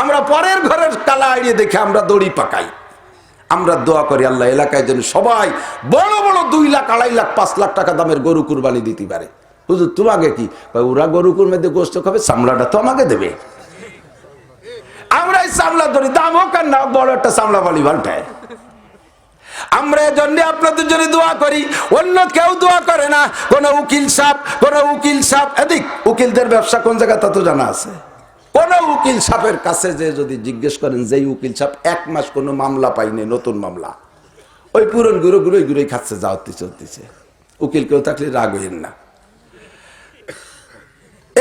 আমরা পরের ঘরের কালা আইড়িয়ে দেখে আমরা দড়ি পাকাই। আমরা দোয়া করি আল্লাহ এলাকায় যেন সবাই বড় বড় 2 লাখ 2.5 লাখ 5 লাখ টাকা দামের গরু কুরবানি দিতে পারে। হুজুর তোমাকে কি ওরা গরু কুরবানিতে গোশত খাবে, চামড়াটা তো আমাকে দেবে। আমরা এই চামড়া ধরি, দাম হোক আর না, বড় একটা চামড়া বলি পাল্টায়। আমরা এজন্য আপনাদের জন্য দোয়া করি, অন্য কেউ দোয়া করে না। কোন উকিল সাহেব এদিক উকিলদের ব্যবসা কোন জায়গা তা তো জানা আছে। কোন উকিল সাহেবের কাছে যে যদি জিজ্ঞেস করেন, যেই উকিল সাহেব 1 মাস কোনো মামলা পাইনি, নতুন মামলা, ওই পুরন ঘুরে খাচ্ছে, যাওয়াতে চলতেছে। উকিল কেউ থাকলে রাগ হইেন না।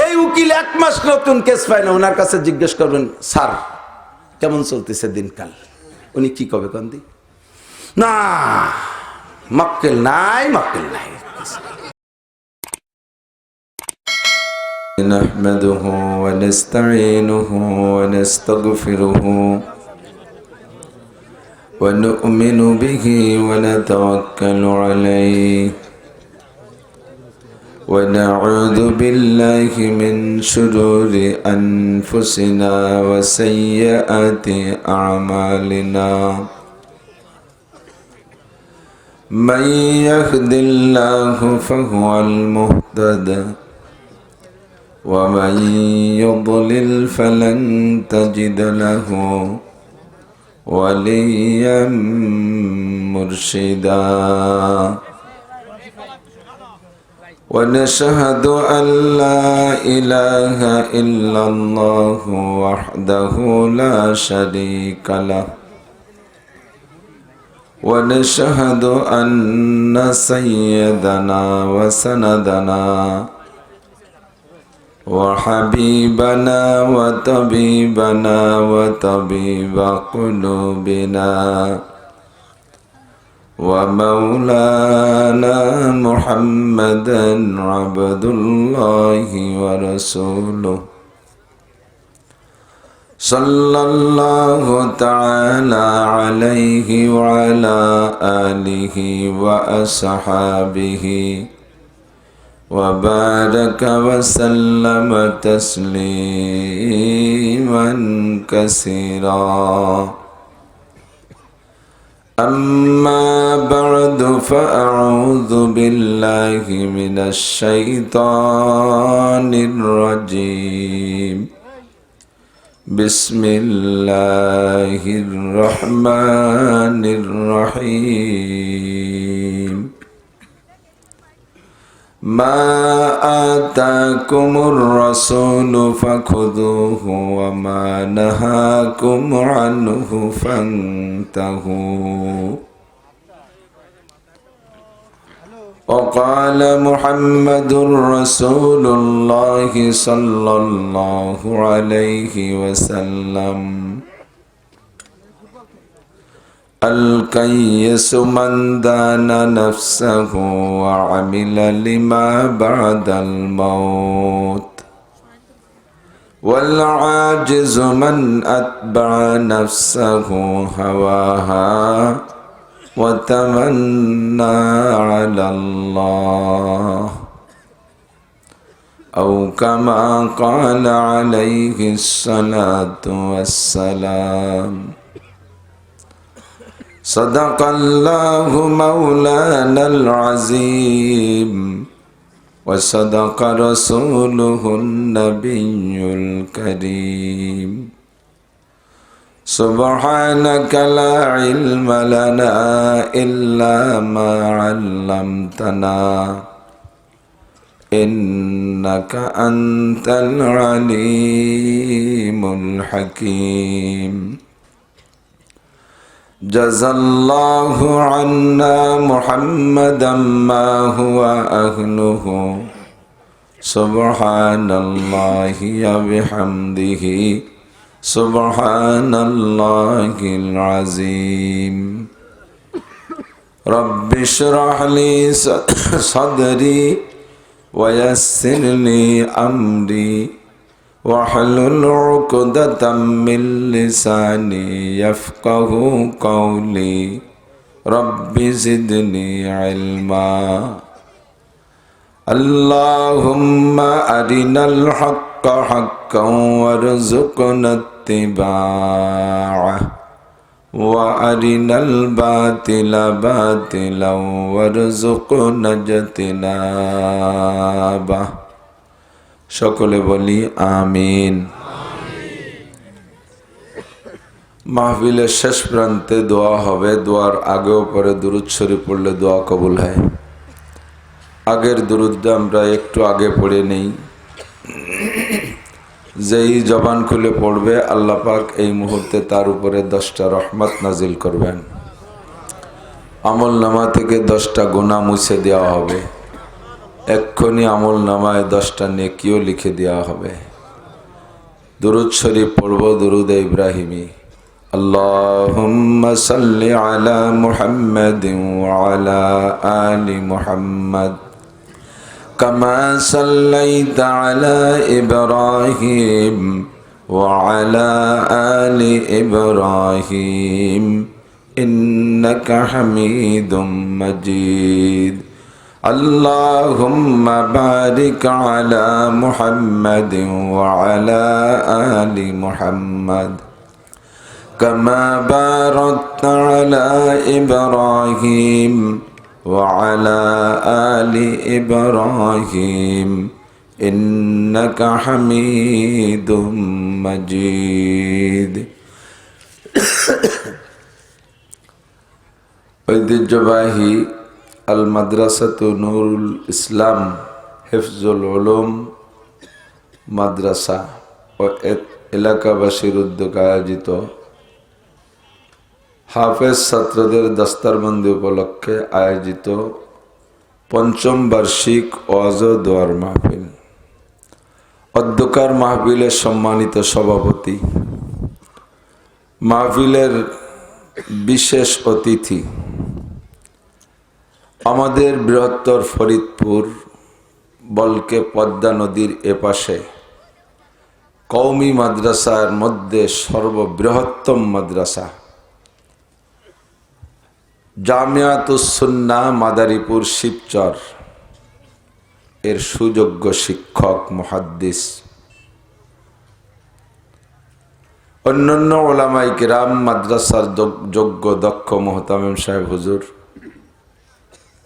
এই উকিল 1 মাস নতুন কেস পায় না, ওনার কাছে জিজ্ঞেস করবেন, স্যার কেমন চলতেছে দিনকাল? উনি কি কবে কন্দি না, মক্কেল নাই। نحمده ونستعينه ونستغفره ونؤمن به ونتوكل عليه ونعوذ بالله من شرور أنفسنا وسيئات أعمالنا من يهد الله فهو المهتد ومن يضلل فلن تجد له وليا مرشدا ونشهد أن لا إله إلا الله وحده لا شريك له ونشهد أن سيدنا وسندنا وحبيبنا وطبيبنا وطبيب قلوبنا ومولانا محمدا عبد الله ورسوله صلى الله تعالى عليه وعلى آله وأصحابه وبارك وسلم تسليما كثيرا أما بعد فأعوذ بالله من الشيطان الرجيم بسم الله الرحمن الرحيم ما آتاكم الرسول فخذوه وما نهاكم عنه فانتهوا وقال محمد رسول الله صلى الله عليه وسلم الكيس من دان نفسه وعمل لما بعد الموت والعاجز من أتبع نفسه هواها وتمنى على الله أو كما قال عليه الصلاة والسلام صدق الله مولانا العظيم وصدق رسوله النبي الكريم سبحانك لا علم لنا إلا ما علمتنا إنك أنت العليم الحكيم جزى الله عنا محمدا ما هو أهله سبحان الله وبحمده سبحان الله العظيم رب اشرح لي صدري ويسر لي أمري واحلل عقدة من لساني يفقه قولي رب زدني علما اللهم أرنا الحق حقا وارزقنا اتباعه وأرنا الباطل باطلا وارزقنا اجتنابه সকলে বলি আমিন। মাহফিলের শেষ প্রান্তে দোয়া হবে, দোয়ার আগেও পরে দুরূদ শরীফ পড়লে দোয়া কবুল হয়। আগের দুরূদটা আমরা একটু আগে পড়ে নেই। যেই জবান খুলে পড়বে আল্লাহ পাক এই মুহূর্তে তার উপরে 10টা রহমত নাজিল করবেন। আমল নামা থেকে 10টা গুনাহ মুছে দেওয়া হবে। এক্ষুনি আমল নামায় 10টা নেকিও লিখে দেওয়া হবে। দুরূদ শরীফ পড়ব, দুরূদ ইব্রাহিমি। আল্লাহুম্মা সাল্লি আলা মুহাম্মাদিন ওয়া আলা আলি মুহাম্মাদ কামা সাল্লাইতা আলা ইব্রাহিম ওয়া আলা আলি ইব্রাহিম ইন্নাকা হামিদুম মাজিদ। اللهم بارك على محمد وعلى آل محمد كما باركت على إبراهيم وعلى آل إبراهيم إنك حميد مجيد। ঐতিহ্যবাহী আল মাদ্রাসাতু নুরুল ইসলাম হিফজুল উলুম মাদ্রাসা ও এলাকাবাসীর উদ্যোগে আয়োজিত হাফেজ ছাত্রদের দস্তারবন্দি উপলক্ষে আয়োজিত ৫ম বার্ষিক ওয়াজ ও দোয়ার মাহফিল। অধ্যকার মাহফিলের সম্মানিত সভাপতি, মাহফিলের বিশেষ অতিথি, আমাদের বৃহত্তর ফরিদপুর বলকে পদ্মা নদীর এপাশে কওমি মাদ্রাসার মধ্যে সর্ববৃহত্তম মাদ্রাসা জামিয়াতুস সুন্নাহ মাদারীপুর শিবচর এর সুযোগ্য শিক্ষক মুহাদ্দিস, অন্যান্য উলামায়ে কিরাম, মাদ্রাসার যোগ্য দক্ষ মুহতামিম সাহেব হুজুর,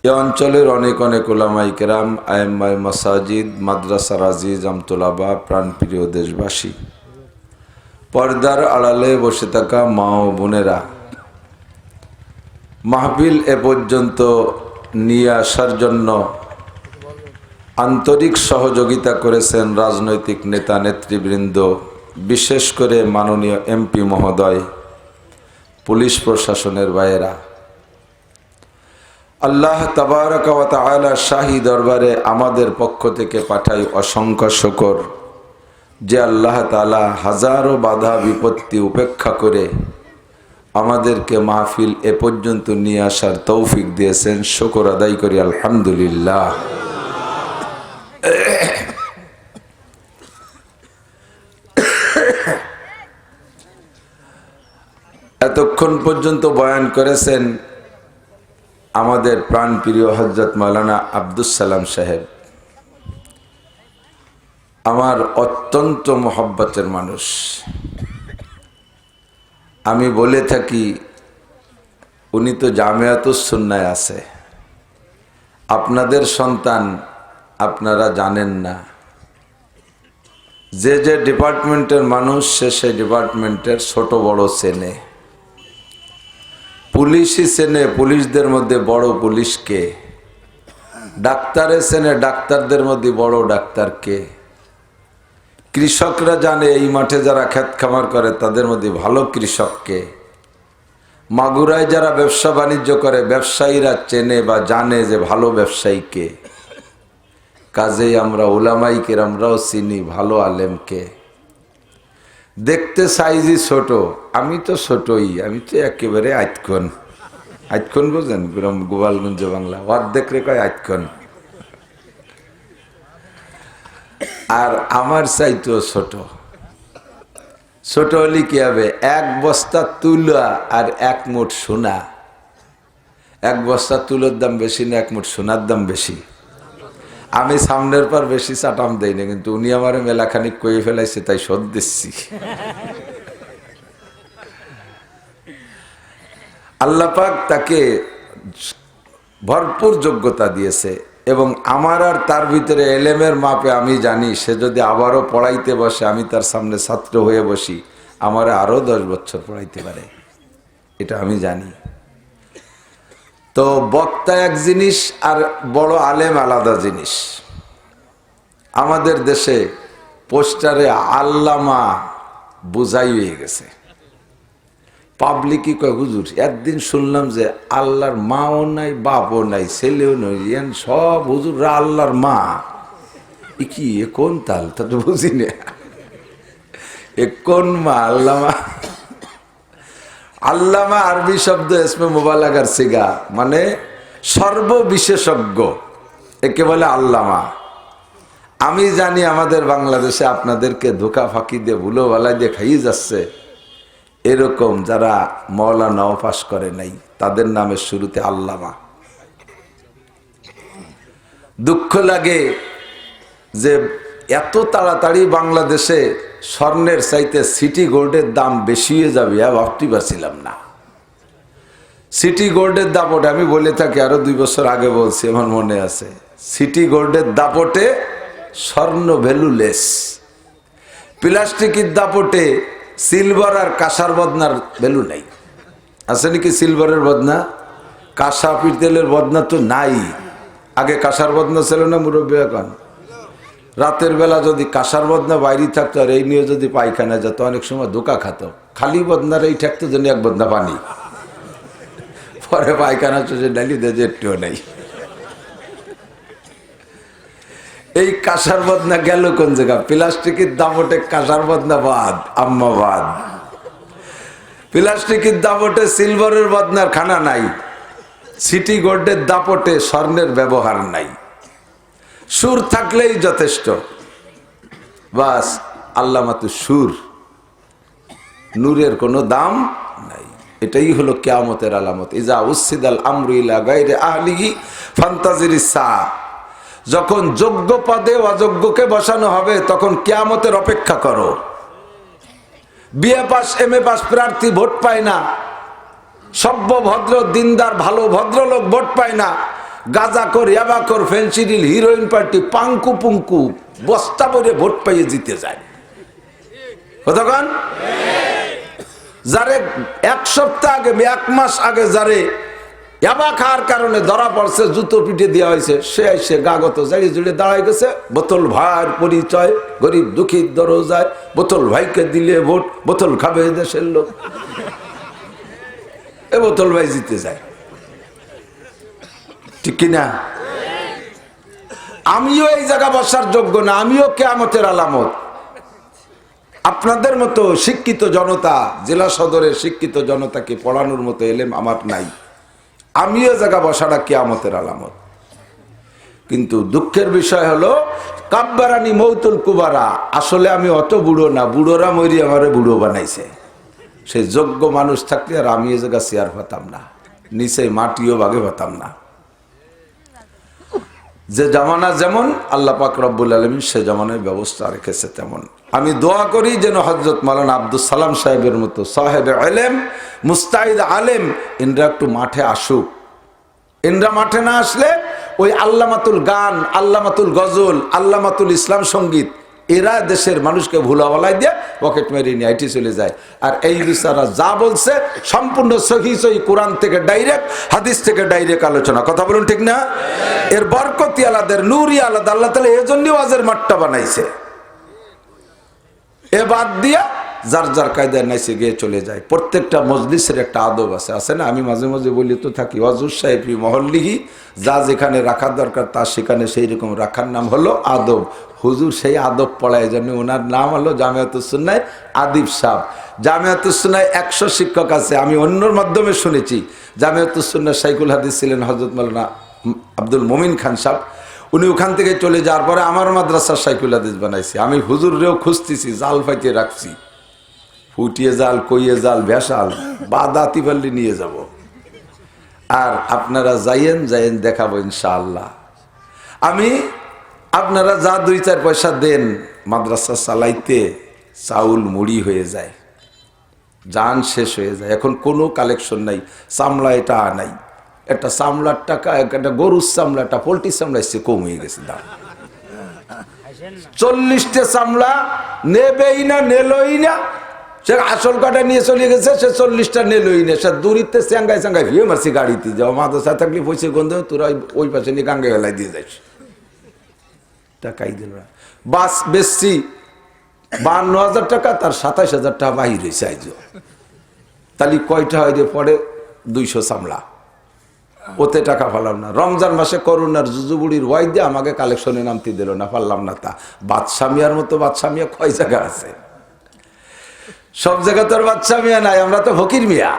এ অঞ্চলের অনেক অনেক উলামায়ে কেরাম, আইম্মায়ে মাসাজিদ, মাদ্রাসার আজিজ আমতুলাবা, প্রাণপ্রিয় দেশবাসী, পর্দার আড়ালে বসে থাকা মা ও বোনেরা, মাহফিল এ পর্যন্ত নিয়ে আসার জন্য আন্তরিক সহযোগিতা করেছেন রাজনৈতিক নেতা নেতৃবৃন্দ, বিশেষ করে মাননীয় এমপি মহোদয়, পুলিশ প্রশাসনের ভাইয়েরা। আল্লাহ তাবারাকা ওয়া তাআলা শাহী দরবারে আমাদের পক্ষ থেকে পাঠাই অসংখ্য শুকর যে আল্লাহ তাআলা হাজারো বাধা বিপত্তি উপেক্ষা করে আমাদেরকে মাহফিল এ পর্যন্ত নিয়ে আসার তৌফিক দিয়েছেন। শুকর আদায় করি আলহামদুলিল্লাহ। এতক্ষণ পর্যন্ত বয়ান করেছেন আমাদের প্রাণপ্রিয় হযরত মাওলানা আব্দুস সালাম সাহেব, আমার অত্যন্ত মহব্বতের মানুষ। আমি বলে থাকি উনি তো জামিয়াতুস সুন্নায় আছে, আপনাদের সন্তান, আপনারা জানেন না। যে যে ডিপার্টমেন্টের মানুষ সে সেই ডিপার্টমেন্টের ছোট বড় চেনে। পুলিশই চেনে পুলিশদের মধ্যে বড় পুলিশকে, ডাক্তারে চেনে ডাক্তারদের মধ্যে বড় ডাক্তারকে, কৃষকরা জানে এই মাঠে যারা ক্ষেত খামার করে তাদের মধ্যে ভালো কৃষককে, মাগুরায় যারা ব্যবসা বাণিজ্য করে ব্যবসায়ীরা চেনে বা জানে যে ভালো ব্যবসায়ীকে। কাজেই আমরা উলামায়ে কেরামরাও চিনি ভালো আলেমকে। দেখতে সাইজই ছোট, আমি তো ছোটই, আমি তো একেবারে আইতখন। আইতখন বোঝেন? গোপালগঞ্জ বাংলা অর্ধেক রে কয় আইতখন। আর আমার চাইতো ছোট। ছোট হলে কি হবে? এক বস্তা তুলা আর এক মুঠ সোনা। এক বস্তা তুলোর দাম বেশি না এক মুঠ সোনার দাম বেশি? আমি সামনের পর বেশি চাটাম দেই না, কিন্তু উনি আমার মেলাখানিক কয়ে ফেলাইছে তাই শোধ দিচ্ছি। আল্লাহ পাক তাকে ভরপুর যোগ্যতা দিয়েছে এবং আমার আর তার ভিতরে এলেমের মাপে আমি জানি সে যদি আবারও পড়াইতে বসে, আমি তার সামনে ছাত্র হয়ে বসি, আমার আরও 10 বছর পড়াইতে পারে, এটা আমি জানি। তো বক্তা এক জিনিস আর বড় আলেম আলাদা জিনিস। আমাদের দেশে পোস্টারে আল্লামা বুঝাই হয়ে গেছে। পাবলিকই কয় হুজুর, একদিন শুনলাম যে আল্লাহর মাও নাই, বাপও নাই, ছেলেও নই, সব হুজুররা আল্লাহর মা। কি এ কোন তাল, তা তো বুঝি না, এ কোন মা? আল্লামা, আল্লামা আরবি শব্দ ইসমে মুবালাগার সিগা, মানে সর্ববিশেষজ্ঞ, একে বলে আল্লামা। আমি জানি আমাদের বাংলাদেশে আপনাদেরকে ধোকা ফাঁকি দিয়ে ভুলো বালাই দিয়ে খাইয়ে যাচ্ছে এরকম যারা মাওলানাও পাস করে নাই, তাদের নামের শুরুতে আল্লামা। দুঃখ লাগে যে এত তাড়াতাড়ি বাংলাদেশে স্বর্ণের চাইতে সিটি গোল্ডের দাম বেশি হয়ে যাবে, ভাবতে পারছিলাম না। সিটি গোল্ডের দাপটে, আমি বলে থাকি, আরো 2 বছর আগে বলছি, আমার মনে আছে, সিটি গোল্ডের দাপটে স্বর্ণ ভ্যালুলেস, প্লাস্টিকের দাপটে সিলভার আর কাঁসার বদনার ভ্যালু নাই। আছে নাকি সিলভারের বদনা? কাঁসা পিতলের বদনা তো নাই। আগে কাঁসার বদনা ছিল না মুরব্বী? এখন রাতের বেলা যদি কাঁসার বদনা বাইরে থাকতো আর এই নিয়ে যদি পায়খানা যেত, অনেক সময় ধোকা খাতো। খালি বদনার এই ঠেকতো যেন 1 বদনা পানি, পরে পায়খানা চোষে ডালি দিয়ে একটুও নেই। এই কাঁসার বদনা গেল কোন জায়গা? প্লাস্টিকের দাপটে কাঁসার বদনা বাদ, আম্মা বাদ। প্লাস্টিকের দাপটে সিলভারের বদনার খানা নাই, সিটি গোল্ডের দাপটে স্বর্ণের ব্যবহার নাই। সুর থাকলেই যথেষ্ট, বাস। আল্লামাতু সুর, নূরের কোনো দাম নাই। এটাই হলো কিয়ামতের আলামত। ইজা উসিদাল আমরু ইলা গায়রি আহলিহি ফান্তাজিরিস সাআ। যখন যোগ্য পদে অযোগ্যকে বসানো হবে তখন কিয়ামতের অপেক্ষা করো। বিএ পাস এমএ পাস প্রার্থী ভোট পায় না, সভ্য ভদ্র দিনদার ভালো ভদ্রলোক ভোট পায় না। গাঁজাখোর, ইয়াবাখোর, ফেন্সিডিল, হিরোইন পার্টি, পাঙ্কু পুঙ্কু বস্তা ভরে ভোট পাইয়ে জিতে যায়। কতক্ষণ? যারে 1 সপ্তাহ আগে, 1 মাস আগে যারে ইয়াবা খাওয়ার কারণে ধরা পড়ছে, জুতো পিঠে দেওয়া হয়েছে, সে এসে গাগত জাড়িয়ে জুড়ে দাঁড়ায় গেছে। বোতল ভাইয়ের পরিচয়, গরিব দুঃখীর দরজায় বোতল ভাইকে দিলে ভোট, বোতল খাবে দেশের লোক, এ বোতল ভাই জিতে যায়। ঠিক কিনা? আমিও এই জায়গা বসার যোগ্য না, আমিও কিয়ামতের আলামত। আপনাদের মতো শিক্ষিত জনতা, জেলা সদরের শিক্ষিত জনতাকে পড়ানোর মতো এলেম আমার নাই, আমিও জায়গা বসাটা কিয়ামতের আলামত। কিন্তু দুঃখের বিষয় হলো কাব্বারানি মৌতুল কুবারা, আসলে আমি অত বুড়ো না, বুড়োরা মরি আমারে বুড়ো বানাইছে। সেই যোগ্য মানুষ থাকলে আর আমি এ জায়গা চেয়ার পাতাম না, নিচে মাটিও বাগে পাতাম না। যে জামানা যেমন আল্লাহ পাক রব্বুল আলামিন সে জামানায় ব্যবস্থা রেখেছে তেমন। আমি দোয়া করি যেন হযরত মাওলানা আব্দুল সালাম সাহেবের মতো সাহেবে ইলম, মুস্তাহিদ আলেম, ইনরা একটু মাঠে আসুক। ইনরা মাঠে না আসলে ওই আল্লামাতুল গান, আল্লামাতুল গজল, আল্লামাতুল ইসলাম সঙ্গীত, এরা দেশের মানুষকে ভুলাওয়ালাই দিয়ে পকেট মেরে নিয়ে আইটি চলে যায়। আর এই বিচারা যা বলছে সম্পূর্ণ সহিহ সহিহ কোরআন থেকে ডাইরেক্ট, হাদিস থেকে ডাইরেক্ট আলোচনা। কথা বলুন ঠিক না? এর বরকতি আলাদা, নূরই আলাদা। আল্লাহ তাআলা এজন্য ওয়াজের মাঠটা বানাইছে। এ বাদ দিয়া যার যার কায়দায় নাইছে গিয়ে চলে যায়। প্রত্যেকটা মজলিসের একটা আদব আছে, আছে না? আমি মাঝে মাঝে বলি তো থাকি, ওয়াজুস সাহেবী মহল্লিহি, যা যেখানে রাখার দরকার তা সেখানে সেই রকম রাখার নাম হলো আদব। হুজুর সেই আদব পড়ায়, জন্য ওনার নাম হলো জামিয়াতুস সুন্নাহ আদিব সাহেব। জামিয়াতুস সুন্নাহ 100 শিক্ষক আছে, আমি অন্যর মাধ্যমে শুনেছি। জামিয়াতুস সুন্নাহ শাইখুল হাদিস ছিলেন হযরত মাওলানা আব্দুল মুমিন খান সাহেব। উনি ওখান থেকে চলে যাওয়ার পরে আমার মাদ্রাসার শাইখুল হাদিস বানাইছি। আমি হুজুররেও খুঁজতেছি, জাল ফাইতে রাখছি, ফুটিয়ে জাল, কইয়ে জাল, ভেসাল, বাদাতি পাল্লি নিয়ে যাব। আর আপনারা যাইয়েন দেখাবো ইনশাআল্লাহ। আমি আপনারা যা 2-4 পয়সা দেন মাদ্রাসা চালাইতে চাউল মুড়ি হয়ে যায়। জান শেষ হয়ে যায়। এখন কোনো কালেকশন নাই, চামড়া এটা নাই, একটা চামড়ার টাকা, একটা গরুর চামড়া, একটা পোল্ট্রির চামড়া এসছে, কম হয়ে গেছে দাম। 40টা চামড়া নেবেই না, নেলই না। সে আসল কাটা নিয়ে চলে গেছে, সে 40টা নেলই না। সে দূরিতে চ্যাঙ্গায় চ্যাঙ্গায় ভিয়ে মারছি গাড়িতে, যাও মাদ্রাসা থাকলে পয়সা গন্ধ, তোরা ওই পাশে নিয়ে গাঙ্গে বেলায় দিয়ে যাইস, টাকাই দিল না। বাস বেচছি 52,000 টাকা, তার 27,000 টাকা বাহির হয়েছে আইজ। তাহলে কয়টা হয় যে পরে 200 চামড়া, ওতে টাকা পালাম না। রমজান মাসে করোনার জুজুবুড়ির ওয়াই দিয়ে আমাকে কালেকশনে নামতে দিল না, পারলাম না। তা বাদশামিয়ার মতো বাদশামিয়া কয় জায়গা আছে? সব জায়গা তো আর বাদশামিয়া নাই, আমরা তো ফকির মিয়া।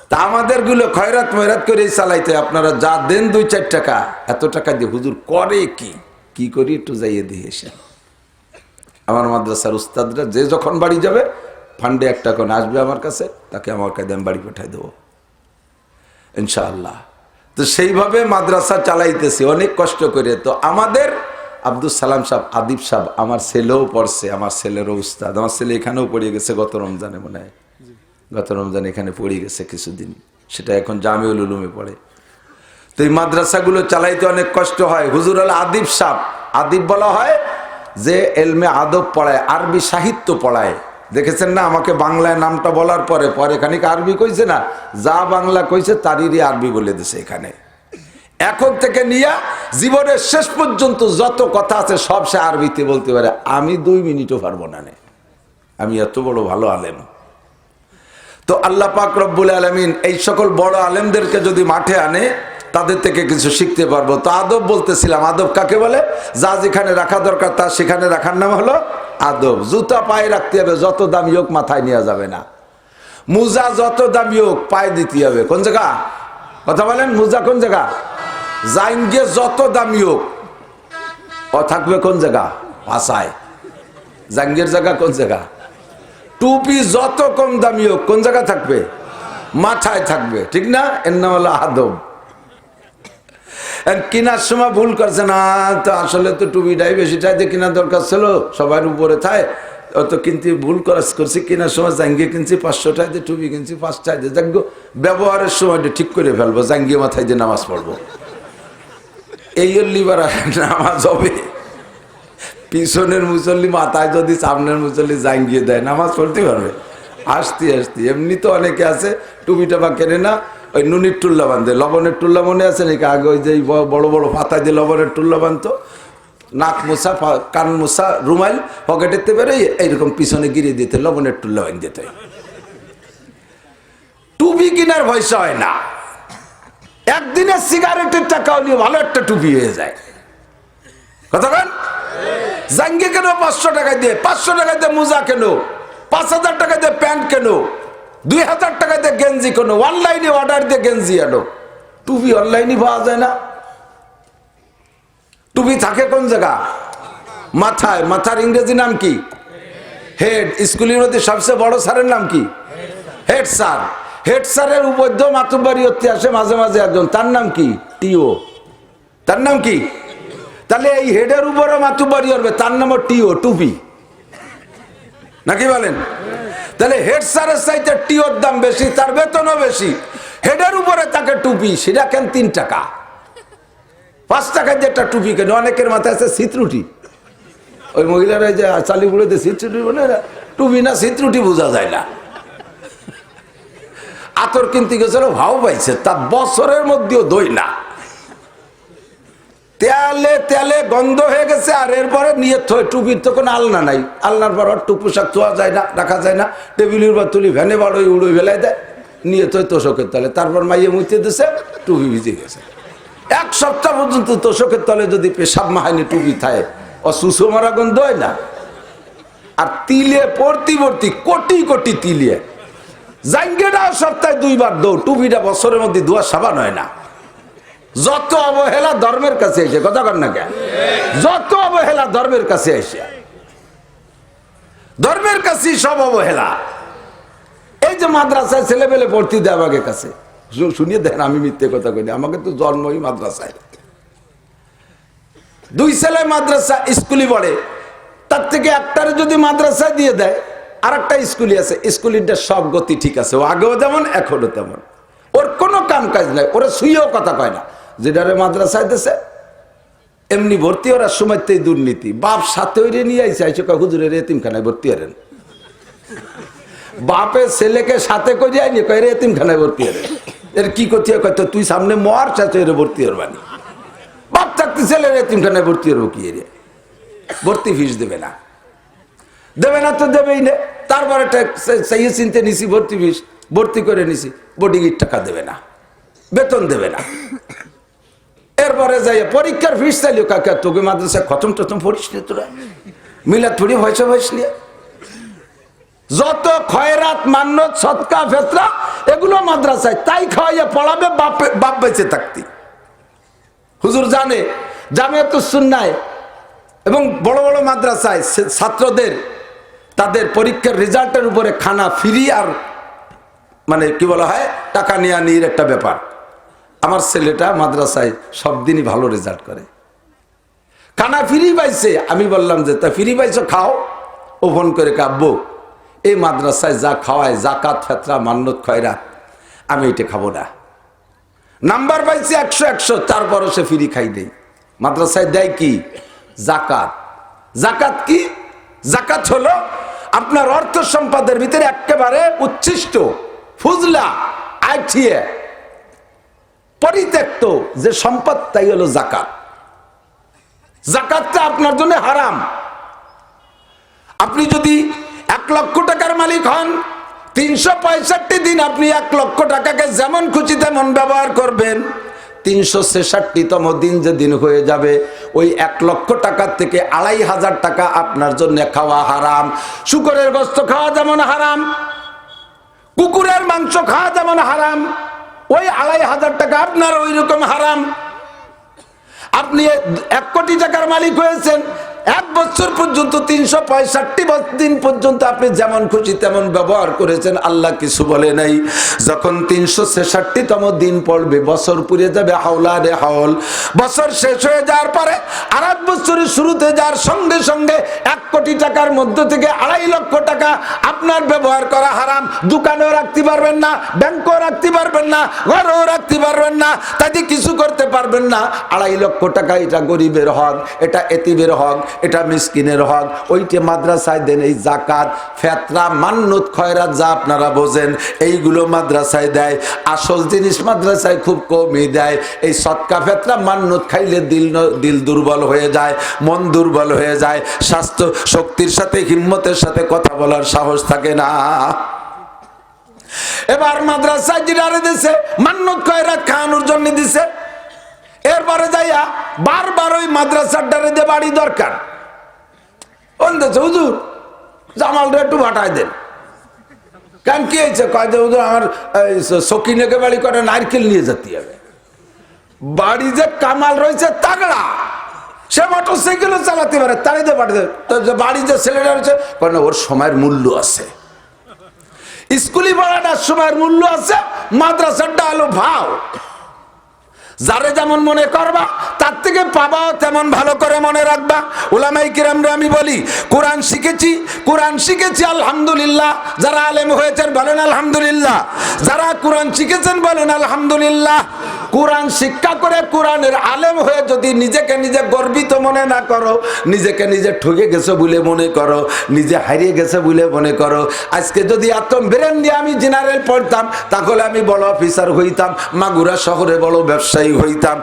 তা আমাদের গুলো খয়রাত ময়রাত করে চালাইতে, আপনারা যা দেন 2-4 টাকা, এত টাকা দিয়ে হুজুর করে কি করি একটু যাইয়ে দিয়ে এসে। আমার মাদ্রাসার উস্তাদরা যে যখন বাড়ি যাবে, ফান্ডে 1 টাকা আসবে আমার কাছে, তাকে আমার কাছে আমি বাড়ি পাঠাই দেবো ইনশাআল্লাহ। তো সেইভাবে মাদ্রাসা চালাইতেছি অনেক কষ্ট করে। তো আমাদের আব্দুল সালাম সাহেব, আদিব সাহেব, আমার ছেলেও পড়ছে, আমার ছেলেরও উস্তাদ। আমার ছেলে এখানেও পড়ে গেছে গত রমজানে, মনে হয় গত রমজানে এখানে পড়ে গেছে কিছুদিন, সেটা এখন জামিউল উলুমে পড়ে। তো এই মাদ্রাসাগুলো চালাইতে অনেক কষ্ট হয়। হুজুর আল আদিব সাহেব, আদিব বলা হয় যে এলমে আদব পড়ায়, আরবি সাহিত্য পড়ায়। দেখেছেন না, আমাকে বাংলায় নামটা বলার পরে পরে খানিক আরবি কইছে না, যা বাংলা কইছে তারই আরবি বলে দিছে। এখানে এখন থেকে নিয়ে জীবনের শেষ পর্যন্ত যত কথা আছে সব সে আরবিতে বলতে পারে। আমি 2 মিনিটও পারবো না, আমি এত বড় ভালো আলেম। তো আল্লাহ পাক রব্বুল আলামিন এই সকল বড় আলেমদেরকে যদি মাঠে আনে, তাদের থেকে কিছু শিখতে পারবো। তো আদব বলতেছিলাম, আদব কাকে বলে? যা যেখানে রাখা দরকার তা সেখানে রাখার নাম হলো আদব। জুতা পায়ে রাখতে হবে, যত দামি হোক মাথায় নেওয়া যাবে না। মুজা যত দামি হোক পায়ে দিতে হবে। কোন জায়গা কথা বলেন? মুজা কোন জায়গা? জাইঙ্গে যত দামি হোক ও থাকবে কোন জায়গা? ভাষায়। জাঙ্গের জায়গা কোন জায়গা? টুপি যত কম দামি হোক কোন জায়গা থাকবে? মাথায় থাকবে, ঠিক না? এর নাম হলো আদব। কেনার সময় ভুল করছে না, তো আসলে তো টুপিটাই বেশি চাইতে কেনার দরকার ছিল, সবার উপরে থায় অত কিনতে ভুল করছি। কেনার সময় জাঙ্গিয়ে কিনছি 500 টাইতে, টুপি কিনছি 5 টাইতে। জাঙ্গো ব্যবহারের সময়টা ঠিক করে ফেলবো, জাঙ্গিয়ে মাথায় দিয়ে নামাজ পড়বো, এই লিবার নামাজ হবে। পিছনের মুসল্লি মাথায় যদি সামনের মুসল্লি জাঙ্গিয়ে দেয়, নামাজ পড়তে পারবে? আসতে এমনি তো অনেকে আছে টুপি টাপা কেনে না, ওই নুনির টুল্লা বাঁধে, লবণের টুল্লা মনে আছে নাকি? আগে ওই যে বড় বড় পাতা দিয়ে লবণের টুল্লা বাঁধতো, নাক মোছা, কান মোছা, রুমাইল পকেটেতে বেরোয় এইরকম পিছনে গিরিয়ে দিতে, লবণের টুল্লা বাঁধ দিতে। টুপি কেনার পয়সা হয় না, একদিনের সিগারেটের টাকাও নিয়ে ভালো একটা টুপি হয়ে যায়। কথা বলেন? জাঙ্গি কেন 500 টাকা দিয়ে, 500 টাকা দিয়ে মোজা কেন, 5,000 টাকা দিয়ে প্যান্ট কেন, 2,000 টাকা দিয়ে গেঞ্জি কেন, অনলাইনে অর্ডার দিয়ে গেঞ্জি আনো। টুপি অনলাইনে পাওয়া যায় না। টুপি থাকে কোন জায়গা? মাথায়। মাথার ইংরেজি নাম কি? হেড। স্কুলের মধ্যে সবচেয়ে বড় স্যারের নাম কি? Head sir. হেড স্যারের উপদ্য মাতুব্বাড়ি হতে আসে মাঝে মাঝে একজন, তার নাম কি? টিও। তার নাম কি? তাহলে এই হেডের উপরে মাতুব্বাড়ি হবে, তার নাম টিও, টুপি, নাকি বলেন? তাহলে হেড স্যারের চাইতে টিওর দাম বেশি, তার বেতনও বেশি। হেডের উপরে তাকে টুপি, সেটা কেন 3 টাকা? 5 টাকা দিয়ে একটা টুপি কেন? অনেকের মাথায় আছে সিত্রুটি, ওই মহিলারা যে চালি বুড়োতে সিত্রুটি বলে, টুপি না সিত্রুটি বোঝা যায় না। আতর কিনতে গেছিল, ভাও পাইছে, তা বছরের মধ্যেও দই না, তেলে তেলে গন্ধ হয়ে গেছে। আর এরপরে নিয়ে টুপির তো কোনো আলনা নাই, আলনার পর টুক পোশাক ধোয়া যায় না, রাখা যায় না, টেবিলের উপর তুলি ভ্যানে বাড়োই উড়োই ফেলাই দেয়, নিয়ে তোষকের তলে। তারপর মাইয়ে মুইতে দিছে, টুপি ভিজে গেছে। 1 সপ্তাহ পর্যন্ত তোষকের তলে যদি পেশাব মাহাইনি টুপি থাকে, ও সুসো মারা গন্ধ হয় না? আর তিলে ভর্তি কোটি কোটি তিলিয়ে, জাঙ্গেটা সপ্তাহে 2 বার দৌড়, টুপিটা বছরের মধ্যে ধোয়া সাবান হয় না। যত অবহেলা ধর্মের কাছে এসে, কথা কর না কেন? যত অবহেলা ধর্মের কাছে এসে, ধর্মের কাছে সব অবহেলা। এই যে মাদ্রাসায় ছেলেবেলে ভর্তি দেয় আমাকে কাছে, শুনিয়ে দেন, আমি মিথ্যে কথা কই, আমাকে তো জন্মই মাদ্রাসায়। 2 ছেলে মাদ্রাসা স্কুলে পড়ে, তার থেকে একটারে যদি মাদ্রাসায় দিয়ে দেয়, আর একটা স্কুলই আছে, স্কুলিটা সব গতি ঠিক আছে, ও আগেও যেমন এখনো তেমন, ওর কোনো কাম কাজ নাই, ওরা শুয়েও কথা কয় না, যেটারে মাদ্রাসায় দিয়েছে এমনি ভর্তি, ওরা সময়তেই দুর্নীতি। বাপ সাথে ওইরে নিয়ে আইসে, আইসে হুজুরের এতিমখানায় ভর্তি হলেন, বাপের ছেলেকে সাথে করে আইনি কয় রে এতিমখানায় ভর্তি হলেন, এর কি করতে হয়, কয় তুই সামনে মর চাচা এর ভর্তি হরবানি, বাপ থাকতে ছেলের এতিমখানায় ভর্তি হরবো কি রে, ভর্তি ফিস দেবে না, দেবে না তো দেবেই না। তারপরে সেই চিনতে নিছি ভর্তি ফিস, ভর্তি করে নিছি, বোর্ডিংয়ের টাকা দেবে না, বেতন দেবে না। এরপরে যাই পরীক্ষার ফিস চাইলেও কাকা তোকে মাদ্রাসায় খতম টতম পড়িস নি, তোরা মিলা থুড়ি ভয়স নিয়ে যত খয়রাত মান্নত সৎকা ফেতরা এগুলো মাদ্রাসায় তাই খাওয়াইয়া পড়াবে, বাপ বেঁচে থাকতি। হুজুর জানে জামিয়াতুস সুন্নাহ এবং বড় বড় মাদ্রাসায় ছাত্রদের তাদের পরীক্ষার রেজাল্টের উপরে খানা ফ্রি, আর মানে কি বলা হয় টাকা নিয়ে নিয়ে একটা ব্যাপার। আমার ছেলেটা মাদ্রাসায় সব দিনই ভালো রেজাল্ট করে, খানা ফ্রি পাইছে। আমি বললাম যে তা ফ্রি পাইছো খাও, ও ফোন করে কাব্বু এই মাদ্রাসায় যা খাওয়ায় জাকাত ফেতরা মান্নত খয়রাত, আমি এটা খাবো না। নাম্বার পাইছে 100 তারপরও সে ফ্রি খাই দেই। মাদ্রাসায় দেয় কি জাকাত। জাকাত কি? জাকাত হলো আপনার অর্থ সম্পদের ভিতরে একেবারে উচ্ছিষ্ট ফুজলা আইঠিয়ে পরিত্যক্ত যে সম্পদ, তাই হলো জাকাত। জাকাতটা আপনার জন্য হারাম। আপনি যদি 1 লক্ষ টাকার মালিক হন, 365 দিন আপনি 1 লক্ষ টাকাকে যেমন খুশি তেমন ব্যবহার করবেন, 366তম দিন যে দিন হয়ে যাবে, ওই 1 লক্ষ টাকার থেকে 2500 টাকা আপনার জন্য খাওয়া হারাম। শুকরের গোশত খাওয়া যেমন হারাম, কুকুরের মাংস খাওয়া যেমন হারাম, ওই 2500 টাকা আপনার ওই রকম হারাম। আপনি 1 কোটি টাকার মালিক হয়েছেন, 1 বছর পর্যন্ত 365 দিন পর্যন্ত আপনি যেমন খুশি তেমন ব্যবহার করেছেন, আল্লাহ কিছু বলে নাই। যখন 366তম দিন পড়বে, বছর পুড়ে যাবে, হাওলা রে হাওল, বছর শেষ হয়ে যাওয়ার পরে আর 1 বছরের শুরুতে যাওয়ার সঙ্গে সঙ্গে 1 কোটি টাকার মধ্য থেকে 2.5 লক্ষ টাকা আপনার ব্যবহার করা হারাম। দোকানেও রাখতে পারবেন না, ব্যাংকেও রাখতে পারবেন না, ঘরেও রাখতে পারবেন না, তাতে কিছু করতে পারবেন না। 2.5 লক্ষ টাকা এটা গরিবের হক, এটা এতিমের হক, এটা মিসকিনের হক, ওইটা মাদ্রাসায় দেন। এই জাকাত ফেতরা মান্নত খয়রাত যা আপনারা বোঝেন, এইগুলো মাদ্রাসায় দেয়। আসল জিনিস মাদ্রাসায় খুব কমই দেয়। এই সৎকা ফেতরা মান্নত খাইলে দিল দুর্বল হয়ে যায়, মন দুর্বল হয়ে যায়, স্বাস্থ্য শক্তির সাথে হিম্মতের সাথে কথা বলার সাহস থাকে না। এবার মাদ্রাসায় জিরারে দিছে, মান্নত খয়রাত খাওয়ানোর জন্য দিছে। এরপরে যাইয়া বারবার ওই মাদ্রাসার ডারে দিয়ে বাড়ি দরকার, হুজুর জামালটা একটু ভাটায় দেন। কেন কি হয়েছে? কয় যে হুজুর আমার সকিনেকে বাড়ি করে নারকেল নিয়ে যেতে হবে। বাড়ি যে কামাল রয়েছে তাগড়া, সে মোটর সাইকেলও চালাতে পারে, তাই দিয়ে পাঠাতে। বাড়ি যে ছেলেটা রয়েছে কারণ ওর সময়ের মূল্য আছে, স্কুলি পড়াটার সময়ের মূল্য আছে, মাদ্রাসাটা হলো ভাও। যারে যেমন মনে করবা তার থেকে পাবাও তেমন ভালো করে মনে রাখবা। উলামায়ে কিরামরে আমি বলি, কোরআন শিখেছি আলহামদুলিল্লাহ। যারা আলেম হয়েছেন বলেন আলহামদুলিল্লাহ, যারা কোরআন শিখেছেন বলেন আলহামদুলিল্লাহ। কোরআন শিক্ষা করে কোরআনের আলেম হয়ে যদি নিজেকে নিজে গর্বিত মনে না করো, নিজেকে নিজে ঠকে গেছো বলে মনে করো, নিজে হারিয়ে গেছে বলে মনে করো, আজকে যদি এত ব্রেন দিয়ে আমি জেনারেল পড়তাম তাহলে আমি বড় অফিসার হইতাম, মাগুরা শহরে বড় ব্যবসায়ী হইতাম,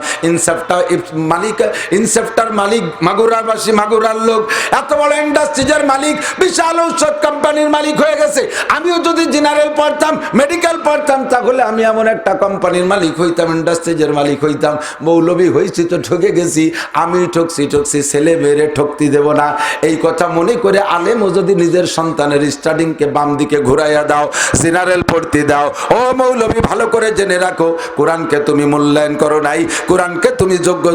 ইনসেপ্টার মালিক মাগুরাবাসী, মাগুরার লোক, এত বড় ইন্ডাস্ট্রিজের মালিক, বিশাল ঔষধ কোম্পানির মালিক হয়ে গেছে। আমিও যদি জেনারেল পড়তাম, মেডিকেল পড়তাম, তাহলে আমি এমন একটা কোম্পানির মালিক হইতাম, ইন্ডাস্ট্রিজের মালিক হইতাম। মৌলবী হয়েছি তো ঠকে গেছি, আমি ঠকছি, ছেলে মেয়েরে ঠকতে দেব না, এই কথা মনে করে আলেমও যদি নিজের সন্তানের স্টাডিংকে বাম দিকে ঘুরাইয়া দাও, জেনারেল পড়তে দাও, ও মৌলবী ভালো করে জেনে রাখো, কোরআনকে তুমি মূল্যায়ন করো নাই, কোরআনকে তুমি যোগ্য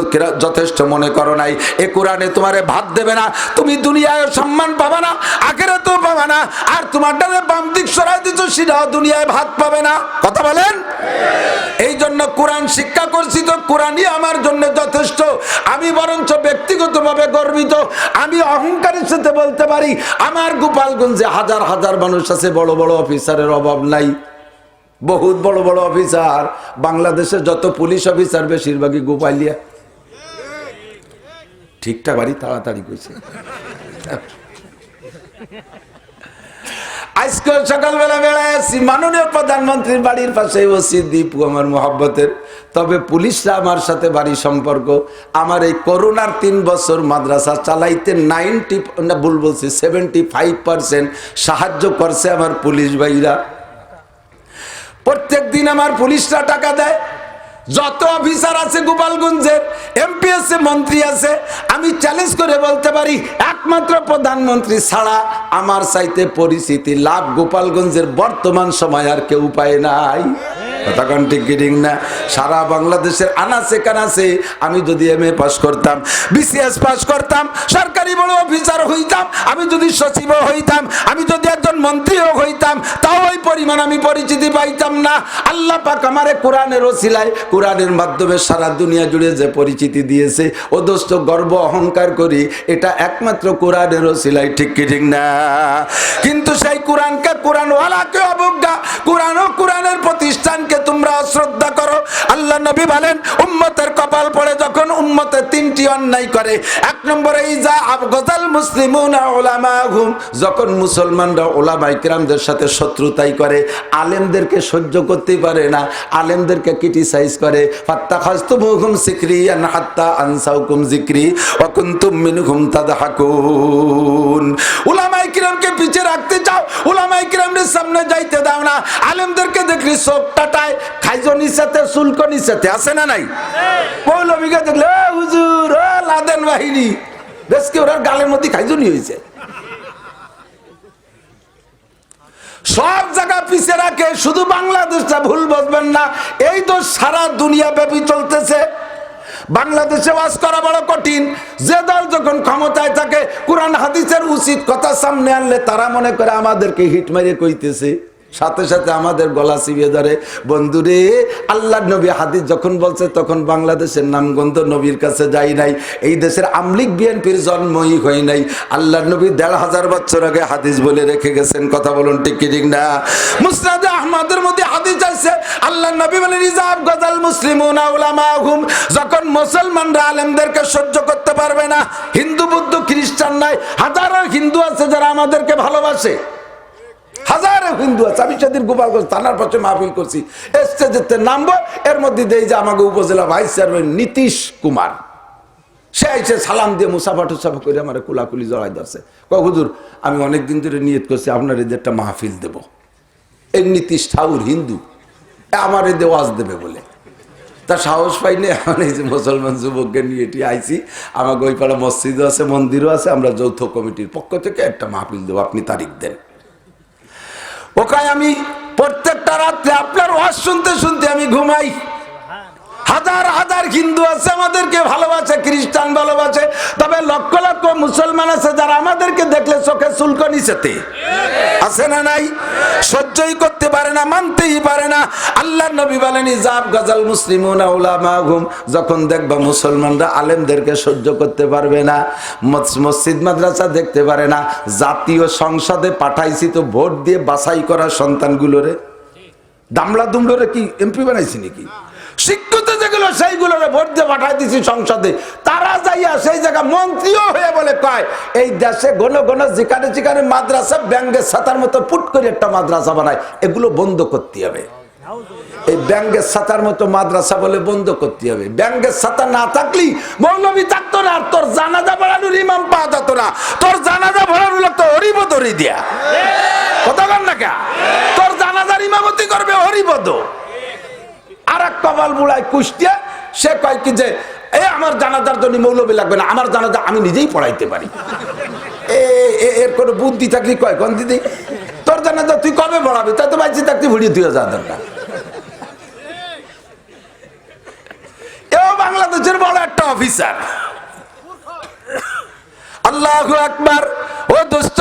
যথেষ্ট মনে করো নাই। এ কোরআনে তোমারে ভাত দেবে না, তুমি দুনিয়ায় সম্মান পাবা না, আখিরাতেও পাবা না। আর তোমার ডানে বাম দিক সরাই দিচ্ছ দোষীরাও দুনিয়ায় ভাত পাবে না। কথা বলেন। এই জন্য কোরআন শিক্ষা করছি তো কোরআনই আমার জন্য যথেষ্ট। আমি বরঞ্চ ব্যক্তিগতভাবে গর্বিত, আমি অহংকারের সাথে বলতে পারি আমার গোপালগঞ্জে হাজার হাজার মানুষ আছে, বড় বড় অফিসারের অভাব নাই, বহুত বড় বড় অফিসার। বাংলাদেশের যত পুলিশ অফিসার বেশিরভাগই গোপালিয়া। ঠিকঠাক বাড়ি তাড়াতাড়ি কইছে। আজকে সকালবেলা বেড়ায় আসছি মাননীয় প্রধানমন্ত্রীর বাড়ির পাশে ওসি দীপু আমার মহব্বতের। তবে পুলিশরা আমার সাথে বাড়ি সম্পর্ক। আমার এই করোনার 3 বছর মাদ্রাসা চালাইতে 75% সাহায্য করছে আমার পুলিশ ভাইরা। প্রত্যেক দিন আমার পুলিশরা টাকা দেয়। যত অফিসার আছে গোপালগঞ্জের, এমপি আছে, মন্ত্রী আছে, আমি চ্যালেঞ্জ করে বলতে পারি একমাত্র প্রধানমন্ত্রী ছাড়া আমার চাইতে পরিচিতি লাভ গোপালগঞ্জের বর্তমান সময় আর কেউ পায় নাই। কথা কোন ঠিক ঠিক না? সারা বাংলাদেশের আনাচে কানাচে আমি যদি MA পাস করতাম, BCS পাস করতাম, সরকারি বড় অফিসার হইতাম, আমি যদি সচিব হইতাম, আমি যদি একজন মন্ত্রীও হইতাম, তাও ওই পরিমাণ আমি পরিচিতি পাইতাম না। আল্লাহ পাক আমারে কোরআনের ওসিলায়, কোরআনের মাধ্যমে সারা দুনিয়া জুড়ে যে পরিচিতি দিয়েছে, ও দোস্ত গর্ব অহংকার করি এটা একমাত্র কোরআনের ওসিলায়। ঠিক কি ঠিক না? কিন্তু সেই কোরআনকে, কোরআনওয়ালাকে অবজ্ঞা, কোরআন ও কোরআনের প্রতিষ্ঠানকে তোমরা শ্রদ্ধা করো। আল্লাহ নবী বলেন উম্মতের কপাল পড়ে যখন উম্মতে 3টি অন্যায় করে। 1 নম্বরে ইজা আবগাজাল মুসলিমুনা উলামাহুম, যখন মুসলমানরা উলামায়ে কিরামদের সাথে শত্রুতাই করে, আলেমদেরকে সহ্য করতে পারে না, আলেমদেরকে ক্রিটিসাইজ করে। ফাত্তাখাজতুমুহুম সিকরিয়ান হাত্তা আনসাউকুম যিকরি ওয়া কুনতুম মিনহুম তাদহাকুন। উলামায়ে কিরামকে পিছে রাখতে চাও, উলামায়ে কিরামদের সামনে যাইতে দাও না। আলেমদেরকে দেখলি সব টাটায়, খাইজনি সাথে সুলকনি সাথে আছে না নাই? মৌলভীকে দেখলে ও হুজুর, ও লাদেন বাহিনী, বেশ কি ওর গালের মধ্যে খাইজনি হয়েছে। সব জায়গা পিছে রাখে, শুধু বাংলাদেশটা ভুল বুঝবেন না, এই তো সারা দুনিয়া ব্যাপী চলতেছে। বাংলাদেশে ওয়াজ করা বড় কঠিন। যে দল যখন ক্ষমতায় থাকে, কোরআন হাদিসের উচিত কথা সামনে আনলে তারা মনে করে আমাদেরকে হিট মারিয়ে কইতেছে, সাথে সাথে আমাদের গলা চিবিয়ে ধরে। বন্ধুরে, আল্লাহর নবী হাদিস যখন বলছে তখন বাংলাদেশের নামগন্ধ নবীর কাছে যাই নাই, এই দেশের আমলিক বিএনপির জন্মই হয় নাই। আল্লাহর নবী 1500 বছর আগে হাদিস বলে রেখে গেছেন। কথা বলুন ঠিক কি ঠিক না? মুসনাদে আহমদের মধ্যে হাদিস আছে, আল্লাহর নবী বলেন ইজাব গাজাল মুসলিমুনা উলামাহুম, যখন মুসলমানরা আলেমদেরকে সহ্য করতে পারবে না, হিন্দু বুদ্ধ খ্রিস্টান নাই, হাজারো হিন্দু আছে যারা আমাদেরকে ভালোবাসে, হাজারো হিন্দু আছে। আমি সেদিন গোপালগঞ্জ থানার পাশে মাহফিল করছি, স্টেজেতে নামবো, এর মধ্যে দেই যে আমাকে উপজেলা ভাইস চেয়ারম্যান নীতিশ কুমার, সে এসে সালাম দিয়ে মুসাফা টুসাফা করে আমার কুলাকুলি জড়াই ধরছে। হুজুর, আমি অনেকদিন ধরে নিয়ত করছি আপনার এদের একটা মাহফিল দেব, এই নীতিশ ঠাকুর হিন্দু, আমার এদের ওয়াজ দেবে বলে। তা সাহস পাইনি, এখন এই যে মুসলমান যুবককে নিয়ে এটি আইছি, আমাকে ওই পাড়া মসজিদও আছে, মন্দিরও আছে, আমরা যৌথ কমিটির পক্ষ থেকে একটা মাহফিল দেবো, আপনি তারিখ দেন। ওখানে আমি প্রত্যেকটা রাত্রে আপনার ওয়াজ শুনতে শুনতে আমি ঘুমাই। হাজার হাজার হিন্দু আছে আমাদেরকে ভালোবাসে, খ্রিস্টান ভালোবাসে, তবে লক্ষ লক্ষ মুসলমান আছে যারা আমাদেরকে দেখলে চোখে চুলকানি সেতে আছে না নাই? সহ্যই করতে পারে না, মানতেই পারে না। আল্লাহর নবী বলেন ইজাব গাজাল মুসলিমুনা উলামাহুম, যখন দেখবা মুসলমানরা আলেমদেরকে সহ্য করতে পারবে না, মসজিদ মাদ্রাসা দেখতে পারে না, জাতীয় সংসদে পাঠাইছি তো ভোট দিয়ে বাছাই করা সন্তানগুলোরে, দামলা দুমলোরে কি এমপি বানাইছি নাকি? শিক্ষিত যেগুলো সেইগুলোরে ভোট দিয়ে পাঠাই দিছি সংসদে, তারা যাইয়া সেই জায়গা মন্ত্রীও হয়ে বলে কয় এই দেশে ঘন ঘন যেখানে যেখানে মাদ্রাসা ব্যাঙ্গের ছাতার মতো পুট করে একটা মাদ্রাসা বানায়, এগুলো বন্ধ করতে হবে। এই ব্যাঙ্গের ছাতার মতো মাদ্রাসা বলে বন্ধ করতে হবে। ব্যাঙ্গের ছাতা না থাকলেই মৌলবী থাকতো না, আর তোর জানাজা পড়ানোর ইমাম পাওয়া যেত না, তোর জানাজা পড়ানোর লোক তো হরিপদ হরি দিয়া, কথা বল না কে? তোর জানাজার ইমামতি করবে হরিপদ। আর এক কপাল বুড়ায় কুষ্টিয়া, সে কয় কি যে আমার জানাজার জন্য মৌলবী লাগবে না, আমার জানাজা আমি নিজেই পড়াইতে পারি। এর কোনো বুদ্ধি থাকলে কয় কোন দিদি তোর জানাজা তুই কবে পড়াবি, তাই তো বাইচি থাকতে ভিড়িয়ে তুই যা দরকার। এও বাংলাদেশের বড় একটা অফিসার, আল্লাহু আকবার। ও দোস্ত,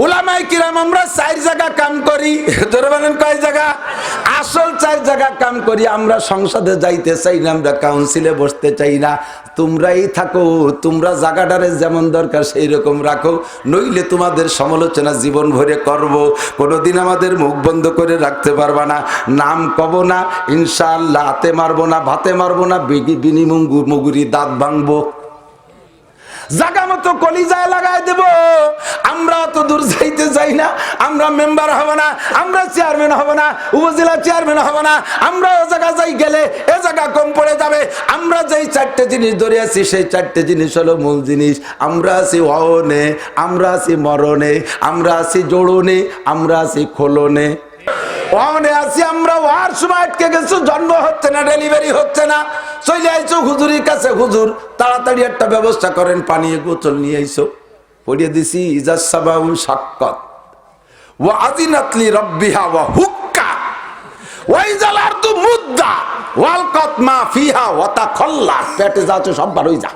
উলামায়ে কিরাম আমরা 4 জায়গা কাম করি। জোরে বলেন কয় জায়গা? আসল 4 জায়গা কাম করি। আমরা সংসদে যাইতে চাই না, আমরা কাউন্সিলে বসতে চাই না। তোমরাই থাকো, তোমরা জায়গাটারে যেমন দরকার সেই রকম রাখো, নইলে তোমাদের সমালোচনা জীবন ভরে করব। কোনোদিন আমাদের মুখ বন্ধ করে রাখতে পারবা না। নাম কব না ইনশাআল্লাহ, হাতে মারবো না, ভাতে মারবো না, বিনি মুগুরি দাঁত ভাঙবো, জায়গা মতো কলিজায় লাগাই দেব। আমরা অত দূর যাইতে চাই না। আমরা মেম্বার হব না, আমরা চেয়ারম্যান হব না, উপজেলা চেয়ারম্যান হব না। আমরা ও জায়গা যাই গেলে এ জায়গা কম পড়ে যাবে। আমরা যেই 4টে জিনিস ধরে আছি সেই 4টে জিনিস হলো মূল জিনিস। আমরা আছি অনে, আমরা আছি মরণে, আমরা আছি জোড়নে, আমরা আছি খোলনে। ওখানে আছি আমরা, ওয়ার সময় আটকে গেছো, জন্ম হচ্ছে না, ডেলিভারি হচ্ছে না, চলে আইছো হুজুরের কাছে, হুজুর তাড়াতাড়ি একটা ব্যবস্থা করেন, পানি গোসল নিয়ে আইছো। পড়িয়ে দিছি ইজাজ সাবাউন সাক্কাত ওয়া আযিনাতলি রাব্বিহা ওয়া হুক্কা ওয়া ইজাল আরদু মুদ্দা ওয়াল কাতমা ফিহা ওয়া তাখাল্লা। পেটে যাচ্ছে সব বার হই যা।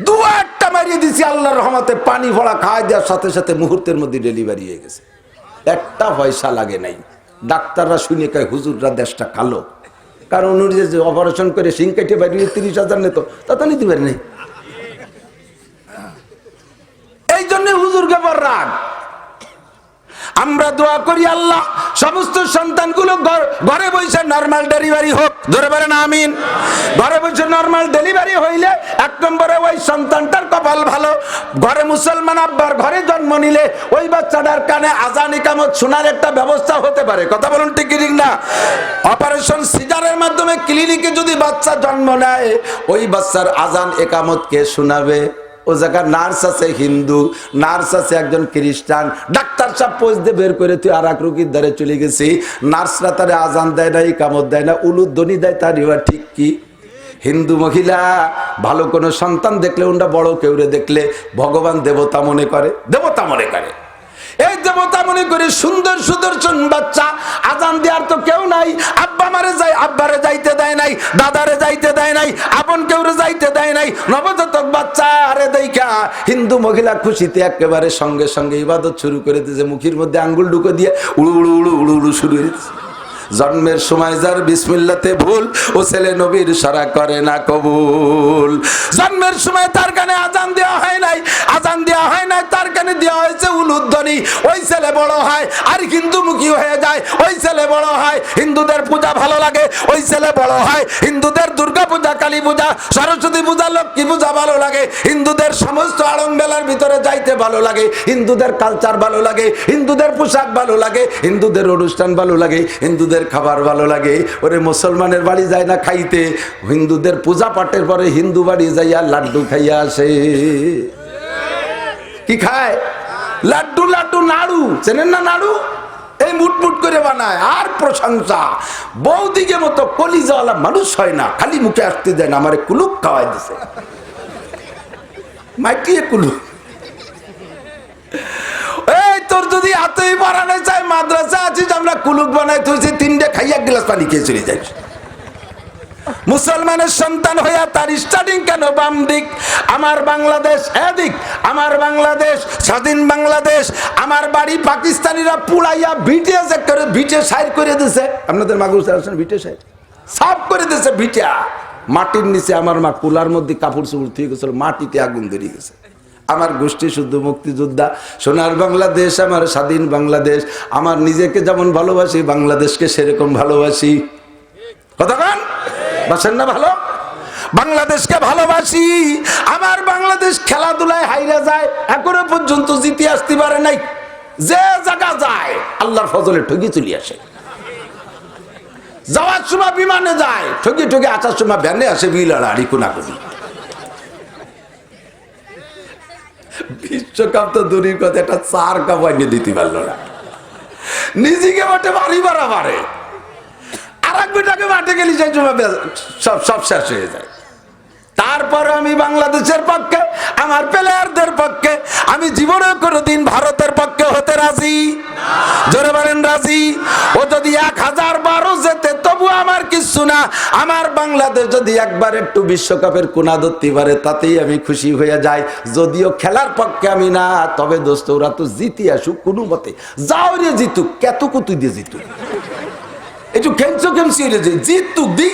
দুয়ারটা মারিয়ে দিছি, আল্লাহর রহমতে পানি ভরা খাওয়া দেওয়ার সাথে সাথে মুহূর্তের মধ্যে ডেলিভারি হয়ে গেছে। একটা পয়সা লাগে নাই। ডাক্তাররা শুনে কয় হুজুররা দেশটা কালো, কারণ উনি যে অপারেশন করে সিং কেটে বাড়িয়ে 30,000 নিত, তা তো নিতে পারি নাই। এই জন্য হুজুরকে বড় রাগ। আমরা দোয়া করি আল্লাহ সমস্ত সন্তানগুলো ঘরে বসে নরমাল ডেলিভারি হোক। ধরে বলেন আমিন। ঘরে বসে নরমাল ডেলিভারি হইলে 1 নম্বরে ওই সন্তানটার কপাল ভালো। ঘরে মুসলমান আব্বার ঘরে জন্ম নিলে ওই বাচ্চাটার কানে আজান ইকামত শোনার একটা ব্যবস্থা হতে পারে। কথা বলুন ঠিক ঠিক না? অপারেশন সিজারের মাধ্যমে ক্লিনিকে যদি বাচ্চা জন্ম নেয়, ওই বাচ্চার আজান একামত কে শোনাবে? ও জায়গার নার্স আছে হিন্দু, নার্স আছে একজন খ্রিস্টান। ডাক্তার সাহেব পোজ দিয়ে বের করে তুই আর এক রোগীর দ্বারে চলে গেছি। নার্সরা তারে আজান দেয় না, ইকামত দেয় না, উলুধ্বনি দেয়, তার ঠিক কি? হিন্দু মহিলা ভালো কোনো সন্তান দেখলে, ওটা বড় কেউরে দেখলে ভগবান দেবতা মনে করে, দেবতা মনে করে। এই দেবতা মনে করে সুন্দর সুদর্শন বাচ্চা, আজান দেওয়ার তো কেউ নাই। আব্বা মারে যাই, আব্বারে যাইতে দেয় নাই, দাদারে যাইতে দেয় নাই, আপন কেউরে যাইতে দেয় নাই। নবজাতক বাচ্চা আরে দেখা হিন্দু মহিলা খুশিতে একেবারে সঙ্গে সঙ্গে ইবাদত শুরু করে দিয়েছে। মুখের মধ্যে আঙ্গুল ঢুকে দিয়ে উড়ু উড়ু উড়ু উড়ু উড়ু শুরু হয়ে দিয়েছে। জন্মের সময় যার বিসমিল্লাতে ভুল, ও ছেলে নবীর সারা করে না কবুল। জন্মের সময় তার কানে আজান দেওয়া হয় নাই, আজান দেওয়া হয় নাই, তার কানে দেওয়া হয়েছে উলুধ্বনি। ওই ছেলে বড় হয় আর হিন্দুমুখী হয়ে যায়। ওই ছেলে বড় হয়, হিন্দুদের পূজা ভালো লাগে। ওই ছেলে বড় হয়, হিন্দুদের দুর্গা পূজা, কালী পূজা, সরস্বতী পূজা, লক্ষ্মী পূজা ভালো লাগে। হিন্দুদের সমস্ত আড়ং বেলার ভিতরে যাইতে ভালো লাগে। হিন্দুদের কালচার ভালো লাগে, হিন্দুদের পোশাক ভালো লাগে, হিন্দুদের অনুষ্ঠান ভালো লাগে, হিন্দুদের খাবার ভালো লাগে। ওরে মুসলমানের বাড়ি যায় না খাইতে, হিন্দুদের পূজা পাঠের পরে হিন্দু বাড়ি যাইয়া লাড্ডু খাইয়া আসে। কি খায়? লাড্ডু। লাড্ডু নাড়ু চেনেন না? নাড়ু এই মুটমুট করে বানায় আর প্রশংসা। বৌদিকে মতো কলিজাওয়ালা মানুষ হয় না, খালি মুখে আসতে দেয় না, আমারে কুলুক খাওয়াই দিছে। মাইকিয়ে কুলুক। এই তোর যদি হাতেই বাড়ানো চাই, মাদ্রাসা আছিস, আমরা কুলুক বানাই তুইছি, 3টে খাইয়া গ্লাস পানি খেয়ে চলে যাই। মুসলমানের সন্তান হইয়া তার স্টার্টিং কেন বাম দিক? আমার বাংলাদেশ এদিক, আমার বাংলাদেশ স্বাধীন বাংলাদেশ। আমার বাড়ি পাকিস্তানিরা পুড়াইয়া ভিটে করে ভিটে সাইড করে দিছে। আপনাদের মাগুর ভিটে সাইড সাফ করে দিছে। ভিটা মাটির নিচে আমার মা কুলার মধ্যে কাপড় চোপড় থেকে গেছিল, মাটিতে আগুন ধরে গেছে। আমার গোষ্ঠী শুদ্ধ মুক্তিযোদ্ধা, সোনার বাংলাদেশ, আমার স্বাধীন বাংলাদেশ। আমার নিজেকে যেমন ভালোবাসি, বাংলাদেশকে সেরকম ভালোবাসি। কথা বলেন, বাসেন না? ভালো বাংলাদেশকে ভালোবাসি। আমার বাংলাদেশ খেলাধুলায় হাইরা যায়, এখনো পর্যন্ত জিতে আসতে পারে নাই। যে জায়গা যায় আল্লাহর ফজলে ঠকি চলে আসে। যাওয়ার সময় বিমানে যায় ঠকি ঠকি, আসার সময় ভ্যানে আসে বিলাড়ি কোনাকুনি। বিশ্বকাপ তো দূরের কথা, একটা 4 কাপ এনে দিতে পারলো না। নিজেকে মাঠে বাড়ি বাড়া পারে, আর এক বেটাকে মাঠে গেলি সেই সময় সব শেষ হয়ে যায়। তারপর আমি বাংলাদেশের পক্ষে, আমার প্লেয়ারদের পক্ষে। আমি জীবনে কোনোদিন ভারতের পক্ষে হতে রাজি। জোরে বলেন রাজি। ও যদি 1012 যেতে তবু আমার কিছু না, আমার বাংলাদেশ যদি একবার একটু বিশ্বকাপের কোনা ধরতে পারে তাতেই আমি খুশি হয়ে যাই। যদিও খেলার পক্ষে আমি না, তবে দোস্ত ওরা তো জিতে আসুক কোনো মতে, যাও রে জিতুক, কেত কুতুই দিয়ে জিতুক, একটু খেলছো খেলছি রে জিতুক দি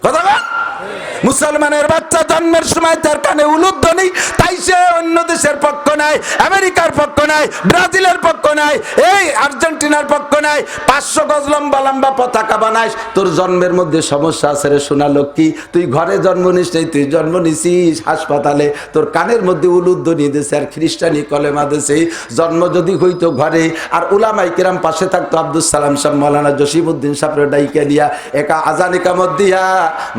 কথা বল। মুসলমানের বাচ্চা জন্মের সময় তার কানে উলুধ্বনি, তাই সে অন্য দেশের পক্ষ নাই, আমেরিকার পক্ষ নাই, ব্রাজিলের পক্ষ নাই, এই আর্জেন্টিনার পক্ষ নাই। 500 গজ লম্বা লম্বা পতাকা বানাইস, তোর জন্মের মধ্যে সমস্যা আছে রে সোনা লক্ষ্মী, তুই ঘরে জন্ম নিস নাই, তুই জন্ম নিছিস হাসপাতালে, তোর কানের মধ্যে উলুধ্বনি দিছে আর খ্রিস্টানি কলেমা দিছে। জন্ম যদি হইতো ঘরে আর উলামায়ে কেরাম পাশে থাকতো, আব্দুল সালাম সাহেব, মাওলানা জসিমউদ্দিন সাহেবের ডাইকা দিয়া একা আজান ইকামত দিয়া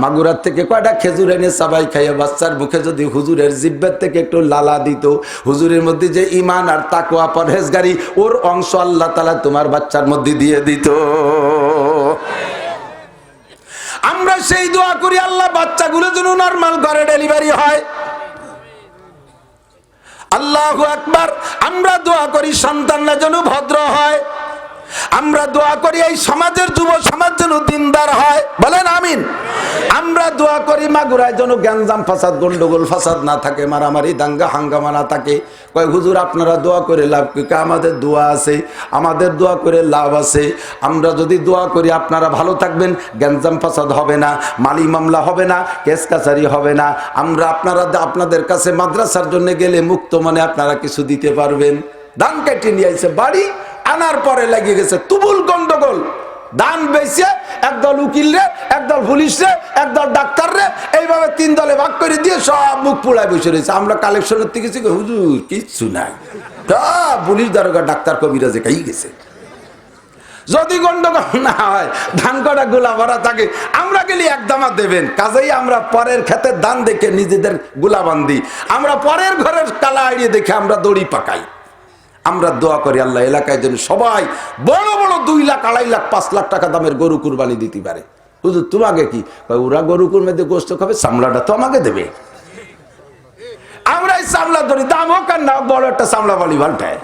মাগুরার থেকে কয়টা খেজুর এনে সবাই খাইয়ে বাচ্চার মুখে যদি হুজুরের জিব্বের থেকে একটু লালা দিত, হুজুরের মধ্যে যে ঈমান আর তাকওয়া পরহেজগারি ওর অংশ আল্লাহ তাআলা তোমার বাচ্চার মধ্যে দিয়ে দিত। আমরা সেই দোয়া করি আল্লাহ বাচ্চাগুলো যেন নরমাল ঘরে ডেলিভারি হয়। আল্লাহু আকবার। আমরা দোয়া করি সন্তানরা যেন ভদ্র হয়। আমরা দোয়া করি এই সমাজের যুব সমাজ যেন দিনদার হয়, বলেন আমিন। আমরা দোয়া করি মাগুরায় যেন গ্যাঞ্জাম ফাসাদ গন্ডগোল ফাসাদ না থাকে, মারামারি দাঙ্গা হাঙ্গামা না থাকে। কয় হুজুর আপনারা দোয়া করে লাভ কি? আমাদের দোয়া আছে, আমাদের দোয়া করে লাভ আছে। আমরা যদি দোয়া করি আপনারা ভালো থাকবেন, গ্যাঞ্জাম ফাসাদ হবে না, মালি মামলা হবে না, কেস কাছারি হবে না। আমরা আপনাদের কাছে মাদ্রাসার জন্য গেলে মুক্ত মনে আপনারা কিছু দিতে পারবেন। দান কেটে নিয়ে আইছে বাড়ি আনার পরে লাগিয়ে গেছে তুবুল গন্ডগোল, দান বেচে একদল উকিল রে, একদল পুলিশ রে, একদল ডাক্তার রে, এইভাবে 3 দলে ভাগ করে দিয়ে সব মুখ পোড়ায় বসে রয়েছে। আমরা কালেকশনের থেকে হুজুর কিচ্ছু নাই, পুলিশ দারোগা ডাক্তার কবিরাজে খাই গেছে। যদি গন্ডগোল না হয়, ধান কটা গোলা ভরা থাকে, আমরা গেলে একদামা দেবেন। কাজেই আমরা পরের ক্ষেতের ধান দেখে নিজেদের গোলা বান্ধি, আমরা পরের ঘরের কালা আড়িয়ে দেখে আমরা দড়ি পাকাই। আমরা দোয়া করি আল্লাহ এলাকায় যেন সবাই বড় বড় 2 লাখ, 2.5 লাখ, 5 লাখ টাকা দামের গরু কুরবানি দিতে পারে। হুজুর তোমাকে কি? ওরা গরু কুরবানিতে গোশত খাবে, চামড়াটা তো আমাকে দেবে। আমরা এই চামড়া ধরি, দাম হোক আর না বড় একটা চামড়া বালি পাল্টায়।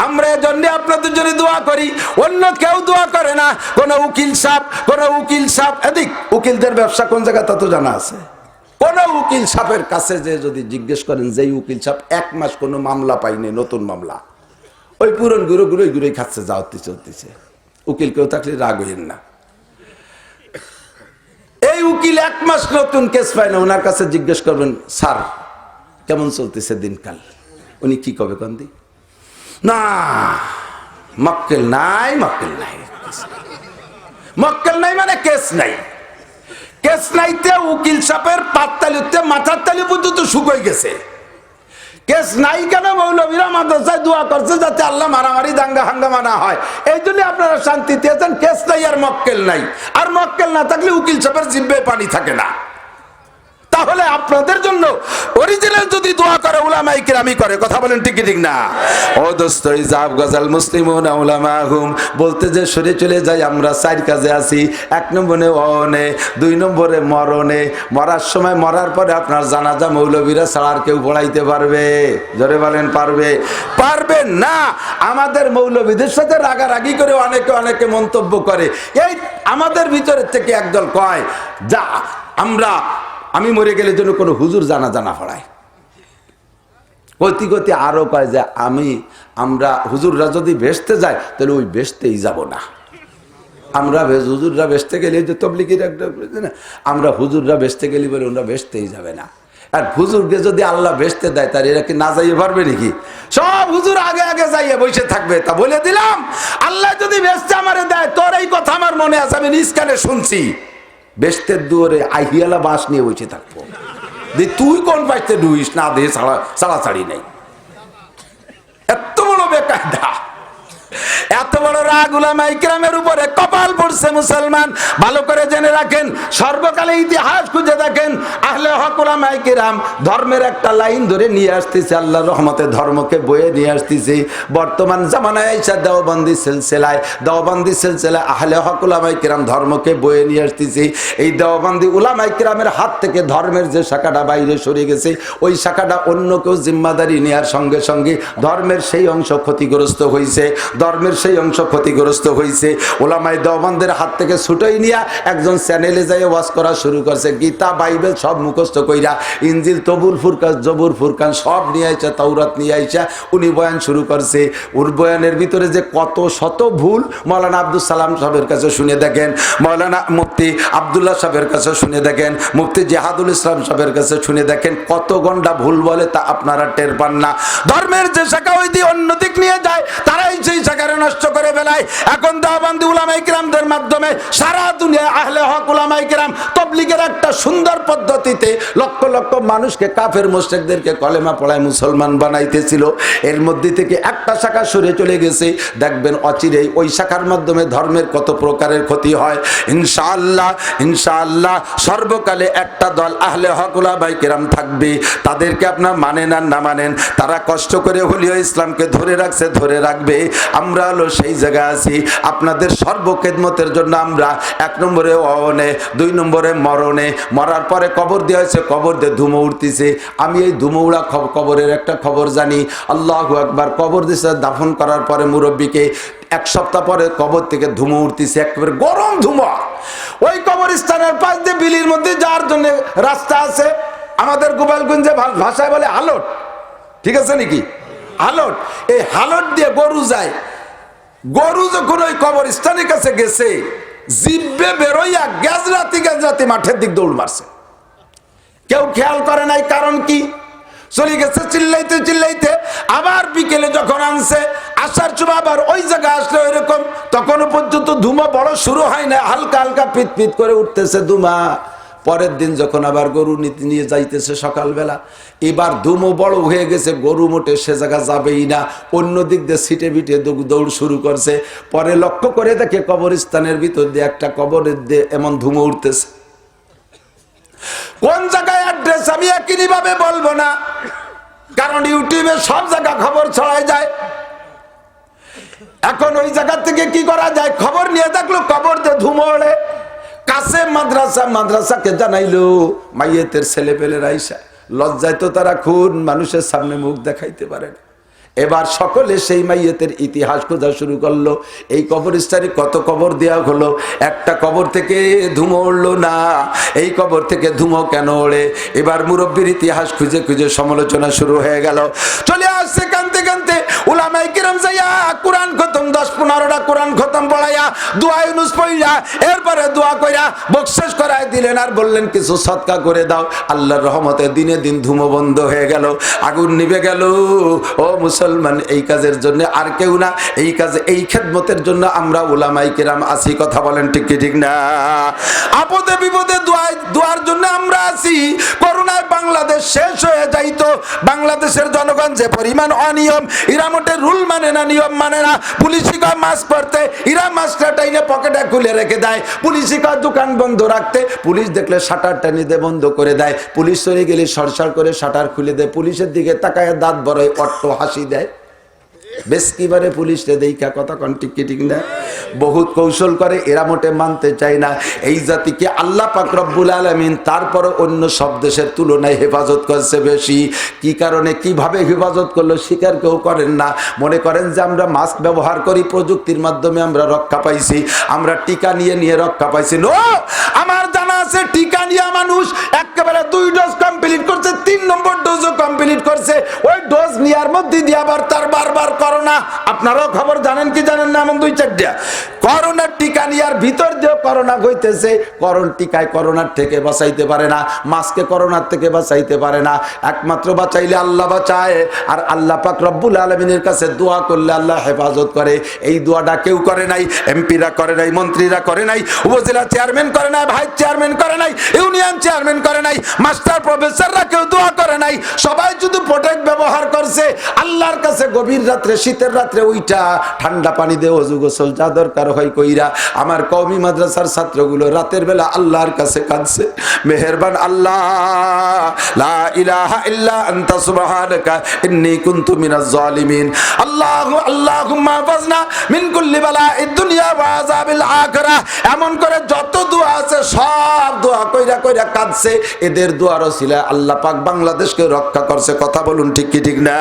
আমরা এজন্য আপনাদের জন্য দোয়া করি, অন্য কেউ দোয়া করে না। কোন উকিল সাহেব এদিক, উকিলদের ব্যবসা কোন জায়গা তা তো জানা আছে। কোন উকিল সাহেবের কাছে যে যদি জিজ্ঞেস করেন, যে উকিল সাহেব 1 মাস কোনো মামলা পাইনি, নতুন মামলা, ওই পুরন ঘুরে খাচ্ছে, যাওয়াতে চলতেছে। উকিল কেউ থাকলে রাগ হইেন না। এই উকিল 1 মাস নতুন কেস পায় না, ওনার কাছে জিজ্ঞেস করবেন, স্যার কেমন চলতেছে দিনকাল? উনি কি কবে কন্দি? না মক্কেল নাই মানে কেস নাই। কেস নাইতে উকিল সাহেবের পাততালিতে মাথার তালি পর্যন্ত শুকিয়ে গেছে। কেস নাই কেন? মৌলবীরা মাদ্রাসায় দোয়া করছে যাতে আল্লাহ মারামারি দাঙ্গা হাঙ্গামা না হয়, এই জন্য আপনারা শান্তিতে আছেন। কেস নাই আর মক্কেল নাই, আর মক্কেল না থাকলে উকিল সাহেবের জিব্বে পানি থাকে না। তাহলে আপনাদের জন্য অরিজিনাল যদি দোয়া করে উলামায়ে কেরামই করে, কথা বলেন ঠিক ঠিক না? ও দোস্ত, ইজাব গাজাল মুসলিমুনা উলামাহুম বলতে যে সরে চলে যাই, আমরা 4 কাজে আছি। 1 নম্বরে অনে, 2 নম্বরে মরণে। মরার সময়, মরার পরে আপনার জানাজা মৌলবীরা ছাড়া আর কেউ পড়াইতে পারবে? জোরে বলেন পারবে? পারবে না। আমাদের মৌলবীদের সাথে রাগারাগি করে অনেকে মন্তব্য করে। এই আমাদের ভিতরের থেকে একদল কয়, যা আমি মরে গেলে যেন কোনো হুজুর জানাজা না পড়ায়। গতি আরো কয় যে আমরা হুজুররা যদি বেসতে যায় তাহলে ওই বেসতেই যাব না। আমরা হুজুররা বেসতে গেলে, যে তবলিগের একটা, আমরা হুজুররা বেসতে গেলে বলে ওরা বেসতেই যাবে না। আর হুজুরকে যদি আল্লাহ বেসতে দেয় তার এরা কি না যাইয়ে পারবে নাকি? সব হুজুর আগে যাইয়ে বসে থাকবে। তা বলে দিলাম, আল্লাহ যদি বেসতে আমারে দেয়, তোর এই কথা আমার মনে আছে, আমি নিজ কানে শুনছি। বেস্তের দুয়ারে আহিয়ালা বাঁশ নিয়ে বসে থাকবো, তুই কোন পাইতে ডুইস না দিয়ে ছাড়াছাড়ি নেই। এত বড় বেকায়দা, এত বড় রাগ উলামায়ে কেরামের উপরে কপাল পড়ছে। মুসলমান ভালো করে জেনে রাখেন, সর্বকালে ইতিহাস খুঁজে দেখেন, আহলে হক উলামায়ে কেরাম ধর্মের একটা লাইন ধরে নিয়ে আসতেছে, আল্লাহর রহমতে ধর্মকে বয়ে নিয়ে আসতেছে। বর্তমান জামানায় আইসা দেওবন্দি সিলসিলায় আহলে হক উলামায়ে কেরাম ধর্মকে বয়ে নিয়ে আসতেছে। এই দেওবন্দি উলামায়ে কেরামের হাত থেকে ধর্মের যে শাখাটা বাইরে সরে গেছে, ওই শাখাটা অন্য কেউ জিম্মাদারি নেওয়ার সঙ্গে সঙ্গে ধর্মের সেই অংশ ক্ষতিগ্রস্ত হয়েছে। ধর্মের সেই অংশ ক্ষতিগ্রস্ত হয়েছে। ওলামায়ে দেওবন্দের হাত থেকে ছুটোই নিয়া একজন চ্যানেলে যাই ওয়াজ করা শুরু করছে, গীতা বাইবেল সব মুখস্থ কইরা, ইনজিল তবুল ফুরকান জবুর ফুরকান সব নিয়ে আইসা, তাওরাত নিয়ে আইসা উনি বয়ান শুরু করছে। ওর বয়ানের ভিতরে যে কত শত ভুল, মাওলানা আব্দুল সালাম সাহেবের কাছে শুনে দেখেন, মাওলানা মুফতি আব্দুল্লাহ সাহেবের কাছে শুনে দেখেন, মুফতি জিহাদুল ইসলাম সাহেবের কাছে শুনে দেখেন, কত গন্ডা ভুল বলে তা আপনারা টের পান না। ধর্মের যে শাখা ওই দিয়ে অন্য দিক নিয়ে যায়, তারাই সেই শাখারে নষ্ট করে ফেলায়। এখন দেওবন্দি উলামায়ে কিরামদের মাধ্যমে সারা দুনিয়ায় আহলে হক উলামায়ে কিরাম তাবলীগের একটা সুন্দর পদ্ধতিতে লক্ষ লক্ষ মানুষকে, কাফের মুশরিকদেরকে কলেমা পড়ায় মুসলমান বানাইতেছিল। এর মধ্যে থেকে একটা শাখা সরে চলে গেছে, দেখবেন অচিরেই ওই শাখার মাধ্যমে ধর্মের কত প্রকারের ক্ষতি হয়। ইনশাআল্লাহ ইনশাআল্লাহ সর্বকালে একটা দল আহলে হক উলামায়ে কিরাম থাকবে। তাদেরকে আপনার মানেন আর না মানেন, তারা কষ্ট করে হলেও ইসলামকে ধরে রাখছে, ধরে রাখবে। আমরা হলো সেই জায়গায় আছি, আপনাদের সর্বখেদমতের জন্য আমরা 1 নম্বরে অনে, 2 নম্বরে মরণে, মরার পরে কবর দেওয়া হয়েছে, কবর দিয়ে ধুমো উঠতেছে। আমি এই ধুমো উড়া কবরের একটা খবর জানি। আল্লাহু আকবার, কবর দিয়েছে দাফন করার পরে মুরব্বীকে 1 সপ্তাহ পরে কবর থেকে ধুমো উঠতেছে, একেবারে গরম ধুমো। ওই কবরস্থানের পাশ দিয়ে বিলির মধ্যে যাওয়ার জন্য রাস্তা আছে, আমাদের গোপালগঞ্জে ভাষায় বলে হালট, ঠিক আছে নাকি? হালট, এই হালট দিয়ে গরু যায়। গরু যখন ওই কবরস্থানের কাছে গেছে, জিব্বে বেরোইয়া গেজরাতি মাঠের দিক দৌড় মারছে। কেউ খেয়াল করে নাই কারণ কি, চলে গেছে চিল্লাইতে চিল্লাইতে। আবার বিকেলে যখন আনছে, আসার সময় আবার ওই জায়গায় আসলে ওইরকম, তখনও পর্যন্ত ধুমা বড় শুরু হয় না, হালকা হালকা পিট পিট করে উঠতেছে ধুমা। পরের দিন যখন আবার গরু নিয়ে যাইতেছে সকালবেলা, এবার ধুমো বড় হয়ে গেছে, গরু মোটে সে জায়গা যাবেই না, অন্য দিক দিয়ে সিটে বিটে দৌড় শুরু করছে। পরে লক্ষ্য করে দেখে কবরস্থানের ভিতর দিয়ে একটা কবরের দিয়ে এমন ধুমো উঠতেছে। কোন জায়গায় অ্যাড্রেস আমি একই ভাবে বলবো না, কারণ ইউটিউবে সব জায়গা খবর ছড়ায় যায়। এখন ওই জায়গা থেকে কি করা যায়, খবর নিয়ে দেখলো কবর দিয়ে ধুমো ওড়ে। কাছে মাদ্রাসাকে জানাইলো, মাইয়েতের ছেলে পেলে রাইসা লজ্জায় তো তারা খুন মানুষের সামনে মুখ দেখাইতে পারে না। এবার সকলে সেই মাইয়েতের ইতিহাস খোঁজা শুরু করলো। এই কবরস্থানে কত কবর দেওয়া হলো, একটা কবর থেকে ধুমো উড়লো না, এই কবর থেকে ধুমো কেন ওড়ে? এবার মুরব্বীর ইতিহাস খুঁজে খুঁজে সমালোচনা শুরু হয়ে গেল। চলে আসছে কানতে কানতে উলামায়ে কিরাম যাইয়া কোরআন খতম 10-15টা কোরআন খতম পড়াইয়া দোয়া ইউনুস পড়িয়া এরপরে দোয়া কইরা বকশেষ করায় দিলেন, আর বললেন কিছু সদকা করে দাও। আল্লাহর রহমতে দিনে দিন ধুমো বন্ধ হয়ে গেল, আগুন নিভে গেল। ও মুসলমান, এই কাজের জন্য আর কেউ না, এই কাজে এই খেদমতের জন্য আমরা উলামায়ে কিরাম আছি। কথা বলেন ঠিক কি ঠিক না? আপদে বিপদে দোয়ার জন্য আমরা আছি। করোনায় বাংলাদেশ শেষ হয়ে যাইতো, বাংলাদেশের জনগণ যে পরিমাণ অনিয়ম, এরা মোটে রুল মানে না, নিয়ম মানে না। পুলিশি কয় মাস্ক পরতে, এরা মাস্কটা টাইনে পকেটে খুলে রেখে দেয়। পুলিশি কয় দোকান বন্ধ রাখতে, পুলিশ দেখলে শাটার টানি দিয়ে বন্ধ করে দেয়। পুলিশ চলে গেলে সরসর করে শাটার খুলে দেয়, পুলিশের দিকে তাকায় দাঁত বড়ই অট্ট হাসি দেয়। বেশ কিবারে পুলিশে দেখা কথা কন ঠিক ঠিক না? বহুত কৌশল করে, এরা মোটে মানতে চায় না। এই জাতিকে আল্লাহ পাক রব্বুল আলামিন তারপর অন্য সব দেশের তুলনায় হেফাজত করছে বেশি। কি কারণে, কিভাবে হেফাজত করলো স্বীকার কেউ করেন না। মনে করেন যে আমরা মাস্ক ব্যবহার করি, প্রযুক্তির মাধ্যমে আমরা রক্ষা পাইছি, আমরা টিকা নিয়ে রক্ষা পাইছি। নো, আমার জানা আছে টিকা নিয়ে মানুষ একেবারে 2 ডোজ কমপ্লিট করছে, 3 নম্বর ডোজও কমপ্লিট করছে। ওই ডোজ নেওয়ার মধ্যে দিয়ে আবার তার বারবার করোনা। আপনারাও খবর জানেন কি জানেন না? এমন 2-4টা করোনার টিকা নেওয়ার ভিতর দিয়ে করোনা হইতেছে। টিকায় করোনার থেকে বাঁচাইতে পারে না, মাস্কে করোনার থেকে বাঁচাইতে পারে না। একমাত্র বাঁচাইলে আল্লাহ বাঁচায়, আর আল্লাহ পাক রব্বুল আলামিনের কাছে দোয়া করলে আল্লাহ হেফাজত করে। এই দোয়াটা কেউ করে নাই, এমপিরা করে নাই, মন্ত্রীরা করে নাই, উপজেলা চেয়ারম্যান করে নাই, ভাইস চেয়ারম্যান করে নাই, ইউনিয়ন চেয়ারম্যান করে নাই, মাস্টার প্রফেসররা কেউ দোয়া করে নাই। সবাই শুধু প্রোটেক্ট ব্যবহার করছে। আল্লাহর কাছে গভীর রাত্রে, শীতের রাত্রে উইটা ঠান্ডা পানি দিয়ে ওযু গোসল যা দরকার হয় কইরা আমার কওমি মাদ্রাসার ছাত্রগুলো রাতের বেলা আল্লাহর কাছে কাঁদছে, মেহেরবান আল্লাহ, লা ইলাহা ইল্লা আনতা সুবহানাকা ইন্নী কুনতু মিনাজ জালিমিন। আল্লাহুম্মা হাফিজনা মিন কুল্লি বালাইদ দুনিয়া ওয়া আযাবিল আখিরাহ। এমন করে যত দোয়া আছে সব বাপ দোয়া কইরা কইরা কাঁদছে, এদের দোয়ার ওসিলায় আল্লাহ পাক বাংলাদেশকে রক্ষা করছে। কথা বলুন ঠিক কি ঠিক না?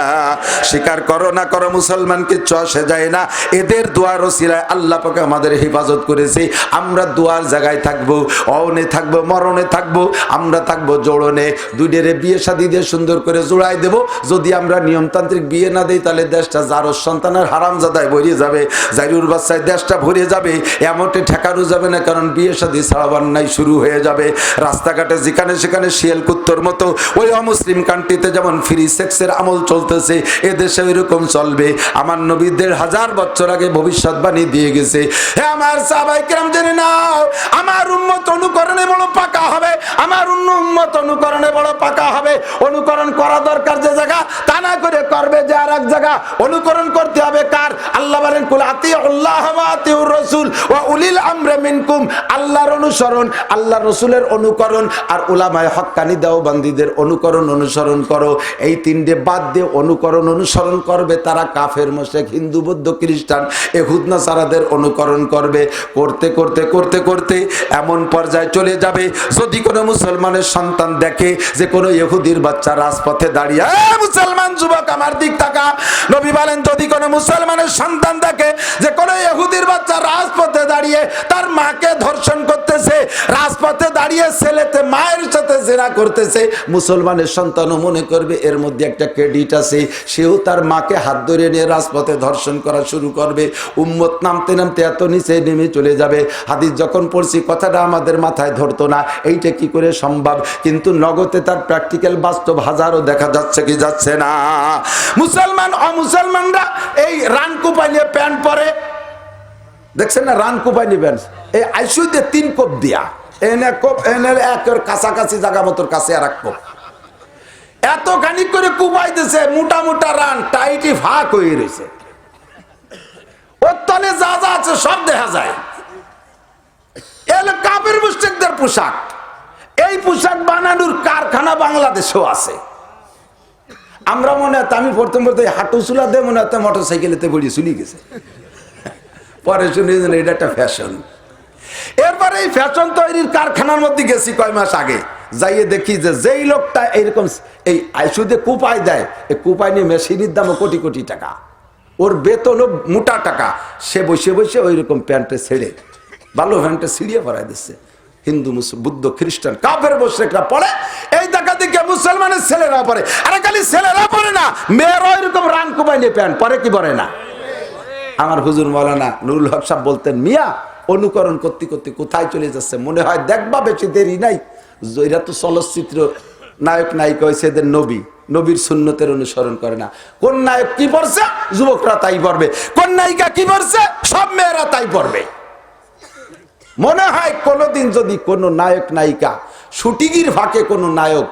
স্বীকার করো না করো, মুসলমান কিচ্ছু আসে যায় না। এদের দোয়ার ওসিলায় আল্লাহ পাক আমাদের হেফাজত করেছে। আমরা দোয়ার জায়গায় থাকবো, অনে থাকবো, মরণে থাকবো, আমরা থাকবো জোড়নে। দুইটারে বিয়ে শাদী দিয়ে সুন্দর করে জোড়াই দেব। যদি আমরা নিয়মতান্ত্রিক বিয়ে না দিই তাহলে দেশটা জারোর সন্তানের হারামজাদায় ভরিয়ে যাবে, জাইরুর বাচ্চায় দেশটা ভরিয়ে যাবে, এমনটি ঠেকানো যাবে না। কারণ বিয়ে শাদী ছাড়া বান্নাই শুরু হয়ে যাবে। রাস্তাঘাটে যেখানে সেখানে শিয়াল কুত্তর মতো ওই অমুসলিম কান্ট্রিতে যেমন ফ্রি সেক্সের আমল চলতেছে, এদেশে এরকম চলবে। আমার নবী 1500 বছর আগে ভবিষ্যৎবাণী দিয়ে গেছে। হে আমার সাহাবায়ে কেরাম, জেনে নাও, আমার উম্মত অনুকরণে বড় পাকা হবে, আমার উম্মত অনুকরণে বড় পাকা হবে। অনুকরণ করা দরকার যে জায়গা, তা না করে করবে যে আর এক জায়গা। অনুকরণ করতে হবে কার? আল্লাহ বলেন কুল আতিউল্লাহ ওয়া আতিউর রাসূল ওয়া উলিল আমরি মিনকুম। আল্লাহর অনুসরণ, আল্লাহ রাসূলের অনুকরণ, আর উলামায়ে হক্কানি দেওবন্দীদের অনুকরণ অনুসরণ করো। এই তিনটে বাদ দিয়ে অনুকরণ অনুসরণ করবে তারা কাফের, মুশরিক, হিন্দু, বৌদ্ধ, খ্রিস্টান, ইহুদ, নাসারাদের অনুকরণ করবে। করতে করতে করতে করতে এমন পর্যায়ে চলে যাবে, যদি কোনো মুসলমানের সন্তান দেখে যে কোনো ইহুদির বাচ্চা রাজপথে দাঁড়িয়ে, মুসলমান যুবক আমার দিক তাকা, নবী বলেন যদি কোনো মুসলমানের সন্তান দেখে যে কোনো ইহুদির বাচ্চা রাজপথে দাঁড়িয়ে তার মাকে ধর্ষণ করতেছে, রাজপথে দাঁড়িয়ে ছেলেতে মায়ের সাথে জেনা করতেছে, মুসলমানের সন্তানও মনে করবে এর মধ্যে একটা ক্রেডিট আছে, সেও তার মাকে হাত ধরে নিয়ে রাজপথে ধর্ষণ করা শুরু করবে। উম্মত নামতে নামতে এত নিচে নেমে চলে যাবে। হাদিস যখন পড়ছি কথাটা আমাদের মাথায় ধরতো না, এইটা কি করে সম্ভব? কিন্তু নগদে তার প্র্যাকটিক্যাল বাস্তব হাজারও দেখা যাচ্ছে কি যাচ্ছে না? মুসলমান অমুসলমানরা এই রান কুপাই নিয়ে প্যান্ট পরে, দেখছেন না? রান কুপাই নিয়ে প্যান্ট, এই আইসু দিয়ে 3 কোপ দিয়া, এনে কোপ এনে একের কাছাকাছি জায়গা মতোর কাছে আর এক কোপ, এত খানিক করে কুপাই দিছে, মোটা মোটা রান টাইটি ফাঁক হয়ে রয়েছে, ওর তলে যা যা আছে সব দেখা যায়। এলো কাফের মুশরিকদের পোশাক। এই পোশাক বানানোর কারখানা বাংলাদেশেও আছে। আমরা মনে হয় আমি প্রথম হাঁটু চুলা দিয়ে মনে হয় মোটর সাইকেলেতে বড়িয়ে চলে গেছে, পরে শুনে এটা একটা ফ্যাশন। এরপরে এই ফ্যাশন তৈরির কারখানার মধ্যে গেছি কয় মাস আগে, যাইয়ে দেখি যে যেই লোকটা এইরকম এই আইসুদে কুপাই দেয়, এই কুপাই নিয়ে মেশিনের দামও কোটি কোটি টাকা, ওর বেতনও মোটা টাকা, সে বসে বসে ওই রকম প্যান্টে ছেড়ে ভালো প্যান্টে ছিঁড়িয়ে পরাই দিচ্ছে। হিন্দু, বুদ্ধ, খ্রিস্টান, কাফের মুশরিকরা পড়ে, এই দেখা দেখে মুসলমানের ছেলেরা পড়ে। আরে খালি ছেলেরা পড়ে না, মেয়েরা এরকম রান কুপাই নিয়ে প্যান্ট পরে কি পরে না? আমার হুজুর মাওলানা নুরুল হক সাহেব বলতেন, মিয়া অনুকরণ করতে করতে কোথায় চলে যাচ্ছে, মনে হয় দেখবা বেশি দেরি নাই। এরা তো চলচ্চিত্র নায়ক নায়িকা হয়েছে, এদের নবী, নবীর সুন্নতের অনুসরণ করে না। কোন নায়ক কি পড়ছে যুবকরা তাই পড়বে, কোন নায়িকা কি পড়ছে সব মেয়েরা তাই পড়বে। মনে হয় কোনোদিন যদি কোনো নায়ক নায়িকা শুটিংয়ের ফাঁকে কোনো নায়ক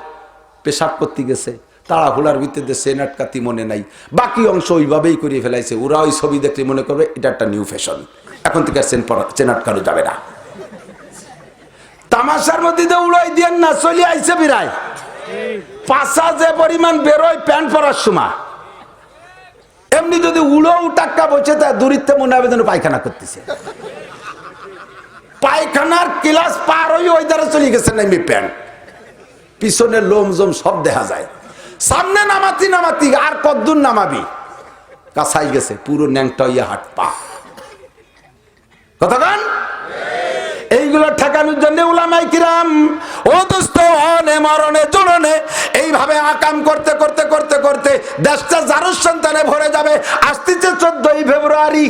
পেশাব করতে গেছে, তাড়াহুড়ার ভিতরে সেনাটকাতি মনে নাই, বাকি অংশ ওইভাবেই করিয়ে ফেলাইছে, ওরা ওই ছবি দেখলে মনে করবে এটা একটা নিউ ফ্যাশন, এখন থেকে চেনাটকানো যাবে না। তামাশার মধ্যে তো উড়াই দিয়ে না চলে আইছে বিরায়, পাশা যে পরিমাণ বেরোয় প্যান্ট পরার সময়, এমনি যদি উড়ো টাক্কা বসে তা দূরিত্বে মনে হবে যেন পায়খানা করতেছে, পায়খানার ক্লাস পার হয়ে ওই দ্বারা চলে গেছে নামি প্যান্ট, পিছনে লোম জম সব দেখা যায়, সামনে নামাতি নামাতি আর কদ্দুর নামাবি, কাছাই গেছে পুরো ন্যাংটা ইয়া হাট পা। কতক্ষণ এইগুলো ঠেকানোর জন্য উলামায়ে কিরাম ও দোস্ত অনে মরণে জোড়নে এইভাবে আকাম করতে করতে করতে করতে দেশটা জারুর সন্তানে ভরে যাবে। আসতেছে 14ই ফেব্রুয়ারি,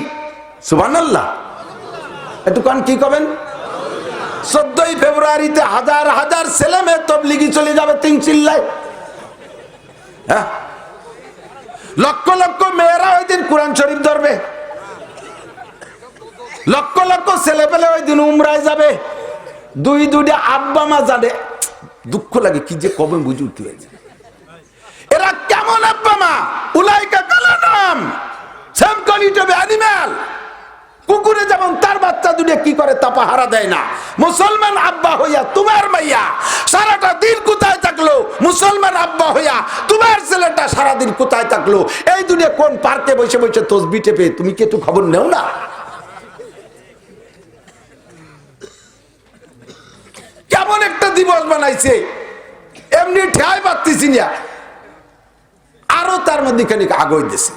সুবহানাল্লাহ, একটু কান কি কবেন? 14ই ফেব্রুয়ারিতে হাজার হাজার ছেলে মেয়ে তবলিগি চলে যাবে 3 চিল্লায়, হ্যাঁ, লক্ষ লক্ষ মেয়েরা ওই দিন কোরআন শরীফ ধরবে, লক্ষ লক্ষ ছেলে পেলে ওই দিন উমরায় যাবে। দুইটা আব্বা মা জানে, দুঃখ লাগে কি যে কবে বুঝে উঠতে হয়েছে, এরা কেমন আব্বা মা? উলাইকা কালানাম সেম কোয়ালিটি অফ অ্যানিমাল। কুকুরে যেমন তার বাচ্চা দুটো কি করে তা পাহারা দেয় না, মুসলমান আব্বা হইয়া তোমার মাইয়া সারাটা দিন কোথায় থাকলো, মুসলমান আব্বা হইয়া তোমার ছেলেটা সারাদিন কোথায় থাকলো, এই দুনিয়া কোন পার্কে বসে বসে তসবি টেপে, তুমি কি একটু খবর নেও না? কেমন দিবস বানাইছে, এমনি ঠেয়াই পাচ্ছি না, আরো তার মধ্যে খানিক আগই দিছে।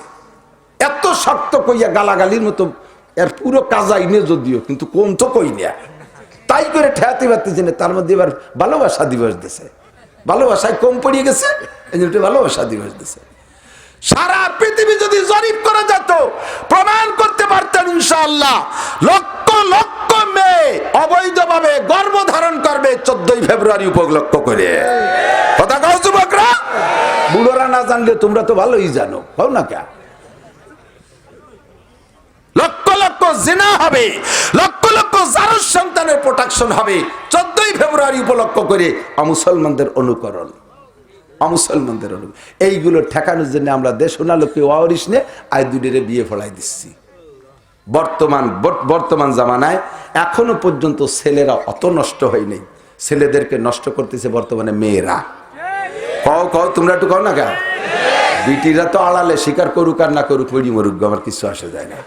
এত শক্ত কইয়া গালাগালির মতো এর পুরো কাজাই নে যদিও, কিন্তু কোন তো কই না, তাই করে ঠেয়াতে পারতেছি না। তার মধ্যে এবার ভালোবাসা দিবস দিছে, ভালোবাসায় কম পড়িয়ে গেছে, এই জন্য ভালোবাসা দিবস দিছে। সারা পৃথিবী যদি জরিপ করা যেত, প্রমাণ করতে পারতেন ইনশাআল্লাহ, লক্ষ লক্ষ মেয়ে অবৈধভাবে গর্ভধারণ করবে 14 ফেব্রুয়ারি উপলক্ষ করে। কথা কও যুবকরা, বুড়োরা না জানলে তোমরা তো ভালোই জানো, কও না কে? লক্ষ লক্ষ জিনা হবে, লক্ষ লক্ষ জারজ সন্তানের প্রোটেকশন হবে 14 ফেব্রুয়ারি উপলক্ষ করে। অমুসলমানদের অনুকরণ, অমুসলমানদের অনুকরণ, এইগুলো ঠেকানোর জন্য আমরা দেশ লোককে ওয়ারিস নে আই দুইটারে বিয়ে ফলাই দিচ্ছি। বর্তমান জামানায় এখনো পর্যন্ত ছেলেরা অত নষ্ট হয়নি, ছেলেদেরকে নষ্ট করতেছে বর্তমানে মেয়েরা। কও কও, তোমরা একটু কও না কেন? বিটিরা তো আড়ালে স্বীকার করুক আর না করুক, পড়ি মরুক, আমার কিছু আসে যায় না।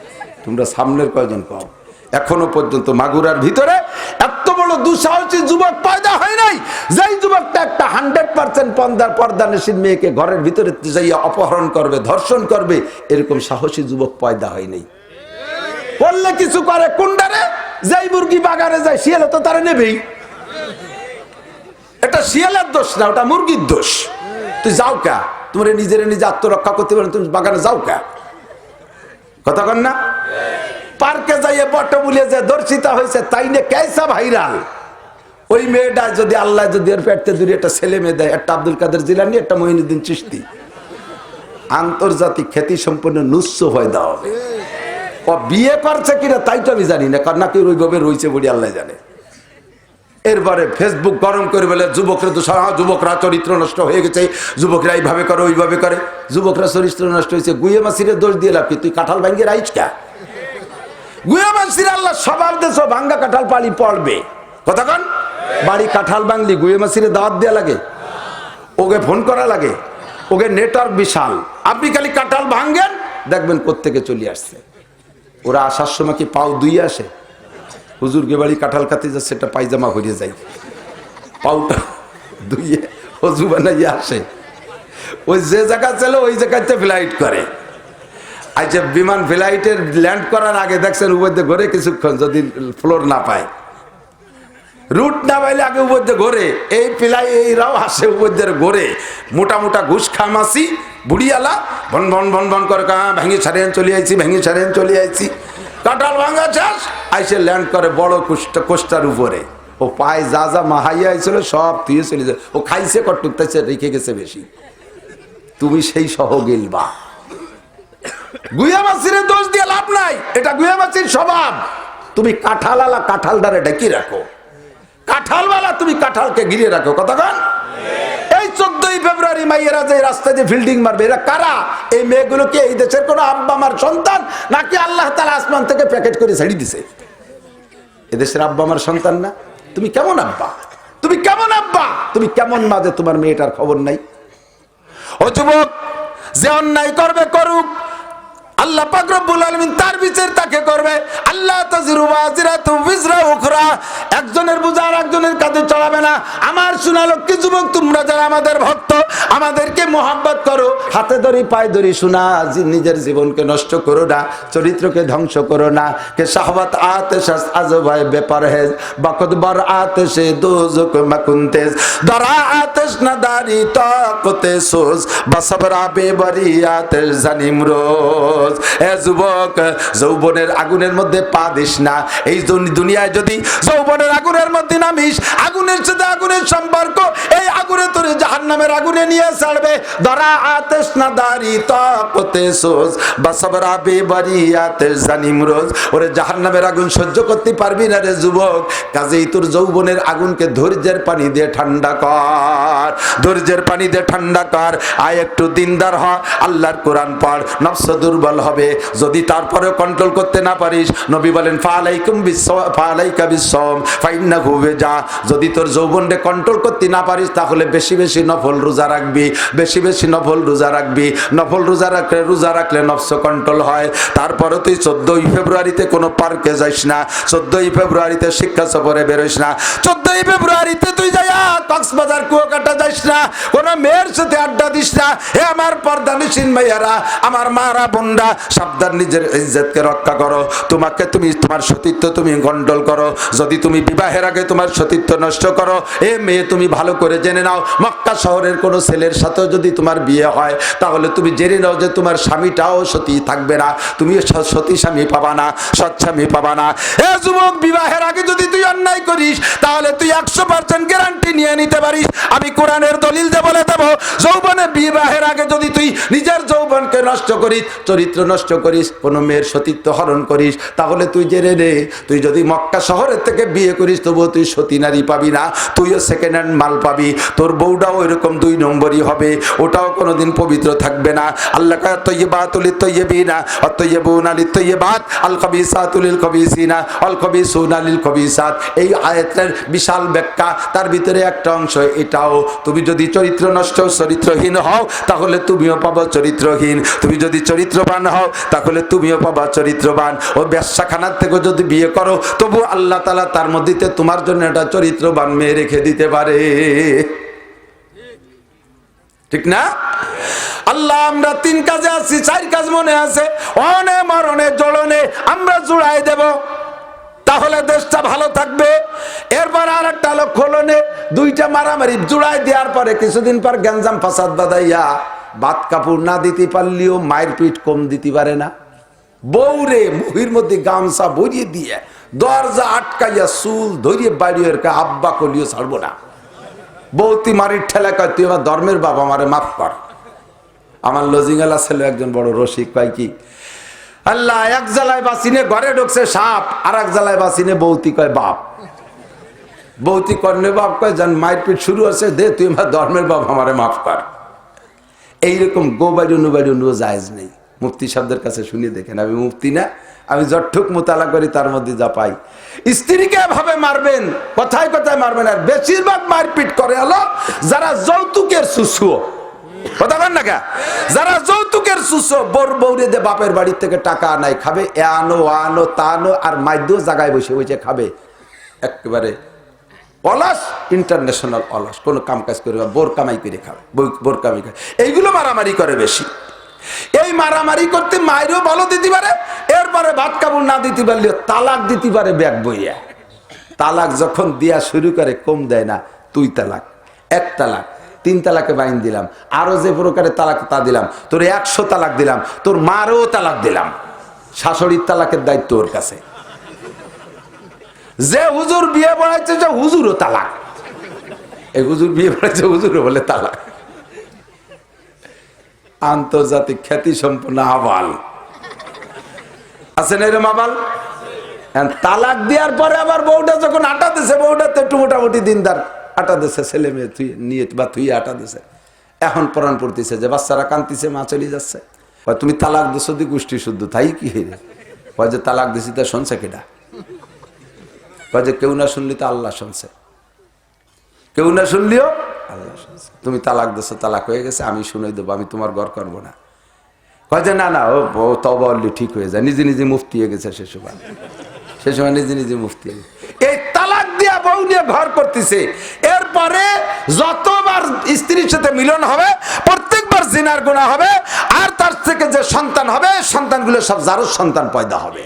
তোমরা সামনের কয়জন কও, এখনো পর্যন্ত মাগুরার ভিতরে এত বড় দুঃসাহসী যুবক পয়দা হয় নাই, যেই যুবকটা একটা 100% পর্দানসীন মেয়েকে ঘরের ভিতরে যাইয়া অপহরণ করবে, ধর্ষণ করবে, এরকম সাহসী যুবক পয়দা হয় নাই। করলে কিছু করে কোনটারে, যেই মুরগি বাগানে যায় শিয়ালে তো তারা নেবেই। এটা শিয়ালের দোষ না, ওটা মুরগির দোষ। তুই যাও কা, তোমার নিজের নিজে আত্মরক্ষা করতে পারেন, তুমি বাগানে যাও কা? কথা কন না? পার্কে যাইয়ে বট বুলিয়ে যে দর্শিতা হয়েছে, তাই নিয়ে কেসা ভাইরাল। ওই মেয়েটা যদি আল্লাহ যদি এর পেটতে দূরে একটা ছেলে মেয়ে দেয়, একটা আব্দুল কাদের জিলানী, একটা মঈনুদ্দিন চিশতি, আন্তর্জাতিক খ্যাতি সম্পন্ন নুস্য পয়দা হবে। ও বিয়ে করছে কিনা তাই তো আমি জানি না, কারণ নাকি ওইভাবে রয়েছে বলি আল্লাহ জানে। এরপরে ফেসবুক গরম করে বলে যুবকরা তো যুবকরা চরিত্র নষ্ট হয়ে গেছে, যুবকরা এইভাবে করে ওইভাবে করে। যুবকরা চরিত্র নষ্ট হয়েছে, গুয়ে মাসিরে দোষ দিয়ে লাভ কি? তুই কাঁঠাল ভাঙ্গিয়ে রাইস কা? গুয়ে মাসিরে আল্লাহ সবার দেশ ভাঙ্গা কাঁঠাল পালি পড়বে। কথা কন, বাড়ি কাঁঠাল ভাঙলি গুয়ে মাসিরে দাওয়াত দেওয়া লাগে, ওকে ফোন করা লাগে, ওকে নেটওয়ার্ক বিশাল। আপনি খালি কাঁঠাল ভাঙ্গেন, দেখবেন কোত্থেকে চলে আসছে। ওরা আসার সময় কি পাও দুইয়ে আসে? হুজুরকে বাড়ি কাঁঠাল খাতে যাচ্ছে, একটা পায়জামা হয়ে যায়, পাউটা দুইয়ে হজু বানাইয়ে আসে। ওই যে জায়গা ছিল ওই জায়গাতে ফ্লাইট করে। আচ্ছা, বিমান ফ্লাইটের ল্যান্ড করার আগে দেখছেন উপরে ঘরে কিছুক্ষণ, যদি ফ্লোর না পায়, রুট না পাইলে আগে উপরে ঘরে। এই ফ্লাই এইরাও আসে উপরে ঘরে, মোটা মোটা ঘুষ খামাসি বুড়িয়ালা ভন ভন ভন ভন করে, ভেঙে ছাড়েন চলে আইছি, ভেঙে ছাড়েন চলে আইছি। কাঁঠাল ভাঙা চাষ আইসে ল্যান্ড করে বড় কোষ্টার উপরে। ও পায়ে যা যা মাহাইয়া আইছিল সব তুই চলে যায়। ও খাইছে কটুকতেছে, রেখে গেছে বেশি। তুমি সেই সহ গেলবা। গুয়া মাছির দোষ দিয়ে লাভ নাই, এটা গুয়া মাছির স্বভাব। তুমি কাঁঠাল কাঁঠালটারে ঢেকে রাখো, কাঁঠালওয়ালা তুমি কাঁঠালকে ঘিরে রাখো। কতক্ষণ? এই 14 ফেব্রুয়ারি মাইয়েরা যে রাস্তায় যে ফিল্ডিং মারবে, এরা কারা? এই মেয়েগুলোকে এই দেশের কোন আব্বা মার সন্তান, নাকি আল্লাহ তাআলা আসমান থেকে প্যাকেট করে ছেড়ে দিছে? এদেশের আব্বা মার সন্তান না? তুমি কেমন আব্বা, তুমি কেমন আব্বা, তুমি কেমন মা যে তোমার মেয়েটার খবর নাই? ও যুবক, যে অন্যায় করবে করুক, আল্লাহ পাক রব্বুল আলামিন তার বিচার তাকে করবে। আল্লাহ তাজিরু ওয়াজিরাতু বিজরা উখরা, একজনের বোঝা আর একজনের কাঁধে চড়াবে না। আমার সোনালক্ষ্মী যুবক, তোমরা যারা আমাদের ভক্ত, আমাদেরকে মোহাব্বত করো, হাতে ধরি পায়ে ধরি, শোনা, নিজের জীবনকে নষ্ট করো না, চরিত্রকে ধ্বংস করো না। কে শাহওয়াত আতেশ আজবায় বেপারহেজ, বাকত বার আতেশে দোজক মাকুনতেজ, দরা আতেশ না দারি তাকতে সোজ, বাসবরা বেবারি আতেশ জানিম রোজ। এ যুবক, যৌবনের আগুনের মধ্যে পা দিস না। এই দুনিয়ায় যদি যৌবনের আগুনের মধ্যে নামিস, আগুনের সাথে আগুনের সম্পর্ক, এই আগুনে তোরে জাহান্নামের আগুনে নিয়ে ছাড়বে। দরা আতেশ না দারি তাকতে সোজ, বাসবরা বেবারি আতেশ জানিম রোজ। ওরে জাহান্নামের আগুন সহ্য করতে পারবি না রে যুবক, কাজেই তোর যৌবনের আগুনকে ধৈর্যের পানি দিয়ে ঠান্ডা কর, ধৈর্যের পানি দিয়ে ঠান্ডা কর। আয় একটু দিনদার হ, আল্লাহর কোরআন পড়, নফস দুর্বল হবে। যদি তারপরেও কন্ট্রোল করতে না পারিস, নবী বলেন ফালাইকা বিসসাওম ফাইন্নাহু ওয়াজা, যদি তোর তোর যৌবনকে কন্ট্রোল করতে না পারিস, তাহলে বেশি বেশি নফল রোজা রাখবি, বেশি বেশি নফল রোজা রাখবি। নফল রোজা রাখলে নফস কন্ট্রোল হয়। তারপরে তুই 14ই ফেব্রুয়ারিতে কোনো পার্কে যাইস না, 14ই ফেব্রুয়ারিতে শিক্ষা সফরে বেরোইস না, 14ই ফেব্রুয়ারিতে তুই যাইয়া কক্সবাজার কুয়াকাটা যাইস না, কোনো মেয়ের সাথে আড্ডা দিস না। হে আমার পর্দানিসীন ভাইয়ারা, আমার মারা বোনরা, সাবধান, নিজের ইজ্জতকে রক্ষা করো। তুমি তোমার সতীত্ব তুমি কন্ট্রোল করো। যদি তুমি বিবাহের আগে তোমার সতীত্ব নষ্ট করো, এ মেয়ে তুমি ভালো করে জেনে নাও, মক্কা শহরের কোনো ছেলের সাথেও যদি তোমার বিয়ে হয়, তাহলে তুমি জেনে নাও যে তোমার স্বামীটাও সতী থাকবে না, তুমি সতী স্বামী পাবা না, সৎ স্বামী পাবা না। এ যুবক, বিবাহের আগে যদি তুই অন্যায় করিস, তাহলে তুই 100% গ্যারান্টি নিয়ে নিতে পারিস, আমি কোরআনের দলিল দিয়ে বলে দেবো, যৌবনে বিবাহের আগে যদি তুই নিজের যৌবনকে নষ্ট করিস, চরিত্র নষ্ট করিস, কোনো মেয়ের সতীত্ব হরণ করিস, তাহলে তুই জেনে নে, তুই যদি মক্কা শহরের থেকে বিয়ে করিস, তবুও তুই সতী নারী পাবি না, তুইও সেকেন্ড হ্যান্ড মাল পাবি। তোর বউটাও এরকম 2 নম্বরই হবে, ওটাও কোনোদিন পবিত্র থাকবে না। আল্লাহ কয় তয়্যিবাতুল লিত-তয়্যিবিনা ওয়া তয়্যিবুনা লিত-তয়্যিবাত আল খাবিসাতু লিল খাবিসিনা ওয়াল খাবিসুনা লিল খাবিসাত। এই আয়াতের বিশাল ব্যাখ্যা, তার ভিতরে একটা অংশ এটাও। তুমি যদি চরিত্র নষ্ট, চরিত্রহীন হও, তাহলে তুমিও পাবো চরিত্রহীন। তুমি যদি চরিত্রবান হও, তাহলে তুমিও পাবা চরিত্রবান। ও ব্যবসাখানার থেকে যদি বিয়ে করো, তবু আল্লাহ তাআলা তার মধ্যে তোমার জন্য একটা চরিত্রবান মেয়ে রেখে দিতে পারে, ঠিক না? আল্লাহ, আমরা 3 কাজে আছি, 4 কাজ মনে আছে, অনে মরণে জড়নে আমরা জুড়াই দেব, তাহলে দেশটা ভালো থাকবে। এরপর আর একটা লোক খোলনে, 2টা মারামারি জুড়াই দেওয়ার পরে কিছুদিন পর গ্যাঞ্জাম ফাসাদ বাদাইয়া ভাত কাপড় না দিতে পারলেও মায়ের পিঠ কম দিতে পারে না। বউরে মুহির মধ্যে গামছা ভরিয়ে দিয়ে দরজা আটকাইয়া চুল ধরিয়ে বাইরে আব্বা কলিও ছাড়বো না। বৌতি মারির ঠেলা কয়, তুই আমার ধর্মের বাবা, আমারে মাফ কর। আমার লজিঙ্গালা ছেলে একজন বড় রসিক, কয় কি, আল্লাহ, এক জ্বালায় বাসিনে ঘরে ঢুকছে সাপ, আর এক জ্বালায় বাসিনে বৌতি কয় বাপ। বৌতি কর্ণে বাপ কয়, যান মায়ের পিঠ শুরু আছে, দে তুই আমার ধর্মের বাপ, আমারে মাফ কর। এইরকম গো বাইরে অনু জায়েজ নেই। মুফতি সাহেবদের কাছে শুনিয়ে দেখেন, আমি মুফতি না, আমি যতটুক মোতালা করি তার মধ্যে যা পাই। স্ত্রীকে ভাবে মারবেন, কথায় কথায় মারবেন, আর বেশিরভাগ মারপিট করে হলো যারা যৌতুকের সুসুও, কথা বল না, যারা যৌতুকের সুসো, বোর বৌরে দে বাপের বাড়ির থেকে টাকা নাই, খাবে এ আনো আনো তা আনো, আর মাইদ্য জায়গায় বসে বসে খাবে, একেবারে অলস, ইন্টারন্যাশনাল অলস, কোনো কাম কাজ করে বোর কামাই করে খাবে, বোর কামাই খাবে। এইগুলো মারামারি করে বেশি। এই মারামারি করতে মায়েরও ভালো দিতে পারে, এরপরে ভাত কাপড় না দিতে পারলেও তালাক দিতে পারে ব্যাগ বইয়া। তালাক যখন দিয়া শুরু করে, কম দেয় না, 2 তালাক, 1 তালাক, 3 তালাকে বাইন দিলাম, আরো যে প্রকারে তালাক তা দিলাম, তোর 100 তালাক দিলাম, তোর মারও তালাক দিলাম। শাশুড়ির তালাকের দায়িত্ব ওর কাছে। যে হুজুর বিয়ে পড়াইছে, যে হুজুরও তালাক, এই হুজুর বিয়ে পড়াইছে, হুজুরও বলে তালাক। আন্তর্জাতিক খ্যাতি সম্পন্ন আবাল আছেন এরম আবাল। তালাক দেওয়ার পরে আবার বউটা যখন আটা দিছে, বউটা তো একটু মোটামুটি দিনদার, আটা দিছে, ছেলে মেয়ে তুই নিয়ে বা তুই আটা দিছে, এখন প্রাণ পড়তেছে যে বাচ্চারা কান্দিছে, মা চলে যাচ্ছে, তুমি তালাক দিছো দি গোষ্ঠী শুদ্ধ, তাই কি কয় যে তালাক দিছি তা শুনছে কেটা, কয় যে কেউ না শুনলি তো আল্লাহ শুনছে, কেউ না শুনলিও আল্লাহ শুনছে। তুমি তালাক দিছো, তালাক হয়ে গেছে, আমি শুনে দেবো, আমি তোমার ঘর করবো না। কয় যে না না, ও তবা বললি ঠিক হয়ে যায়, নিজে নিজে মুফতি হয়ে গেছে, সে সময় নিজে নিজে মুফতি। এই তালাক দিয়া বউ নিয়ে ঘর করতেছে, এরপরে যতবার স্ত্রীর সাথে মিলন হবে, প্রত্যেকবার জিনার গুনাহ হবে, আর তার থেকে যে সন্তান হবে, সন্তানগুলো সব যারও সন্তান পয়দা হবে।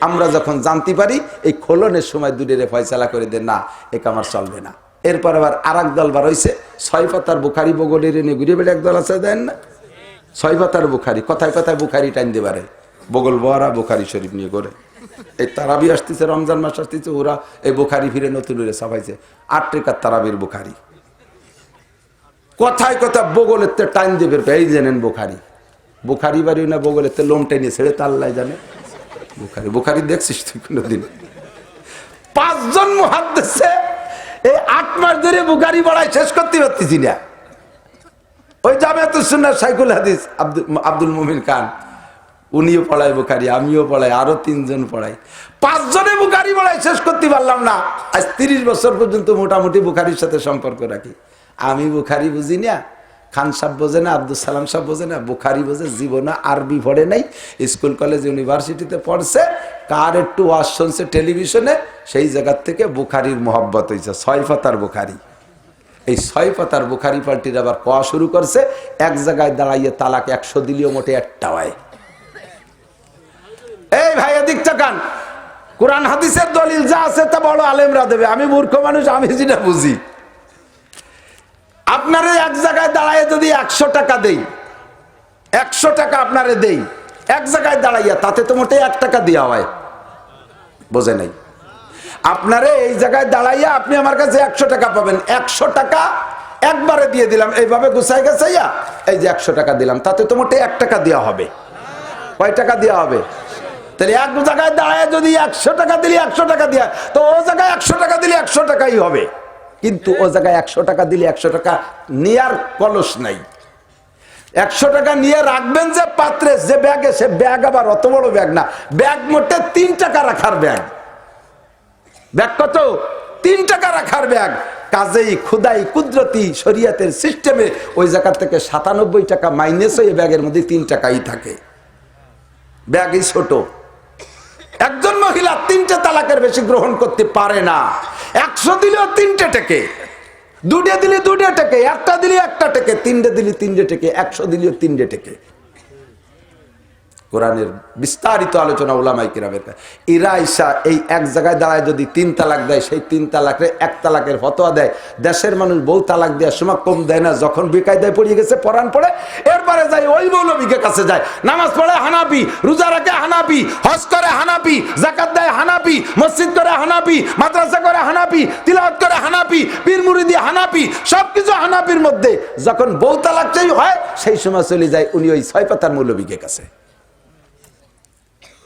আমরা যখন জানতে পারি, এই খোলনের সময় দুটোরে ফয়সালা করে দেন, না এক আমার চলবে না। এরপর আবার আর এক দল বার হয়েছে, 6 পাতার বুখারি বগলের এনে ঘুরে বেড়ে এক দল আছে, দেন না 6 পাতার বুখারি, কথায় কথায় বুখারি টাইম দেবারে, বগল বহারা বুখারি শরীফ নিয়ে করে। এই তারাবি আসতেছে, রমজান মাস আসতেছে, ওরা এই বুখারি ফিরে নতুন করে ছাপাইছে, 8 টাকার তারাবির বুখারি, কথায় কথা বগলের তে টাইম দেবে। এই জানেন বুখারি, বুখারি বাড়ি না বগলের তে লোম টেনে ছেড়ে তাল্লাই জানে বুখারি। বুখারি দেখছিস তুই কোনদিন? 5 জন মুহাদ্দিসে এই 8 মাস ধরে বুখারি পড়াই শেষ করতে পারতেছি না। ওই জামিয়াতুস সুন্নাহ শাইখুল হাদিস আব্দুল মুমিন খান উনিও পড়ায় বুখারি, আমিও পড়াই, আরো 3 জন পড়াই, 5 জনে বুখারি পড়াই, শেষ করতে পারলাম না। আজ 30 বছর পর্যন্ত মোটামুটি বুখারির সাথে সম্পর্ক রাখি। আমি বুখারি বুঝি না, খান সাহেব বোঝে না, আব্দুল সালাম সাহেব বোঝে না, বুখারি বোঝে জীবনে, আরবি পড়ে নাই, স্কুল কলেজ ইউনিভার্সিটিতে পড়ছে, কার একটু ওয়াজ শুনছে টেলিভিশনে, সেই জায়গার থেকে বুখারির মোহাব্বত হয়েছে। 6 পাতার বুখারি, এই 6 পাতার বুখারি পাল্টির আবার কোয়া শুরু করছে, এক জায়গায় দাঁড়াইয়ে তালাক 100 দিলেও মোটে একটা হয়। এই ভাই এদিক তাকান, কোরআন হাদিসের দলিল যা আছে তা বড় আলেমরা দেবে, আমি মূর্খ মানুষ, আমি যেটা বুঝি। আপনারে এক জায়গায় দাঁড়ায় যদি 100 টাকা দেই, 100 টাকা আপনারে দেই এক জায়গায় দাঁড়াইয়া, তাতে তো মোটে 1 টাকা দেওয়া হয়, বোঝে নাই? আপনারে এই জায়গায় দাঁড়াইয়া আপনি আমার কাছে 100 টাকা পাবেন, 100 টাকা একবারে দিয়ে দিলাম, এইভাবে গুছাই গেছাইয়া এই যে 100 টাকা দিলাম, তাতে তো মোটে 1 টাকা দেওয়া হবে। কয় টাকা দেওয়া হবে? তাহলে এক জায়গায় দাঁড়ায় যদি 100 টাকা দিলে 100 টাকা দেওয়া, তো ও জায়গায় 100 টাকা দিলে 100 টাকাই হবে। কিন্তু ও জায়গায় 100 টাকা দিলে 100 টাকা নেয়ার কলস নাই। 100 টাকা নিয়ে রাখবেন যে পাত্রে, যে ব্যাগে, সে ব্যাগ আবার অত বড় ব্যাগ না, ব্যাগ মোটে 3 টাকা রাখার ব্যাগ। ব্যাগ কত? 3 টাকা রাখার ব্যাগ। কাজেই খুদাই কুদরতি শরিয়তের সিস্টেমে ওই জায়গা থেকে 97 টাকা মাইনাস হয়ে ব্যাগের মধ্যে 3 টাকাই থাকে। ব্যাগই ছোট। একজন মহিলা 3টে তালাকের বেশি গ্রহণ করতে পারে না। 100 দিলেও 3টে টেকে, 2টে দিলে 2টে টেকে, 1টা দিলে 1টা টেকে, 3টে দিলে 3টে টেকে, 100 দিলেও 3টে টেকে। কোরআনের বিস্তারিত আলোচনা উলামায়ে কিরামের কাছে। এরা আইসা এই এক জায়গায় দাঁড়ায় যদি 3 তালাক দেয়, সেই 3 তালাকে 1 তালাকের ফতোয়া দেয়। দেশের মানুষ বউ তালাক দেওয়ার সময় কম দেয় না, যখন বেকায়দায় পড়িয়ে গেছে পরাণ পড়ে, এরপরে যায় ওই মৌলবীর কাছে যায়, নামাজ পড়ে হানাফি, রোজা রাখে হানাফি, হজ করে হানাফি, যাকাত দেয় হানাফি, মসজিদ করে হানাফি, মাদ্রাসা করে হানাফি, তিলাওয়াত করে হানাফি, পীর মুরিদি হানাফি, সবকিছু হানাফির মধ্যে। যখন বউ তালাক চাই হয়, সেই সময় চলে যায় উনি ওই 6 পাতার মৌলবীর কাছে।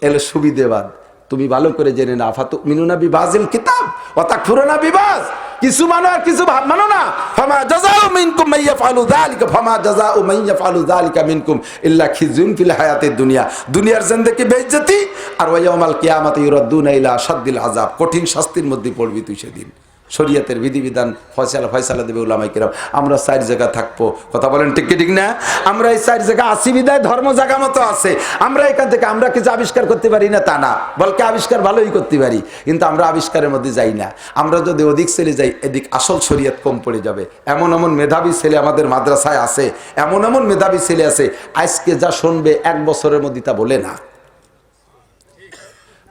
এলে সুবিধেবাদ। তুমি ভালো করে জেনে না, ফাতু মিনুনা বিবাজিল কিতাব ওয়া তাকফুরুনা বিবাজ, কিছু মানো আর কিছু মানো না। ফামা জাযাউ মিনকুম মান ইয়াফআলু যালিকা ফামা জাযাউ মান ইয়াফআলু যালিকা মিনকুম ইল্লা খিজুন ফিল হায়াতিদ দুনিয়া, দুনিয়ার জিন্দেগি বেইজ্জতি, আর ওয়া ইয়াউমাল কিয়ামাতি ইউরাদ্দুনা ইলা আশাদ্দিল আযাব, কঠিন শাস্তির মধ্যে পড়বি তুই সেদিন। শরীয়তের বিধিবিধান ফয়সালা দেবে উলামায়ে কিরাম। আমরা 4 জায়গা থাকবো, কথা বলেন ঠিক কি ঠিক না? আমরা এই 4 জায়গা আসি বিদায় ধর্ম জায়গা মতো আছে। আমরা এখান থেকে আমরা কিছু আবিষ্কার করতে পারি না তা না, বলকে আবিষ্কার ভালোই করতে পারি, কিন্তু আমরা আবিষ্কারের মধ্যে যাই না। আমরা যদি ওদিক চলে যাই, এদিক আসল শরীয়ত কম পড়ে যাবে। এমন এমন মেধাবী ছেলে আমাদের মাদ্রাসায় আছে, এমন এমন মেধাবী ছেলে আছে, আজকে যা শুনবে 1 বছরের মধ্যে তা বলে না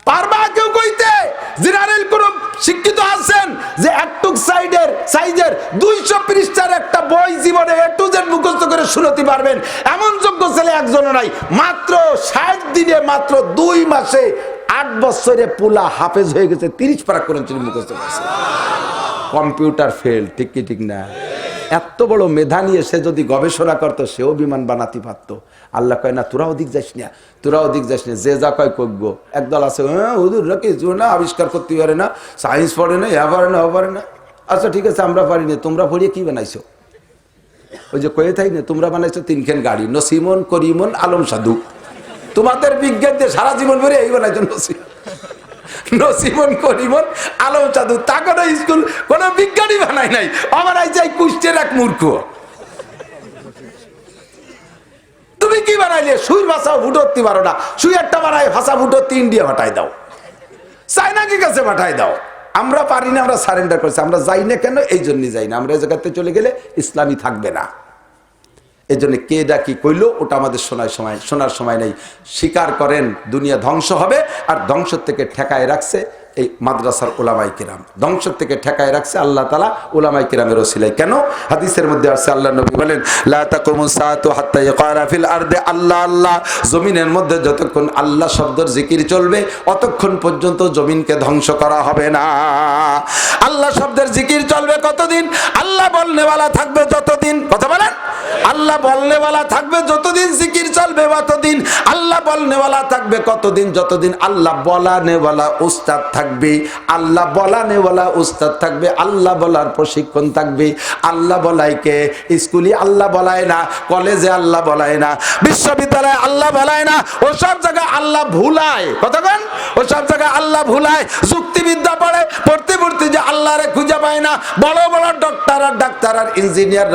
পারবা কেউ কইতে। জেনারেল কোন শিক্ষিত আছেন যে একটুক সাইজের 200 পৃষ্ঠার একটা বই জীবনে A to Z মুখস্থ করে শুনতে পারবেন এমন যোগ্য ছেলে একজনও নাই। মাত্র 60 দিনে, মাত্র 2 মাসে 8 বছরে পুলা হাফেজ হয়ে গেছে, 30 পারা কোরআন শরীফ মুখস্থ করছে। কম্পিউটার ফেল, ঠিক কি ঠিক না? এত বড় মেধা নিয়ে সে যদি গবেষণা করতো, সেও বিমান বানাতে পারত। আল্লাহ কয় না, তোরা ওদিক যাস না, তোরা ওদিক যাস না, যে যা কয় করবো। একদল আছে, হ্যাঁ হুজুর কিছু না আবিষ্কার করতে পারে না, সায়েন্স পড়ে না, এ পারে না, ও পারে না। আচ্ছা ঠিক আছে, আমরা পারি না, তোমরা পড়িয়ে কি বানাইছো? ওই যে কয়ে থাই না, তোমরা বানাইছো 3খান গাড়ি, নসিমন, করিমন, আলম সাধু। তোমাদের বিজ্ঞান দিয়ে সারা জীবন ভরে এই বানাইছো নসিমন, করিমন, আলম সাধু। তা কোনো স্কুল কোন বিজ্ঞানী বানাই নাই, বানাই যাই কুষ্টের এক মূর্খ। তুমি কি বানাইলে? সুই ভাষা ফুটতে পারো না, সুই একটা বানাই ভাষা ফুটতে ইন্ডিয়া পাঠাই দাও, চাইনাকে কাছে পাঠাই দাও। আমরা পারি না, আমরা সারেন্ডার করছি। আমরা যাই না কেন? এই জন্যই যাই না। আমরা এই জায়গাতে চলে গেলে ইসলামী থাকবে না। এই জন্য কে ডাকি কইলো, ওটা আমাদের শোনার সময় নেই। স্বীকার করেন দুনিয়া ধ্বংস হবে, আর ধ্বংস থেকে ঠেকায় রাখছে এই মাদ্রাসার উলামায়ে কিরাম, ধ্বংস থেকে ঠেকায় রাখছে আল্লাহ তাআলা উলামায়ে কিরামের ওসিলায়। কেন? হাদিসের মধ্যে আছে, আল্লাহ নবী বলেন, লা তাকুমু সাআতু হাত্তা ইয়াকারা ফিল আরদি আল্লাহ আল্লাহ, জমিনের মধ্যে যতক্ষণ আল্লাহ শব্দের জিকির চলবে, অতক্ষণ পর্যন্ত জমিনকে ধ্বংস করা হবে না। আল্লাহ শব্দের জিকির চলবে কতদিন? আল্লাহ বলনেওয়ালা থাকবে যতদিন, কথা বলেন, আল্লাহ বলনেওয়ালা থাকবে যতদিন, জিকির চলবে ততদিন। আল্লাহ বলনেওয়ালা থাকবে কতদিন? যতদিন আল্লাহ বলানেওয়ালা উস্তাদ থাকবে। থাকবে, আল্লাহ বলানেওয়ালা উস্তাদ থাকবে, আল্লাহ বলার প্রশিক্ষণ থাকবে। আল্লাহ বলাইকে স্কুলে আল্লাহ বলায় না, কলেজে আল্লাহ বলায় না, বিশ্ববিদ্যালয়ে আল্লাহ বলায় না, ওসব জায়গায় আল্লাহ ভুলায়। কথা বলেন, ওসব জায়গায় আল্লাহ ভুলায়। যুক্তিবিদ্যা পড়তে পড়তে যে আল্লাহরে খুঁজে পায় না, বড় বড় ডক্টর আর ডাক্তার আর ইঞ্জিনিয়ার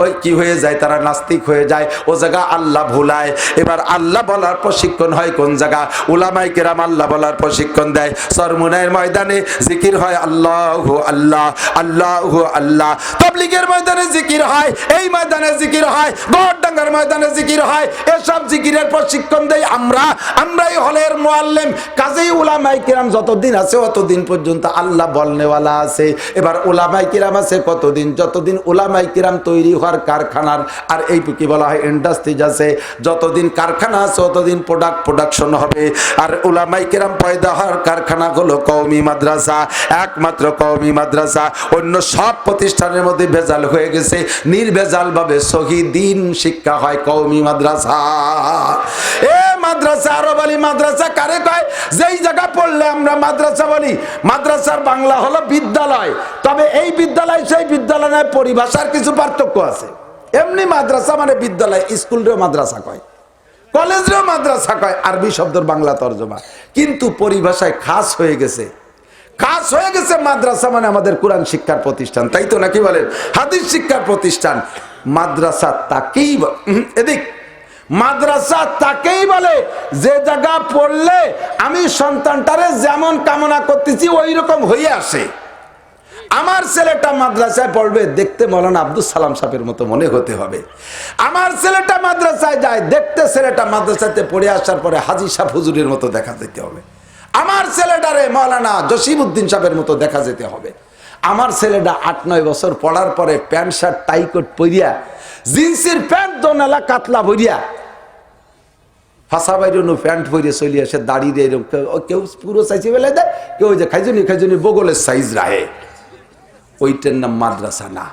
ওই কি হয়ে যায়, তারা নাস্তিক হয়ে যায়, ও জায়গা আল্লাহ ভুলায়। এবার আল্লাহ বলার প্রশিক্ষণ হয় কোন জায়গা? উলামায়ে কেরাম আল্লাহ বলার প্রশিক্ষণ দেয়। সরমুনায়ের ময়দানে জিকির হয় আল্লাহু আল্লাহ, আল্লাহু আল্লাহ। তাবলীগের ময়দানে জিকির হয়, এই ময়দানে জিকির হয়, গড়ডাঙ্গার ময়দানে জিকির হয়। এসব জিকিরের প্রশিক্ষণ দেই আমরাই হলের মুআল্লিম। কাজেই উলামায়ে কেরাম যতদিন আছে অতদিন পর্যন্ত আল্লাহ বলনেওয়ালা আছে। এবার উলামায়ে কেরাম আছে কতদিন? যতদিন উলামায়ে কেরাম তৈরি হওয়ার কারখানার, আর এই কি বলা হয়, ইন্ডাস্ট্রিজ আছে, যতদিন কারখানা আছে ততদিন প্রোডাকশন হবে। আর উলামায়ে কেরাম পয়দা হওয়ার কারখানা হলো কওমি মাদ্রাসা, একমাত্র কওমি মাদ্রাসা। অন্য সব প্রতিষ্ঠানের মধ্যে ভেজাল হয়ে গেছে, নির্ভেজাল ভাবে সহি দ্বীন শিক্ষা হয় কওমি মাদ্রাসা। এ মাদ্রাসা আরব আলী মাদ্রাসা কারে কয়? যেই জায়গা পড়লে আমরা মাদ্রাসা বলি। মাদ্রাসার বাংলা হলো বিদ্যালয়, তবে এই বিদ্যালয় সেই বিদ্যালয় নয়, পরিভাষার কিছু পার্থক্য আছে। এমনি মাদ্রাসা মানে বিদ্যালয়, স্কুলরেও মাদ্রাসা কয়, কলেজেও মাদ্রাসা কয়, আরবি শব্দের বাংলা তর্জমা। কিন্তু পরিভাষায় খাস হয়ে গেছে, খাস হয়ে গেছে মাদ্রাসা মানে আমাদের কোরআন শিক্ষার প্রতিষ্ঠান, তাই তো নাকি বলেন? হাদিস শিক্ষার প্রতিষ্ঠান। মাদ্রাসা তাকেই এদিক মাদ্রাসা তাকেই বলে যে জায়গা পড়লে আমি সন্তানটারে যেমন কামনা করতেছি ওই রকম হয়ে আসে। আমার ছেলেটা মাদ্রাসায় পড়বে, দেখতে মৌলানা আব্দুল সালাম সাহেবের মতো মনে হতে হবে। আমার ছেলেটা মাদ্রাসায় যায়, দেখতে ছেলেটা মাদ্রাসাতে পড়ে আসার পরে হাজী সাহেব হুজুরের মতো দেখা যেতে হবে। আমার ছেলেটারে মৌলানা জসিমউদ্দিন সাহেবের মতো দেখা যেতে হবে। আমার ছেলেটা 8-9 বছর পড়ার পরে প্যান্ট শার্ট টাইকোট পরিয়া, জিন্সের প্যান্ট দোনালা কাতলা ভরিয়া, ফাঁসা বাইরনো প্যান্ট পরিয়ে চলে আসে, দাঁড়িয়ে এরকম, কেউ পুরো সাইজে বেলায় দেয়, কেউ যে খাইজনি বগলের সাইজ রাহে। ওইটার নাম মাদ্রাসা না।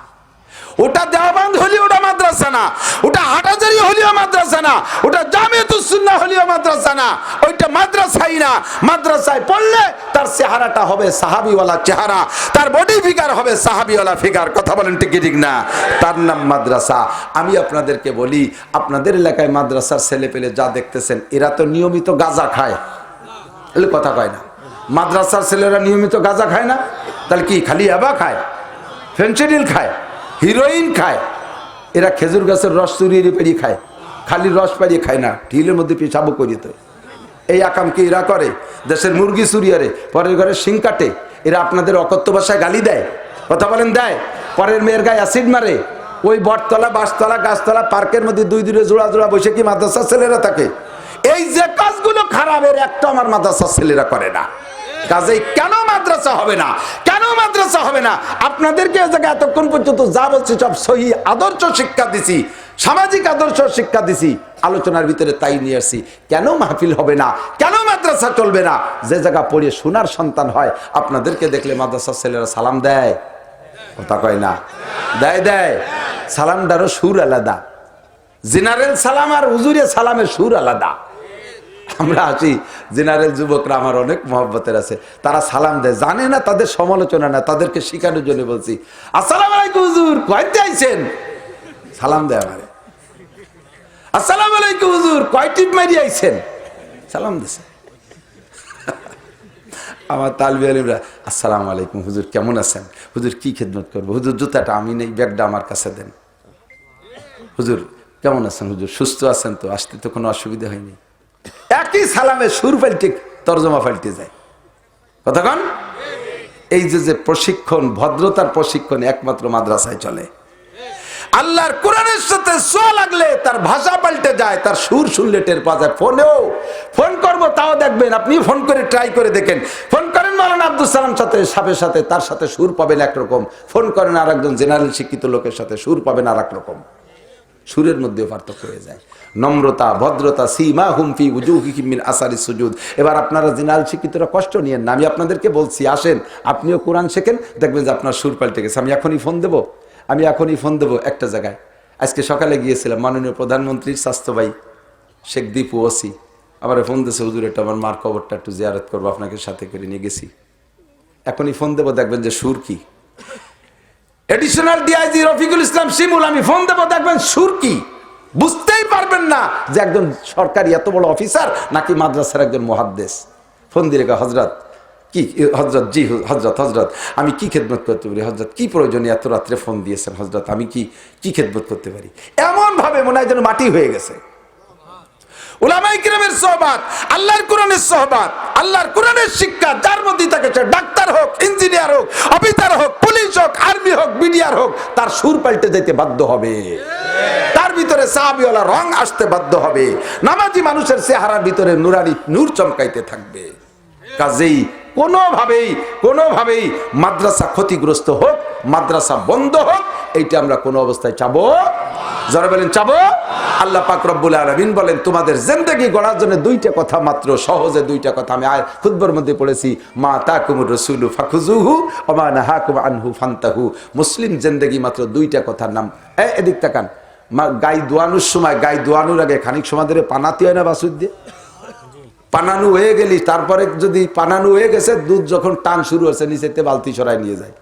ওটা দেওবন্দ হলেও ওটা মাদ্রাসা না, ওটা হাটাজারি হলেও মাদ্রাসা না, ওটা জামিয়াতুস সুন্নাহ হলেও মাদ্রাসা না, ওইটা মাদ্রাসাই না। মাদ্রাসায় পড়লে তার চেহারাটা হবে সাহাবিওয়ালা চেহারা, তার বডি ফিগার হবে সাহাবিওয়ালা ফিগার। কথা বলেন ঠিক ঠিক না? তার নাম মাদ্রাসা। আমি আপনাদেরকে বলি, আপনাদের এলাকায় মাদ্রাসার ছেলে পেলে যা দেখতেছেন, এরা তো নিয়মিত গাঁজা খায়, এলে কথা কয় না। মাদ্রাসার ছেলেরা নিয়মিত গাঁজা খায় না, তাহলে কি খালি ইয়াবা খায়, ফেন্সিডিল খায়, হিরোইন খায়? এরা খেজুর গাছের রস চুরিয়ে পেরিয়ে খায়, খালি রস পাড়িয়ে খায় না, ঢিলের মধ্যে পেশাবো করিয়ে তো। এই আকাম কি এরা করে? দেশের মুরগি চুরিয়ারে, পরের ঘরে শিং কাটে, এরা আপনাদের অকথ্য ভাষায় গালি দেয়। কথা বলেন, দেয়? পরের মেয়ের গায়ে অ্যাসিড মারে, ওই বটতলা বাঁশতলা গাছতলা পার্কের মধ্যে দুই দূরে জোড়া জোড়া বসে কি মাদ্রাসার ছেলেরা থাকে? এই যে কাজগুলো খারাপের একটা আমার মাদ্রাসার ছেলেরা করে না। কাজেই কেন মাদ্রাসা হবে না? কেন মাদ্রাসা হবে না? আপনাদেরকে এ জায়গায় এতক্ষণ পর্যন্ত যা বলছি সব সহি আদর্শ শিক্ষা দিছি, সামাজিক আদর্শ শিক্ষা দিছি, আলোচনার ভিতরে তাই নিয়ে আসছি। কেন মাহফিল হবে না? কেন মাদ্রাসা চলবে না? যে জায়গা পড়ে সোনার সন্তান হয়, আপনাদেরকে দেখলে মাদ্রাসার ছেলেরা সালাম দেয়, কথা কয় না? দেয়। সালামটারও সুর আলাদা, জেনারেল সালাম আর হুজুরে সালামের সুর আলাদা। আমরা আছি জেনারেল যুবকরা আমার অনেক মহব্বতের আছে, তারা সালাম দেয়, জানে না তাদের সমালোচনা না, তাদেরকে শেখানোর জন্য বলছি, আসসালামু আলাইকুম হুজুর, কয়তে আইছেন? সালাম দেয় আমারে, আসসালামু আলাইকুম হুজুর, কয় টিপ মারি আইছেন? সালাম দিছে। আমার তালবি আলিমরা, আসসালামু আলাইকুম হুজুর, কেমন আছেন? হুজুর কি খেদমত করবো? হুজুর জুতাটা আমি নেই, ব্যাগটা আমার কাছে দেন। হুজুর কেমন আছেন? হুজুর সুস্থ আছেন তো? আসতে তো কোনো অসুবিধা হয়নি। একই সালামে সুর পাল্টে তর্জমা পাল্টে যায়। কতক্ষণ? এই যে প্রশিক্ষণ, ভদ্রতার প্রশিক্ষণ একমাত্র মাদ্রাসায় চলে। আল্লাহর কোরআনের সাথে ছোঁয়া লাগলে তার ভাষা পাল্টে যায়, তার সুর শুনলে টের পাওয়া যায়। ফোনেও ফোন করবো, তাও দেখবেন, আপনি ফোন করে ট্রাই করে দেখেন। ফোন করেন মাওলানা আব্দুল সালাম সাথে তার সাথে সুর পাবেন একরকম, ফোন করেন আর একজন জেনারেল শিক্ষিত লোকের সাথে সুর পাবেন আর এক রকম। সুরের মধ্যেও পার্থক্য হয়ে যায়। নম্রতা, ভদ্রতা, সীমা হুমফি উজুহিহিম মিন আসারি সুজুদ। এবার আপনারা জেনারেল শিক্ষিতরা কষ্ট নিয়েন না, আমি আপনাদেরকে বলছি, আসেন আপনিও কোরআন শেখেন, দেখবেন যে আপনার সুর পাল্টে গেছে। আমি এখনই ফোন দেবো একটা জায়গায়। আজকে সকালে গিয়েছিলাম, মাননীয় প্রধানমন্ত্রীর স্বাস্থ্য ভাই শেখ দীপু ওসি আমার ফোন দিয়েছে, হুজুর এটা আমার মার কবরটা একটু জিয়ারত করবো, আপনাকে সাথে করে নিয়ে গেছি। এখনই ফোন দেবো, দেখবেন যে সুর কি। এডিশনাল ডিআইজি রফিকুল ইসলাম শিমুল, আমি ফোন দেবো, দেখবেন সুর কি। বুঝতেই পারবেন না যে একজন সরকারি এত বড় অফিসার নাকি মাদ্রাসার একজন মুহাদ্দিস। ফোন দিয়ে রেখা, হজরত কি, হজরত জি হজরত, হজরত আমি কি খেদমত করতে পারি, হজরত কি প্রয়োজনে এত রাত্রে ফোন দিয়েছেন, হজরত আমি কি খেদমত করতে পারি। এমন ভাবে মনে হয় যেন মাটি হয়ে গেছে। উলামায়ে কিরামের সোহবাত, আল্লাহর কোরআনের সোহবাত, আল্লাহর কোরআনের শিক্ষা যার মধ্যে থাকে, সে ডাক্তার হোক, ইঞ্জিনিয়ার হোক, অফিসার হোক, পুলিশ হোক, আর্মি হোক, বিডিআর হোক, তার সুর পাল্টে যেতে বাধ্য হবে। তার ভিতরে সাহাবীওয়ালা রং আসতে বাধ্য হবে। নামাজি মানুষের চেহারার ভিতরে নুরানি নূর চমকাইতে থাকবে। কাজেই কোনোভাবেই মাদ্রাসা ক্ষতিগ্রস্ত হোক, মাদ্রাসা বন্ধ হোক, এইটা আমরা কোনো অবস্থায় চাবো। যারা বলেন চাবো। আল্লাহ পাক রব্বুল আলামিন বলেন, তোমাদের জিন্দেগি গড়ার জন্য দুইটা কথা মাত্র, সহজে দুইটা কথা আমি খুতবার মধ্যে পড়েছি, মা তাকুমুর রাসূলু ফাখুযুহু ওয়া মা নাহাকুম আনহু ফান্তাহু। মুসলিম জিন্দেগি মাত্র দুইটা কথার নাম। এদিক তাকান, গাই দোয়ানোর সময়, গাই দোয়ানোর আগে খানিক সময় ধরে পানাতে হয় না বাসুদ দিয়ে? পানানো হয়ে গেলি, তারপরে যদি পানানো হয়ে গেছে, দুধ যখন টান শুরু হচ্ছে নিচেতে বালতি সরাই নিয়ে যায়,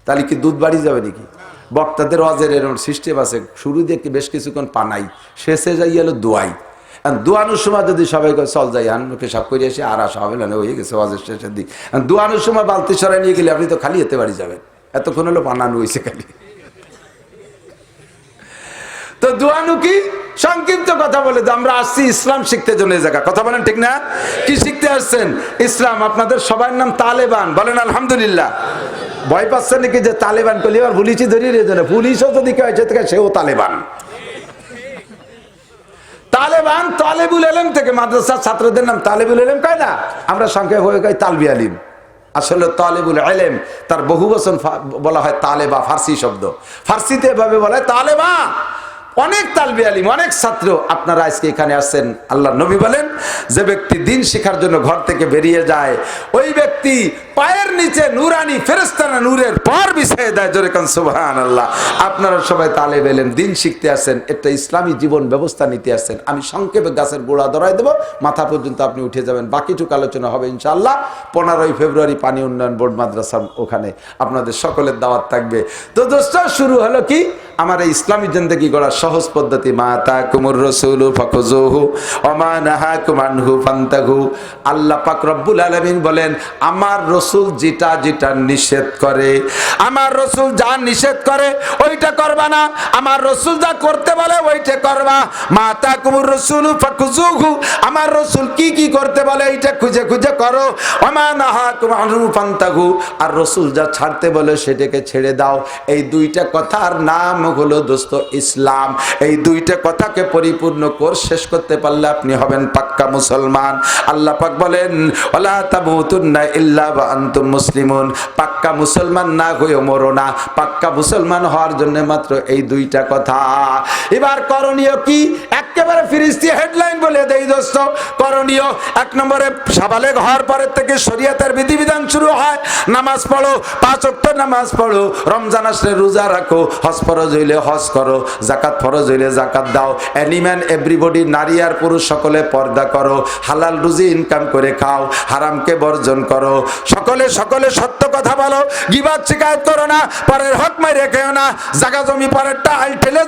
তাহলে কি দুধ বাড়ি যাবে নাকি? বক্তাদের ওয়াজের এরকম সিস্টেম আছে, শুরু দিয়ে বেশ কিছুক্ষণ পানাই, শেষে যাই হলো দোয়াই। দোয়ানোর সময় যদি সবাই চল যাই আনকে সব করে এসে আর আসা হবে না, হয়ে গেছে ওয়াজের শেষের দিক। দোয়ানোর সময় বালতি সরাই নিয়ে গেলে আপনি তো খালি হতে বাড়ি যাবেন, এতক্ষণ হলো পানানো হয়েছে খালি। তো দোয়ানু কি? সংক্ষিপ্ত কথা বলে যে আমরা আসছি ইসলাম শিখতে জন্য এই জায়গা। কথা বলেন ঠিক না? কি শিখতে আসছেন? ইসলাম। আপনাদের সবার নাম তালেবান, বলেন আলহামদুলিল্লাহ। ভয় পাচ্ছেন নাকি যে তালেবান করলে এবার পুলিশই ধরিয়ে রেখে, পুলিশও যদি কেউ থেকে সেও তালেবান। তালেবান তালেবুল আলেম থেকে, মাদ্রাসার ছাত্রদের নাম তালেবুল আলেম কয় না, আমরা সংখ্যা হয়ে কই তালবি আলিম। আসলে তালেবুল আলেম তার বহু বচন বলা হয় তালেবা, ফার্সি শব্দ। ফার্সিতে এভাবে বলা হয় তালেবা। অনেক তালবি আলিম, অনেক ছাত্র আপনারা আজকে এখানে আসছেন। আল্লাহ নবী বলেন, যে ব্যক্তি দিন শিখার জন্য ঘর থেকে বেরিয়ে যায়, ওই ব্যক্তি পায়ের নিচে নুরানি ফেরেশতানা নূরের পর বিছিয়ে দেয়। জোরে কান সুবহানাল্লাহ। আপনারা সবাই তালেব ইলম, দিন শিখতে আসেন, একটা ইসলামী জীবন ব্যবস্থা নিতে আসেন। আমি সংক্ষেপে গাছের গোড়া ধরাই দেবো, মাথা পর্যন্ত আপনি উঠে যাবেন, বাকিটুকু আলোচনা হবে ইনশাআল্লাহ 15ই ফেব্রুয়ারি পানি উন্নয়ন বোর্ড মাদ্রাসা, ওখানে আপনাদের সকলের দাওয়াত থাকবে। তো দোস্ত, শুরু হলো কি আমার এই ইসলামী জিন্দেগি গড়ার সহজ পদ্ধতি, মা তাকুমুর রাসূলু ফাখুযুহু ওয়া মা নাহাকুম আনহু ফান্তাহু। আল্লাহ পাক রব্বুল আলামিন বলেন, আমার রাসূল যেটা যেটা নিষেধ করে, আমার রাসূল যা নিষেধ করে ওইটা করবা না, আমার রাসূল যা করতে বলে ওইটা করবা। মা তাকুমুর রাসূলু ফাখুযুহু, আমার রাসূল কি কি করতে বলে এইটা খুঁজে খুঁজে করো। ওয়া মা নাহাকুম আনহু ফান্তাহু, আর রাসূল যা ছাড়তে বলে সেটাকে ছেড়ে দাও। এই দুইটা কথার নাম হলো দোস্ত ইসলাম। এই দুইটা কথাকে পরিপূর্ণ করে শেষ করতে পারলে আপনি হবেন পাক্কা মুসলমান। আল্লাহ পাক বলেন, ওয়ালা তামুতুন্না ইল্লা ওয়া আনতুম মুসলিমুন। পাক্কা মুসলমান না হয়ে মরো না। পাক্কা মুসলমান হওয়ার জন্য মাত্র এই দুইটা কথা। এবার করণীয় কি? একেবারে ফিরিস্তি হেডলাইন বলে দেই দোস্ত। করণীয় 1 নম্বরে, সাবালেগ হওয়ার পরের থেকে শরীয়তের বিধিবিধান শুরু হয়। নামাজ পড়ো, 5 ওয়াক্ত নামাজ পড়ো, রমজান আসলে রোজা রাখো, হজ ফরজ হইলে হজ করো, যাকাত ফরজ হইলে যাকাত দাও। এনিম্যান এভরিবডি, নারী আর পুরুষ সকলে পর্দা করো, হালাল রুজি ইনকাম করে খাও, হারামকে বর্জন করো, সকলে সকলে সত্য কথা বলো, গিবত শিকায়ত করো না, পরের হক মাইরে খেও না, জায়গা জমি পরেরটা আইল ঠেলে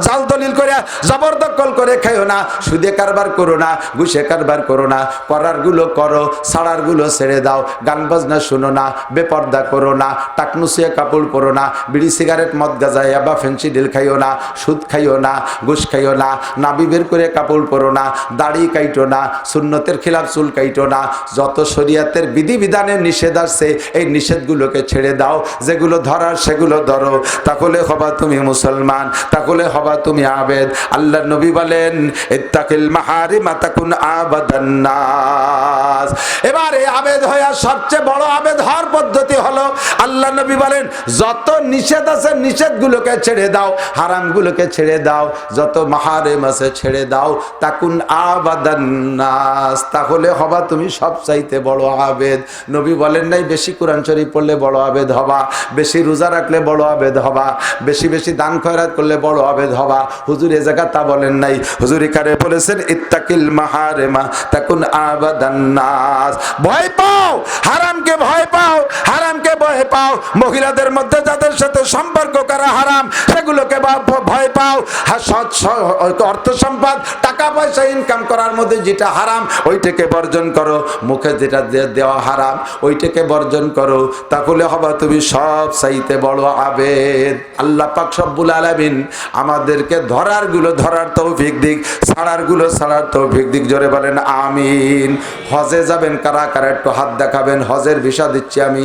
জাল দলিল করে জবরদখল করে খেও না, সুদে কারবার করো না, ঘুষে কারবার করো না, করার গুলো করো, ছাড়ার গুলো ছেড়ে দাও, গান বাজনা শুনো না, বেপর্দা করো না, টাকনুসিয়া কাপড় পরো না, বিড়ি সিগারেট মদ গাঁজা বা ফেন্সি ডিল খাইও না, সুদ খাইও না, ঘুষ খাইও না, নাবি বের করে কাপড় পরো না, দাড়ি কাইটো না, সুন্নতের খিলাফ চুল কাইটো না। যত শরীয়তের বিধিবিধানের নিষেধ আছে এই নিষেধগুলোকে ছেড়ে দাও, যেগুলো ধরার সেগুলো ধরো, তাহলে হবা তুমি মুসলমান, তাহলে হবা তুমি আবেদ। আল্লাহর নবী বলেন, ইত্তাকিল মাহারিমা তাকুন আবাদান নাস। এবারে আবেদ হওয়া সবচেয়ে বড় আবেদ হওয়ার পদ্ধতি হলো, আল্লাহ নবী বলেন, যত নিষেধ আছে নিষেধগুলোকে ছেড়ে দাও, হারামগুলোকে ছেড়ে দাও, যত মাহারিম আছে ছেড়ে দাও, তাকুন আবাদান নাস, তাহলে হবা তুমি সবচাইতে বড় আবেদ। নবী বলেন নাই বেশি কোরআন শরীফ পড়লে বড় আবেদ হবা, বেশি রোজা রাখলে বড় আবেদ হবা, বেশি বেশি দান খয়রাত করলে বড় আবেদ হবা। হুজুর এ জায়গা তা বলেন নাই। হুজুর কারে বলেছেন, ইত্তাকিল মাহারিমা তাকুন আবাদান নাস। ভয় পাও, হারামকে ভয় পাও, হারাম ভয় পাও, মহিলাদের মধ্যে যাদের সাথে সম্পর্ক করা হারাম সেগুলোকে ভয় পাও, অর্থ সম্পদ টাকা পয়সা ইনকাম করার মধ্যে যেটা হারাম ওইটাকে বর্জন করো, মুখে যেটা দেওয়া হারাম ওইটাকে বর্জন করো, তাহলে হবা তুমি সব চাইতে বড় আবেদ। আল্লাহ পাক রব্বুল আলামিন আমাদেরকে ধরার গুলো ধরার তৌফিক দিক, ছাড়ার গুলো ছাড়ার তৌফিক দিক। জোরে বলেন আমিন। হজে যাবেন কারা কারা একটু হাত দেখাবেন, হজের ভিসা দিচ্ছি আমি।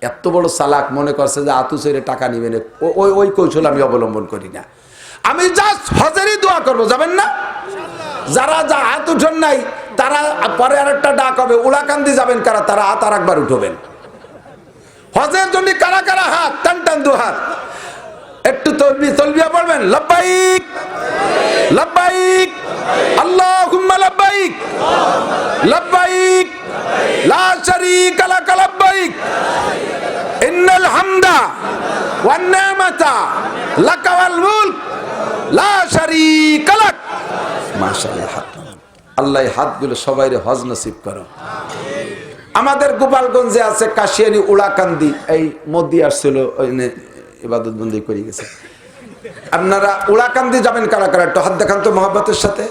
এত বড় চালাক মনে করছে যে আতু ছেড়ে টাকা নিবেন, ওই কৌশল আমি অবলম্বন করি না। আমি জাস্ট হজেরই দোয়া করবো, যাবেন না? যারা যা হাত উঠেন নাই তারা পরে আরেকটা ডাক হবে, উলাকান্দি যাবেন কারা, তারা হাত আর একবার উঠবেন। হজের জন্য কারা কারা হাত টান টান দু হাত, একটু তলবিয়া পড়বেন, লব্বাইক লব্বাইক আল্লাহুম্মা লব্বাইক লব্বাইক লা শারীকা লাক লব্বাইক ইন্নাল হামদা ওয়ান নি'মাতা লাকা ওয়াল মুলক লা শারীকা লাক। মাশাআল্লাহ। আল্লাহ হাতগুলো সবাইরে হজ নসিব করো। আমাদের গোপালগঞ্জে আছে কাশিয়ানি উলাকান্দি, এই মোদি আসছিল ইবাদত বন্দি করে গেছে। আপনারা উলাকান্দি যাবেন কারা কারা একটু হাত দেখান তো মহব্বতের সাথে।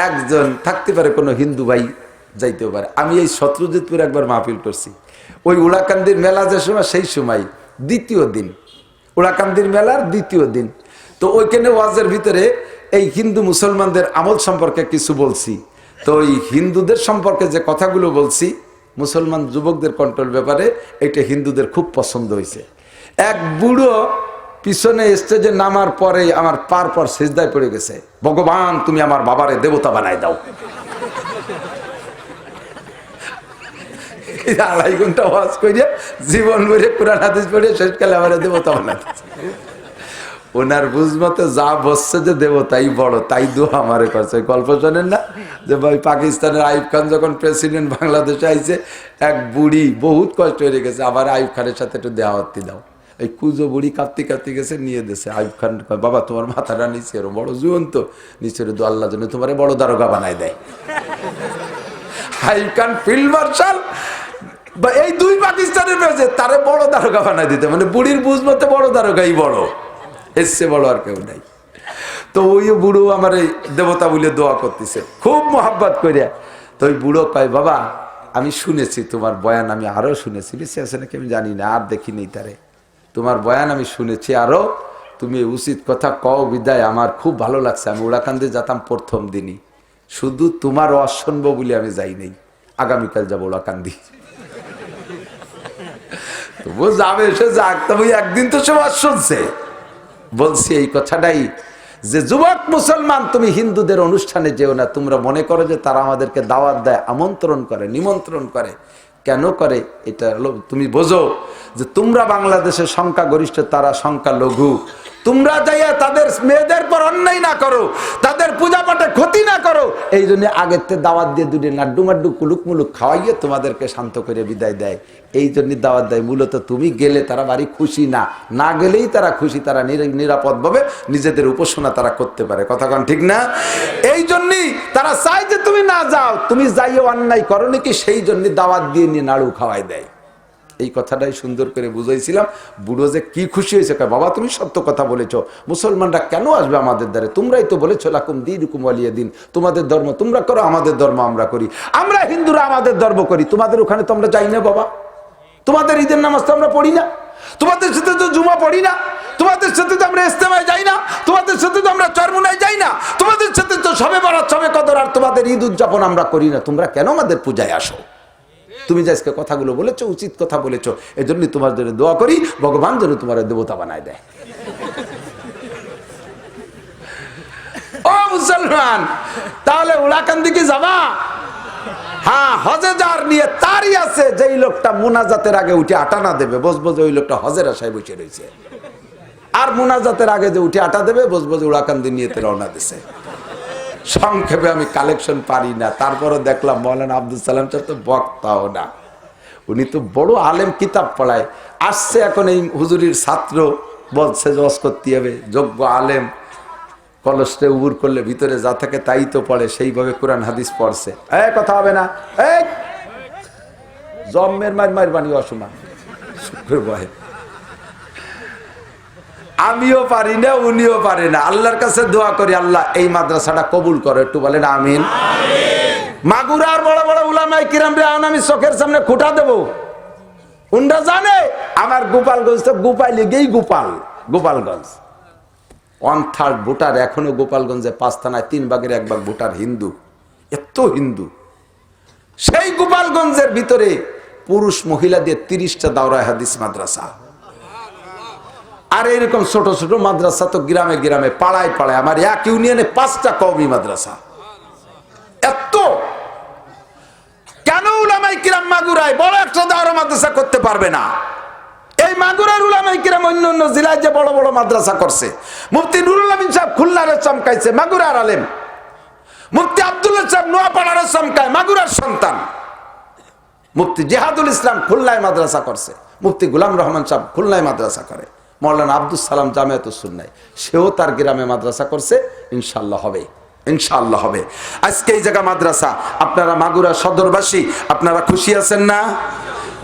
একজন থাকতে পারে কোনো হিন্দু ভাই যাইতেও পারে। আমি এই শত্রুজিৎপুর একবার মাহফিল করছি, ওই উলাকান্দির মেলা যে সময় সেই সময় দ্বিতীয় দিন, উলাকান্দির মেলার দ্বিতীয় দিন। তো ওইখানে ওয়াজের ভিতরে এই হিন্দু মুসলমানদের আমল সম্পর্কে কিছু বলছি। তো ওই হিন্দুদের সম্পর্কে যে কথাগুলো বলছি মুসলমান যুবকদের কন্ট্রোল ব্যাপারে, এটা হিন্দুদের খুব পছন্দ হয়েছে। এক বুড়ো পিছনে স্টেজে নামার পরে আমার পার পর সিজদায় পড়ে গেছে, ভগবান তুমি আমার বাবারে দেবতা বানাই দাও। 2.5 ঘন্টা ওয়াজ করিয়া জীবন ভরে কুরআন হাদিস পড়ে শেষকালে আমার দেবতা বানাতে। ওনার বুঝমতে যা বসছে যে দেবতাই বড়, তাই দোয়া আমারে করছে। গল্প শোনেন না যে ভাই পাকিস্তানের আইয়ুব খান যখন প্রেসিডেন্ট বাংলাদেশে আইছে, এক বুড়ি বহুত কষ্ট হয়ে গেছে, আবার আইয়ুব খানের সাথে একটু দেওয়াতি দাও। এই কুজো বুড়ি কাঁপতে কাঁপতে গেছে, নিয়ে দিয়েছে। আইয়ুব খান বাবা তোমার মাথাটা নিচে এরো বড় জীবন্ত নিচে দু আল্লাহ জন্য তোমার বড় দারোগা বানাই দেয়। আইয়ুব খান ফিল্ড মার্শাল বা এই দুই পাকিস্তানের রয়েছে, তারে বড় দারোগা বানাই দিতে, মানে বুড়ির বুঝমতে বড় দারোগাই বড়, এসছে বড় আর কেউ নাই। তো ওই বুড়ো আমার এই দেবতা বলে দোয়া করতেছে খুব মোহাব্বত করিয়া। তো ওই বুড়ো কয় বাবা আমি শুনেছি তোমার বয়ান, আমি আরো শুনেছি, বেশি আছে নাকি আমি জানি না, আর দেখিনি তারে, তোমার বয়ান আমি শুনেছি আরো, তুমি উচিত কথা কও বিদায় আমার খুব ভালো লাগছে। আমি উলাকান্দি যেতাম প্রথম দিনই, শুধু তোমার ওয়াজ শুনবো বলে আমি যাই নাই, আগামীকাল যাবো উলাকান্দি। তবু যাবে সে যাক, তবে একদিন তো সে ওয়াজ শুনছে। বলছি এই কথাটাই যে যুবক মুসলমান তুমি হিন্দুদের অনুষ্ঠানে যেও না। তোমরা মনে করো যে তারা আমাদেরকে দাওয়াত দেয়, আমন্ত্রণ করে, নিমন্ত্রণ করে, কেন করে এটা তুমি বোঝো যে তোমরা বাংলাদেশের সংখ্যা গরিষ্ঠ, তারা সংখ্যা লঘু। তোমরা যাইয়া তাদের মেয়েদের পর অন্যায় না করো, তাদের পূজা পাঠে ক্ষতি না করো, এই জন্য আগের দাওয়াত দিয়ে দুটি নাড্ডু মাড্ডু কুলুক মুলুক খাওয়াইয়ে তোমাদেরকে শান্ত করে বিদায় দেয়। এই জন্য দাওয়াত দেয়। মূলত তুমি গেলে তারা বাড়ি খুশি না, না গেলেই তারা খুশি, তারা নিরাপদভাবে নিজেদের উপাসনা তারা করতে পারে। কথা কন ঠিক না? এই জন্যই তারা চায় যে তুমি না যাও, তুমি যাইও অন্যায় করো নাকি, সেই জন্য দাওয়াত দিয়ে নিয়ে নাড়ু খাওয়াই দেয়। এই কথাটাই সুন্দর করে বুঝাইছিলাম। বুড়ো যে কি খুশি হয়েছে, বাবা তুমি সত্য কথা বলেছো, মুসলমানরা কেন আসবে আমাদের দ্বারে, তোমরাই তো বলেছো লাকুম দীনুকুম ওয়ালিয়া দিন, তোমাদের ধর্ম তোমরা করো, আমাদের ধর্ম আমরা করি, আমরা হিন্দুরা আমাদের ধর্ম করি, তোমাদের ওখানে তো আমরা যাই না বাবা, তোমাদের ঈদের নামাজ তো আমরা পড়ি না, তোমাদের সাথে তো জুমা পড়ি না, তোমাদের সাথে তো আমরা ইস্তেমায় যাই না, তোমাদের সাথে তো আমরা চরমুনায় যাই না, তোমাদের সাথে তো সবে বরাত সবে কদর আর তোমাদের ঈদ উদযাপন আমরা করি না, তোমরা কেন আমাদের পূজায় আসো? তুমি যে আজকে কথাগুলো বলেছো উচিত কথা বলেছো, এই জন্যই তোমার জন্য দোয়া করি ভগবান যেন তোমার দেবতা বানায় দেয়। ও মুসলমান, তাহলে উলাকান্দি কি যাবা? হ্যাঁ, হজে যার নিয়ে তারই আছে, যেই লোকটা মুনাজাতের আগে উঠে আটা না দেবে, বসবো যে ওই লোকটা হজের আশায় বসে রয়েছে। আর মুনাজাতের আগে যে উঠে আটা দেবে, বসবো যে উলাকান্দি নিয়ে রওনা দিছে। সংক্ষেপে আমি কালেকশন পারি না, তারপরে দেখলাম মৌলানা আব্দুল সালাম চার তো বক্তাও না, উনি তো বড় আলেম, কিতাব পড়ায়। আসছে এখন এই হুজুরির ছাত্র, বলছে জজ করতে হবে, যোগ্য আলেম, কলসে উবুর করলে ভিতরে যা থাকে তাই তো পড়ে, সেইভাবে কোরআন হাদিস পড়ছে। কথা হবে না, জম্মের মার বানি অসমান ভয়। আমিও পারি না, উনিও পারে না। আল্লাহর কাছে দোয়া করি, আল্লাহ এই মাদ্রাসাটা কবুল করো। একটু বলেন আমিন। মাগুরার বড় বড় উলামায়ে কিরাম রে আমি চোখের সামনে খুঁটা দেবো, উন্ডা জানে আমার গোপালগঞ্জ তো গোপাল লেগেই গোপালগঞ্জ 1/3 ভোটার এখনো গোপালগঞ্জে 5 থানায় 3 ভাগের 1 ভাগ ভোটার হিন্দু। এত হিন্দু, সেই গোপালগঞ্জের ভিতরে পুরুষ মহিলা দিয়ে 30টা দাওরায়ে হাদিস মাদ্রাসা। আর এরকম ছোট ছোট মাদ্রাসা তো গ্রামে গ্রামে পাড়ায় পাড়ায়, আমার এক ইউনিয়নে 5টা কওমি মাদ্রাসা। এত কেন উলামায়ে কিরাম মাগুরায় বড় একটা দাওরা মাদ্রাসা করতে পারবে না? এই মাগুরার উলামায়ে কিরাম অন্য অন্য জেলায় যে বড় বড় মাদ্রাসা করছে, মুফতি নুরুল আমিন সাহেব খুলনারে চমকাইছে, মাগুরার আলেম। মুফতি আব্দুল্লাহ সাহেব নোয়াপাড়ারে চমকায়, মাগুরার সন্তান। মুফতি জিহাদুল ইসলাম খুলনায় মাদ্রাসা করছে, মুফতি গোলাম রহমান সাহেব খুলনায় মাদ্রাসা করে, মাওলানা আব্দুল সালাম জামিয়াতুস সুন্নাহ সেও তার গ্রামে মাদ্রাসা করছে। ইনশাআল্লাহ হবে, ইনশাআল্লাহ হবে। আজকে এই জায়গা মাদ্রাসা, আপনারা মাগুরা সদরবাসী আপনারা খুশি আছেন না?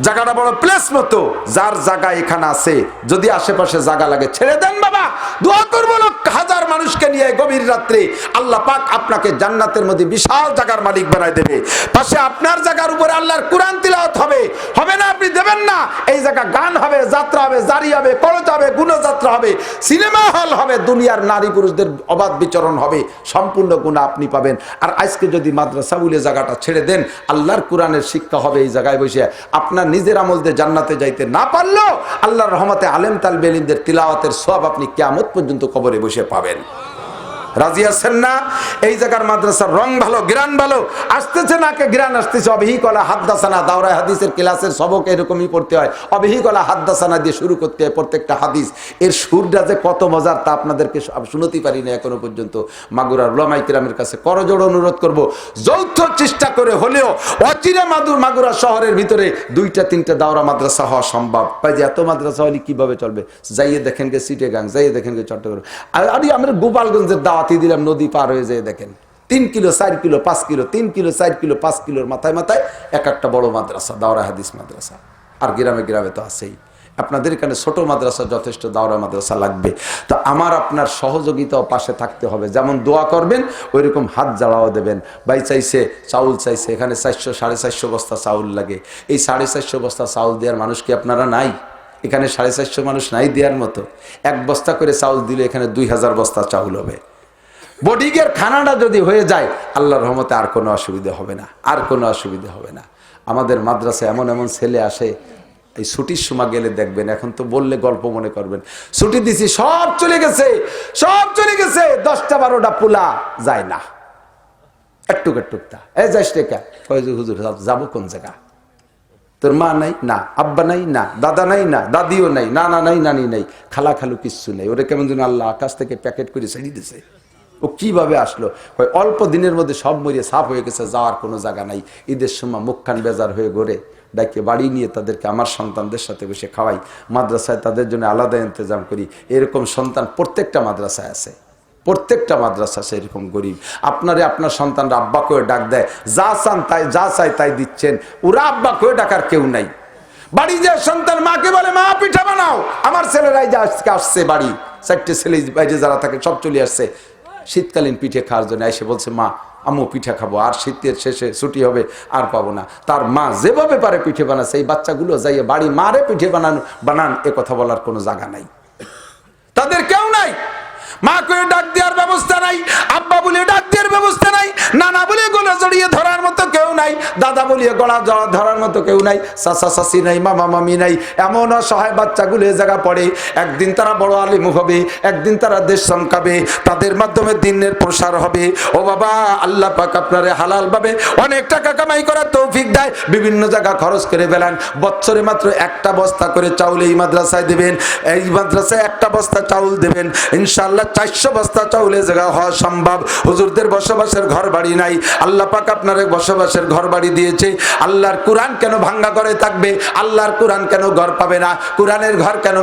জায়গাটা বড় প্লেস মতো। যার জায়গা এখানে আছে, যদি আশেপাশে জায়গা লাগে ছেড়ে দেন বাবা, দোয়া করবো হাজার মানুষকে নিয়ে গভীর রাত্রে আল্লাহ পাক আপনাকে জান্নাতের মধ্যে বিশাল জায়গার মালিক বানায় দেবে। পাশে আপনার জায়গার উপরে আল্লাহর কোরআন তিলাওয়াত হবে, হবে না আপনি দেবেন না? এই জায়গা গান হবে, যাত্রা হবে, জারি হবে, করজ হবে, গুণযাত্রা হবে, সিনেমা হল হবে, দুনিয়ার নারী পুরুষদের অবাধ বিচরণ হবে, সম্পূর্ণ গুণা আপনি পাবেন। আর আজকে যদি মাদ্রাসা বলে জায়গাটা ছেড়ে দেন, আল্লাহর কোরআনের শিক্ষা হবে এই জায়গায় বসে। আপনার নিজের আমল দিয়ে জান্নাতে যাইতে না পারলেও আল্লাহর রহমতে আলেম তালবে ইলমদের তিলাওয়াতের সওয়াব আপনি কিয়ামত পর্যন্ত কবরে বসে পাবেন। রাজি আছেন না? এই জায়গার মাদ্রাসার রং ভালো, গ্রান ভালো, আসতেছে নাকে গ্রান আসতেছে। অবিহি কলা হাদ্দাসানা, দাওরায়ে হাদিসের ক্লাসের সবক এরকমই পড়তে হয়। অবিহি কলা হাদ্দাসানা দিয়ে শুরু করতে হয় প্রত্যেকটা হাদিস। এর সুরটা যে কত মজার তা আপনাদেরকে শুনতেই পারি না এখনো পর্যন্ত। মাগুরার উলামায়ে কিরামের কাছে করজোড়ে অনুরোধ করব, যৌথ চেষ্টা করে হলেও অচিরে মাগুরা শহরের ভিতরে 2টা-3টা দাওরা মাদ্রাসা হওয়া সম্ভব। ভাই যে এত মাদ্রাসা হলে কিভাবে চলবে? যাইয়ে দেখেন গে চিটাগাং, যাইয়ে দেখেন গে চট্টগ্রাম। আর আমরা গোপালগঞ্জের দাওয়াতি দিলাম, নদী পার হয়ে যায় দেখেন 3 kilo 4 kilo 5 kilo 3 kilo 4 kilo 5 কিলোর মাথায় মাথায় এক একটা বড় মাদ্রাসা, দাওরা হাদিস মাদ্রাসা। আর গ্রামে গ্রামে তো আছেই। আপনাদের এখানে ছোট মাদ্রাসা যথেষ্ট, দাওরা মাদ্রাসা লাগবে। তো আমার আপনার সহযোগিতাও পাশে থাকতে হবে। যেমন দোয়া করবেন ওই রকম হাত জ্বালাও দেবেন। ভাই চাইছে চাউল, চাইছে এখানে 400-450 বস্তা চাউল লাগে। এই 450 বস্তা চাউল দেওয়ার মানুষ কি আপনারা নাই? এখানে 450 মানুষ নাই দেওয়ার মতো। 1 বস্তা করে চাউল দিলে এখানে 2000 বস্তা চাউল হবে। বডিগের খানাটা যদি হয়ে যায় আল্লাহর রহমতে আর কোনো অসুবিধা হবে না, আর কোনো অসুবিধা হবে না। আমাদের মাদ্রাসায় এমন এমন ছেলে আসে, এই ছুটির সময় গেলে দেখবেন, এখন তো বললে গল্প মনে করবেন, ছুটি দিছি সব চলে গেছে, সব চলে গেছে, 10টা-12টা পোলা যায় না, একটুক একটুকটা। যাইস রেখা হুজুর যাবো কোন জায়গা? তোর মা নাই না, আব্বা নাই না, দাদা নাই না, দাদিও নাই, নানা নাই, নানি নাই, খালা খালু কিচ্ছু নেই। ওরা কেমন যেন আল্লাহ আকাশ থেকে প্যাকেট করে ছেড়ে দিছে। ও কিভাবে আসলো? অল্প দিনের মধ্যে সব মরিয়ে সাফ হয়ে গেছে, যাওয়ার কোনো জায়গা নাই। ঈদের সময় মুখখান বেজার হয়ে ঘোরে, ডাকে বাড়ি নিয়ে তাদেরকে আমার সন্তানদের সাথে বসে খাওয়াই। মাদ্রাসায় তাদের জন্য আলাদা ইন্তজাম করি। এরকম সন্তান প্রত্যেকটা মাদ্রাসায় আছে, প্রত্যেকটা মাদ্রাসা সেরকম গরিব। আপনারে আপনার সন্তানরা আব্বা করে ডাক দেয়, যা চান তাই, যা চাই তাই দিচ্ছেন। ওরা আব্বা করে ডাকার কেউ নাই। বাড়ি যে সন্তান মাকে বলে মা পিঠা বানাও, আমার ছেলেরাই যে আজকে আসছে বাড়ি, 4টে ছেলে বাইরে যারা থাকে সব চলে আসছে শীতকালীন পিঠে খাওয়ার জন্য। এসে বলছে মা আম্মু পিঠা খাবো, আর শীতের শেষে ছুটি হবে আর পাবো না। তার মা যেভাবে পারে পিঠে বানাচ্ছে, এই বাচ্চাগুলো যাইয়ে বাড়ি মারে পিঠে বানান এ কথা বলার কোনো জায়গা নাই, তাদের কেউ নাই। মা করে ডাক দেওয়ার ব্যবস্থা নাই, আব্বা বলে ডাক দেওয়ার ব্যবস্থা নাই, নানা বলে গলা জড়িয়ে ধরার মতো কেউ নাই, দাদা বলিয়ে গলা ধরার মতো কেউ নাই, চাচা চাচি নাই, মামা মামি নাই। এমন অসহায় বাচ্চাগুলো এ জায়গা পড়ে। একদিন তারা বড় আলিম হবে, একদিন তারা দেশ চমকাবে, তাদের মাধ্যমে দিনের প্রসার হবে। ও বাবা, আল্লাহ পাক আপনারে হালাল ভাবে অনেক টাকা কামাই করার তৌফিক দেয়, বিভিন্ন জায়গা খরচ করে ফেলান। বছরে মাত্র 1টা বস্তা করে চাউল এই মাদ্রাসায় দেবেন, এই মাদ্রাসায় 1টা বস্তা চাউল দেবেন, ইনশাআল্লাহ 400 বস্তা চাউলের জায়গা হওয়া সম্ভব। হুজুরদের বসবাসের ঘর বাড়ি নাই, আল্লাহ পাক আপনার বসবাসের ঘর ঘর বাড়ি দিয়েছে, আল্লাহর কোরআন কেন ভাঙ্গা ঘরে থাকবে? আল্লাহর কোরআন কেন ঘর পাবে না? কোরআনের ঘর কেন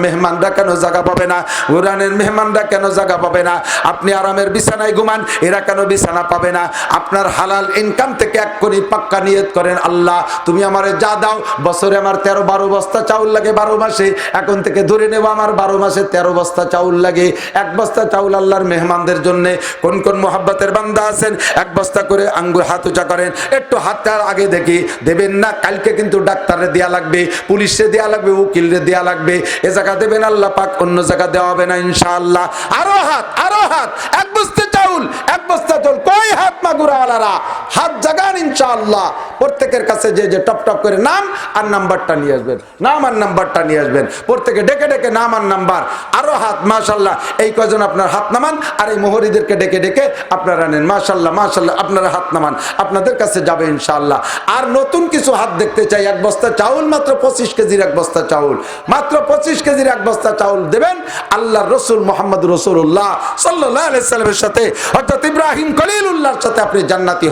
মেহমানরা কেন জায়গা পাবে না? কোরআনের মেহমানরা কেন জায়গা পাবে না? আপনি আরামের বিছানায় ঘুমান, এরা কেন বিছানা পাবে না? আপনার হালাল ইনকাম থেকে এক কোটি পাক্কা নিয়ত করেন, আল্লাহ তুমি আমারে যা দাও, বছরে আমার 13-12 বস্তা চাউল লাগে 12 মাসে, এখন থেকে ধরে নেব আমার 12 মাসে 13 বস্তা চাউল লাগে। এক বস্তা চাউল আল্লাহর মেহমানদের জন্য। কোন কোন মোহাব্বতের বান্দা আছেন, এক বস্তা করে আঙ্গুর হাত উঁচা করেন, একটু হাতটার আগে দেখি, দেবেন না কালকে কিন্তু ডাক্তারে দেয়া লাগবে, পুলিশে দেয়া লাগবে, উকিলরে দেয়া লাগবে, এ জায়গা দেবেন আল্লাহ পাক, অন্য জায়গা দেওয়া হবে না ইনশাআল্লাহ। আরো হাত, আরো হাত, এক বস্তা চাউল, এক বস্তা চাউল, কই হাত মাগুরাওয়ালারা, হাত জাগান ইনশাআল্লাহ। প্রত্যেকের কাছে যে যে টপ টপ করে নাম আর নাম্বারটা নিয়ে আসবেন, নাম আর নাম্বারটা নিয়ে আসবেন, প্রত্যেকে ডেকে ডেকে নাম আর নাম্বার। আরো হাত, মাশাআল্লাহ, এই কয়জন আপনার হাত নামান, আর এই মোহরিদেরকে ডেকে ডেকে আপনারা নেন, মাশাআল্লাহ মাশাআল্লাহ, আপনারা হাত নামান, আপনাদের কাছে যাবে ইনশাআল্লাহ। আর নতুন কিছু হাত দেখতে চাই। এক বস্তা চাউল, মাত্র 25 কেজির এক বস্তা চাউল, মাত্র 25 কেজির এক বস্তা চাউল দেবেন আল্লাহর রসুল মুহাম্মদ রাসূলুল্লাহ সাল্লাল্লাহু আলাইহি সাল্লামের সাথে, অর্থাৎ ইব্রাহিম খলিলুল্লাহর সাথে আপনি জান্নাতি